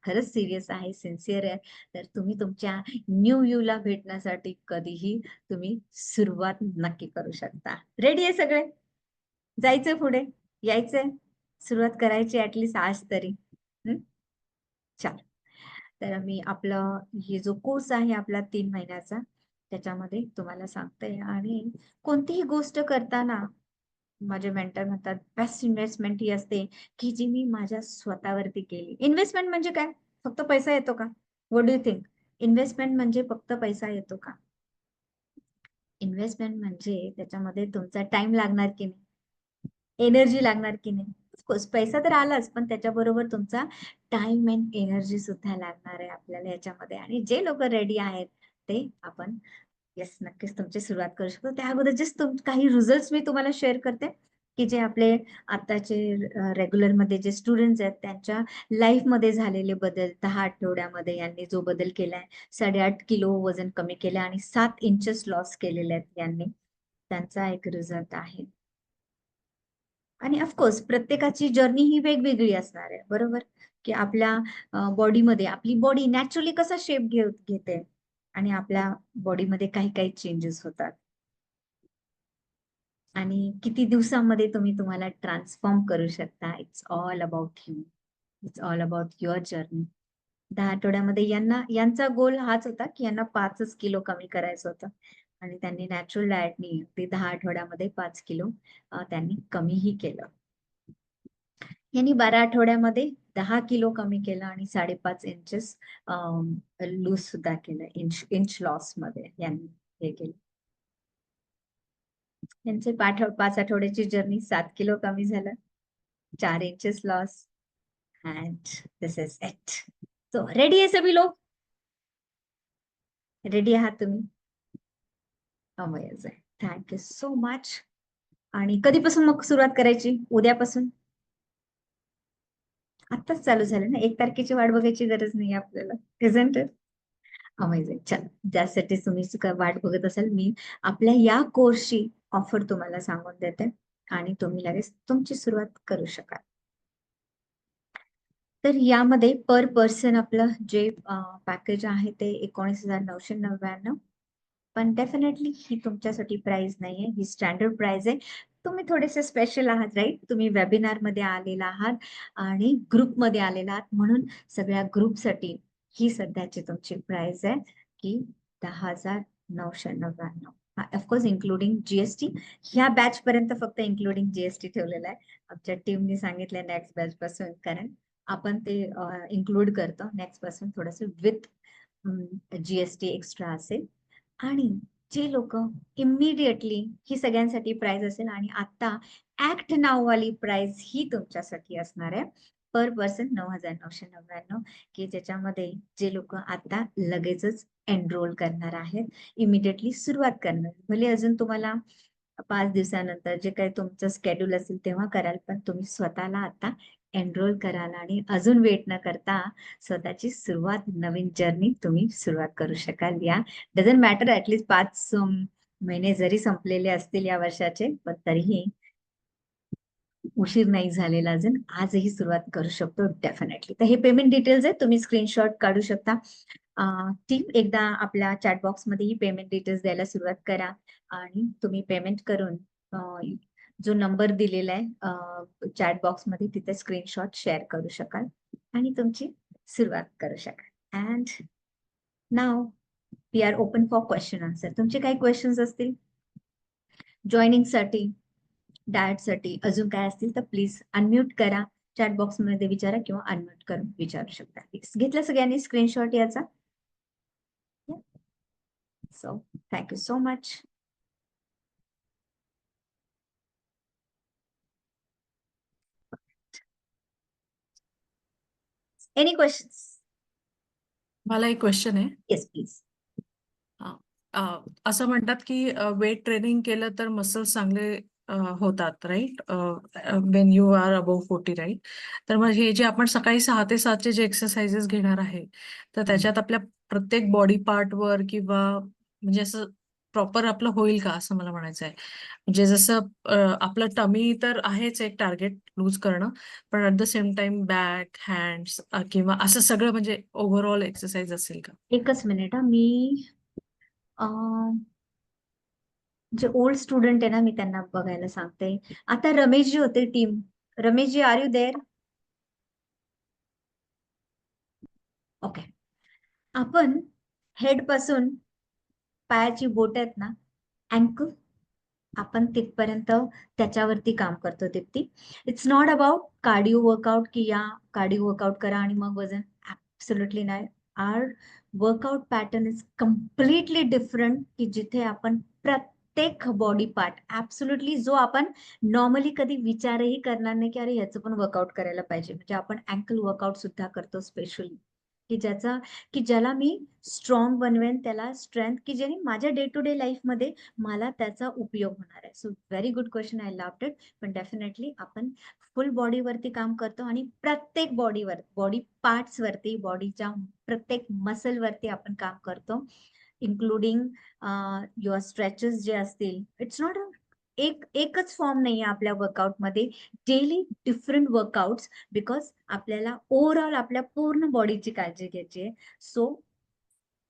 खरंच सिरियस आहे, सिन्सिअर आहे, तर तुम्ही तुमच्या न्यू यू ला भेटण्यासाठी कधीही तुम्ही सुरुवात नक्की करू शकता. रेडी आहे सगळे? जायचंय पुढे, यायचंय, सुरुवात करायची ऍटलीस्ट आज तरी. हम्म? चल. तर मी आपलं हे जो कोर्स आहे आपला 3 महिन्याचा, त्याच्यामध्ये तुम्हाला सांगते. आणि कोणतीही गोष्ट करताना माझे मेंटर म्हणतात, बेस्ट इन्व्हेस्टमेंट ही असते की जी मी माझ्या स्वतःवरती केली. इन्व्हेस्टमेंट म्हणजे काय? फक्त पैसा येतो का? What do you think? Investment म्हणजे फक्त पैसा येतो का? इन्व्हेस्टमेंट म्हणजे त्याच्यामध्ये तुमचा टाइम लागणार की नाही, एनर्जी लागणार की नाही. ऑफकोर्स पैसा तर आलाच, पण त्याच्याबरोबर तुमचा टाइम अँड एनर्जी सुद्धा लागणार आहे आपल्याला याच्यामध्ये. आणि जे लोक रेडी आहेत ते आपण, येस, नक्कीच तुमची सुरुवात करू शकतो. त्या अगोदर जस्ट काही रिझल्ट मी तुम्हाला शेअर करते, की जे आपले आताचे रेग्युलर मध्ये जे स्टुडंट्स आहेत, त्यांच्या लाईफ मध्ये झालेले बदल. 10 आठवड्यामध्ये यांनी जो बदल केलाय, 8.5 किलो वजन कमी केलं आणि 7 इंचेस लॉस केलेले आहेत यांनी, त्यांचा एक रिझल्ट आहे. आणि ऑफकोर्स प्रत्येकाची जर्नी ही वेगवेगळी असणार आहे, बरोबर? की आपल्या बॉडीमध्ये, आपली बॉडी नॅचरली कसा शेप घेते, आणि आपल्या बॉडीमध्ये काही काही चेंजेस होतात. आणि किती दिवसांमध्ये तुम्हाला ट्रान्सफॉर्म करू शकता. It's all about you. It's all about your journey. 10 आठवड्यामध्ये यांचा गोल हाच होता की यांना 5 किलो कमी करायचं होतं. आणि त्यांनी नॅचरल डाएटनी ते 10 आठवड्यामध्ये 5 किलो त्यांनी कमीही केलं. यांनी 12 आठवड्यामध्ये 10 किलो कमी केलं आणि 5.5 इंचेस लूज सुद्धा केलं. इंच लॉस मध्ये यांनी हे केलं. यांचे 5 आठवड्याची जर्नी 7 किलो कमी झालं, 4 inches loss, and this is it. So ready आहे सभी लोग? रेडी आहात तुम्ही? अमेझिंग. Thank you so much. आणि कधीपासून मग सुरुवात करायची? उद्यापासून? आत्ताच चालू झालं ना, 1 तारखेची वाट बघायची गरज नाही आपल्याला, इझंट इट? अमेझिंग. छान. ज्यासाठी तुम्ही वाट बघत असाल, मी आपल्या या कोर्सची ऑफर तुम्हाला सांगून देते आणि तुम्ही लगेच तुमची सुरुवात करू शकाल. तर यामध्ये पर पर्सन आपलं जे पॅकेज आहे ते 19,999. पण डेफिनेटली ही तुमच्यासाठी प्राइस नाहीये, ही स्टँडर्ड प्राइस आहे. तुम्ही थोडेसे स्पेशल आहात, राईट? तुम्ही वेबिनार मध्ये आलेला आहात आणि ग्रुपमध्ये आलेला आहात, म्हणून सगळ्या ग्रुपसाठी ही सध्याची तुमची प्राइस आहे की 10,999. Of course including GST. ह्या बॅच पर्यंत फक्त इन्क्लुडिंग जीएसटी ठेवलेला आहे. आमच्या टीमने सांगितलं नेक्स्ट बॅच पासून, कारण आपण ते इन्क्लूड करतो. नेक्स्ट पासून थोडस विथ जीएसटी एक्स्ट्रा असेल. आणि जे लोक इमिडिएटली, ही सगळ्यांसाठी प्राइस असेल आणि आता ऍक्ट नाव वाली प्राइस ही तुमच्यासाठी असणार आहे पर पर्सन 9,999, की ज्याच्यामध्ये जे लोक आता लगेचच एनरोल करणार आहेत, इमिडिएटली सुरुवात करणार. भले अजून तुम्हाला 5 दिवसानंतर जे काही तुमचं स्केड्यूल असेल तेव्हा कराल, पण तुम्ही स्वतःला आता एनरोल कराल आणि अजून वेट न करता स्वतःची सुरुवात, नवीन जर्नी तुम्ही सुरुवात करू शकाल. या डझंट मॅटर, ऍटलीस्ट 5 महिने जरी संपलेले असतील या वर्षाचे, पण तरीही उशीर नाही झालेला अजून, आजही सुरुवात करू शकतो डेफिनेटली. तर हे पेमेंट डिटेल्स आहेत, तुम्ही स्क्रीनशॉट काढू शकता. टीम एकदा आपल्या चॅट बॉक्स मध्ये ही पेमेंट डिटेल्स द्यायला सुरुवात करा आणि तुम्ही पेमेंट करून जो नंबर दिलेला आहे चॅट बॉक्स मध्ये, तिथे स्क्रीनशॉट शेअर करू शकाल आणि तुमची सुरुवात करू शकाल. And now we are open for question answer. तुमचे काही क्वेश्चन्स असतील जॉईनिंग साठी, डाएट साठी, अजून काय असतील तर प्लीज अनम्यूट करा, चॅट बॉक्स मध्ये विचारा किंवा अनम्यूट करून विचारू शकता. घेतला सगळ्यांनी स्क्रीनशॉट याचा? So thank you so much. Any questions? मला एक क्वेश्चन आहे. Yes please. असं म्हणतात की वेट ट्रेनिंग केलं तर मसल्स चांगले होतात, right? When you are above 40, right? तर मग हे जे आपण सकाळी 6 ते 7 जे एक्सरसाइजेस घेणार आहे, तर त्याच्यात आपल्या प्रत्येक बॉडी पार्टवर किंवा म्हणजे असं प्रॉपर आपलं होईल का, असं मला म्हणायचं आहे. म्हणजे जसं आपलं टमी तर आहेच एक टार्गेट लूज करणं, पण at the same time back, hands किंवा असं सगळं म्हणजे ओव्हरऑल एक्सरसाइज असेल का? एकच मिनिट. मी जे ओल्ड स्टुडंट आहे ना, मी त्यांना बघायला सांगते. आता रमेशजी होते team. Rameshji, are you there? Okay. आपण हेड पासून पायाची बोट आहेत ना, अँकल, आपण तिथपर्यंत त्याच्यावरती काम करतो Deepti. It's not about cardio workout की या कार्डिओ वर्कआउट करा आणि मग वजन, ऍब्सोल्युटली नाही. Our workout pattern is completely different, की जिथे आपण प्रत्येक बॉडी पार्ट ऍब्सोल्युटली, जो आपण नॉर्मली कधी विचारही करणार नाही की अरे ह्याचं पण वर्कआउट करायला पाहिजे, म्हणजे आपण अँकल वर्कआउट सुद्धा करतो स्पेशली, की ज्याचा, की ज्याला मी स्ट्रॉंग बनवेन, त्याला स्ट्रेंथ, की ज्याने माझ्या डे टू डे लाईफ मध्ये मला त्याचा उपयोग होणार आहे. So very good question, I loved it. पण डेफिनेटली आपण फुल बॉडीवरती काम करतो आणि प्रत्येक बॉडीवर, बॉडी पार्ट्स वरती, बॉडीच्या प्रत्येक मसल वरती आपण काम करतो, इन्क्लुडिंग युअर स्ट्रेचेस जे असतील. इट्स नॉट एकच फॉर्म नाही आहे आपल्या वर्कआउटमध्ये, डेली डिफरंट वर्कआउट्स, बिकॉज आपल्याला ओव्हरऑल आपल्या पूर्ण बॉडीची काळजी घ्यायची आहे. सो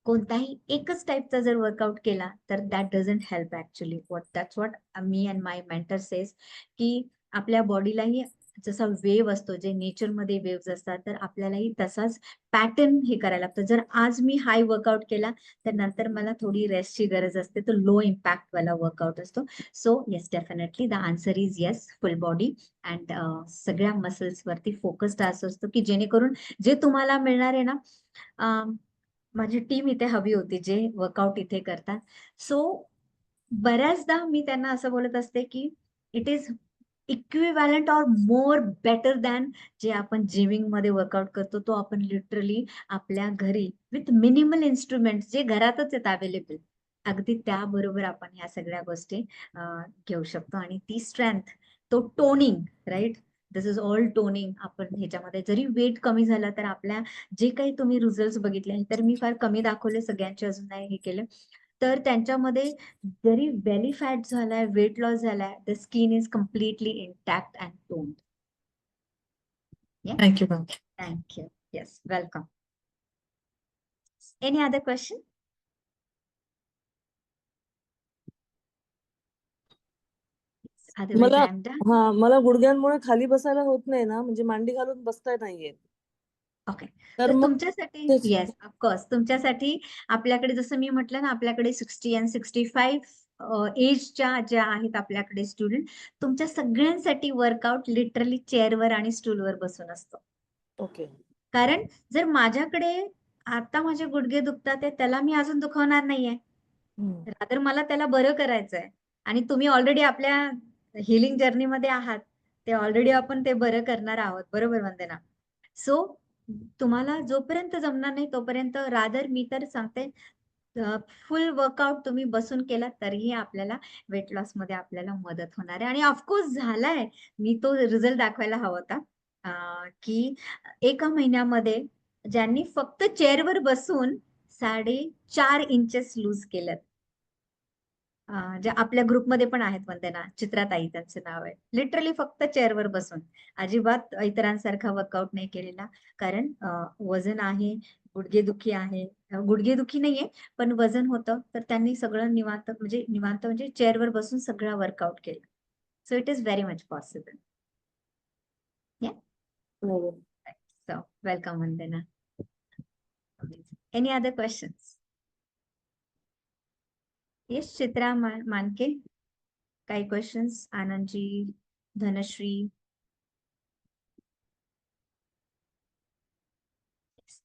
कोणताही एकच टाईपचा जर वर्कआउट केला तर that doesn't help actually. That's what me and my mentor says, की आपल्या बॉडीलाही जसा वेव्ह असतो, जे नेचरमध्ये वेव्ह असतात, तर आपल्यालाही तसाच पॅटर्न हे करायला लागतं. जर आज मी हाय वर्कआउट केला तर नंतर मला थोडी रेस्टची गरज असते, तो लो इम्पॅक्ट वाला वर्कआउट असतो. So yes, definitely the answer is yes, full body and सगळ्या मसल्स वरती फोकस्ड असं असतो, की जेणेकरून जे तुम्हाला मिळणार आहे ना, माझी टीम इथे हवी होती जे वर्कआउट इथे करतात. सो बऱ्याचदा मी त्यांना असं बोलत असते की it is equivalent or more better than जे आपण जिमिंग मध्ये वर्कआउट करतो तो आपण लिटरली आपल्या घरी विथ मिनिमल इन्स्ट्रुमेंट जे घरातच आहेत अवेलेबल, अगदी त्याबरोबर आपण ह्या सगळ्या गोष्टी घेऊ शकतो. आणि ती स्ट्रेंथ, तो toning, right, this is all toning. आपण ह्याच्यामध्ये जरी वेट कमी झाला तर आपल्या जे काही तुम्ही रिझल्ट बघितले, तर मी फार कमी दाखवले, सगळ्यांचे अजून नाही हे केलं, तर त्यांच्यामध्ये जरी बेली फॅट झालाय, वेट लॉस झालाय, the skin is completely intact and toned. Yeah, thank you ma'am. thank you. Yes, welcome. Any other question? Otherwise, मला I'm done. मला गुडघ्यांमुळे खाली बसायला होत नाही ना, म्हणजे मांडी घालून बसता नाहीये. ओके, तर तर मग तुमच्यासाठी, तेच येस ऑफकोर्स, तुमच्यासाठी आपल्याकडे जसं मी म्हटलं ना, आपल्याकडे 60 आणि 65 एजच्या ज्या आहेत आपल्याकडे स्टुडंट, तुमच्या सगळ्यांसाठी वर्कआउट लिटरली चेअरवर आणि स्टूलवर बसून असतो. ओके. कारण जर माझ्याकडे आता माझे गुडघे दुखतात आहे, त्याला मी अजून दुखवणार नाहीये, तर मला त्याला बरं करायचंय. आणि तुम्ही ऑलरेडी आपल्या हिलिंग जर्नीमध्ये आहात, ते ऑलरेडी आपण ते बरं करणार आहोत, बरोबर वंदना? सो तुम्हाला जोपर्यंत जमणार नाही तोपर्यंत रादर मी तर सांगते फुल वर्कआउट तुम्ही बसून केला तरीही आपल्याला वेट लॉस मध्ये आपल्याला मदत होणार आहे. आणि ऑफकोर्स झालाय, मी तो रिझल्ट दाखवायला हवा होता की एका महिन्यामध्ये ज्यांनी फक्त चेअरवर बसून 4.5 इंचेस लूज केलं, जे आपल्या ग्रुपमध्ये पण आहेत वंदना, चित्राताई त्यांचं नाव आहे, लिटरली फक्त चेअरवर बसून, अजिबात इतरांसारखा वर्कआउट नाही केलेला. कारण वजन आहे, गुडघेदुखी आहे, गुडघेदुखी नाहीये पण वजन होतं, तर त्यांनी सगळं निवांत म्हणजे चेअरवर बसून सगळा वर्कआउट केला. So it is very much possible. बरोबर. So welcome Vandana. Any other questions? Yes, Chitra Manke, काही क्वेश्चन्स? आनंदजी, धनश्री,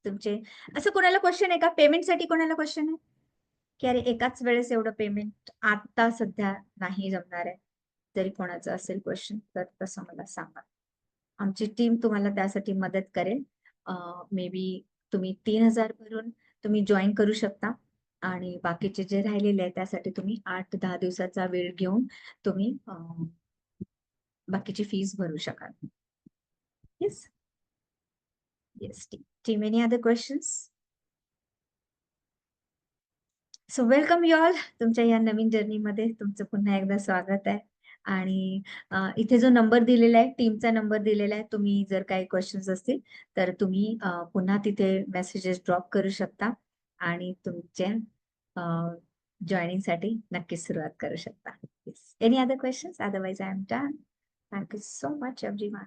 तुमचे असं कोणाला क्वेश्चन आहे का? पेमेंटसाठी कोणाला क्वेश्चन आहे की अरे एकाच वेळेस एवढं पेमेंट आता सध्या नाही जमणार आहे? जरी कोणाचं असेल क्वेश्चन तर तसं मला सांगा, आमची टीम तुम्हाला त्यासाठी मदत करेल. मे बी तुम्ही 3,000 भरून तुम्ही जॉईन करू शकता आणि बाकीचे जे राहिलेले आहे त्यासाठी तुम्ही 8-10 दिवसाचा वेळ घेऊन तुम्ही बाकीची फीस भरू शकाल. Yes yes team, any other questions? So welcome you all, तुमच्या या नवीन जर्नीमध्ये तुमचं पुन्हा एकदा स्वागत आहे. आणि इथे जो नंबर दिलेला आहे, टीमचा नंबर दिलेला आहे, तुम्ही जर काही क्वेश्चन्स असतील तर तुम्ही पुन्हा तिथे मेसेजेस ड्रॉप करू शकता आणि तुमच्या जॉईनिंग साठी नक्कीच सुरुवात करू शकता. Any other questions? Otherwise I am done. Thank you so much everyone.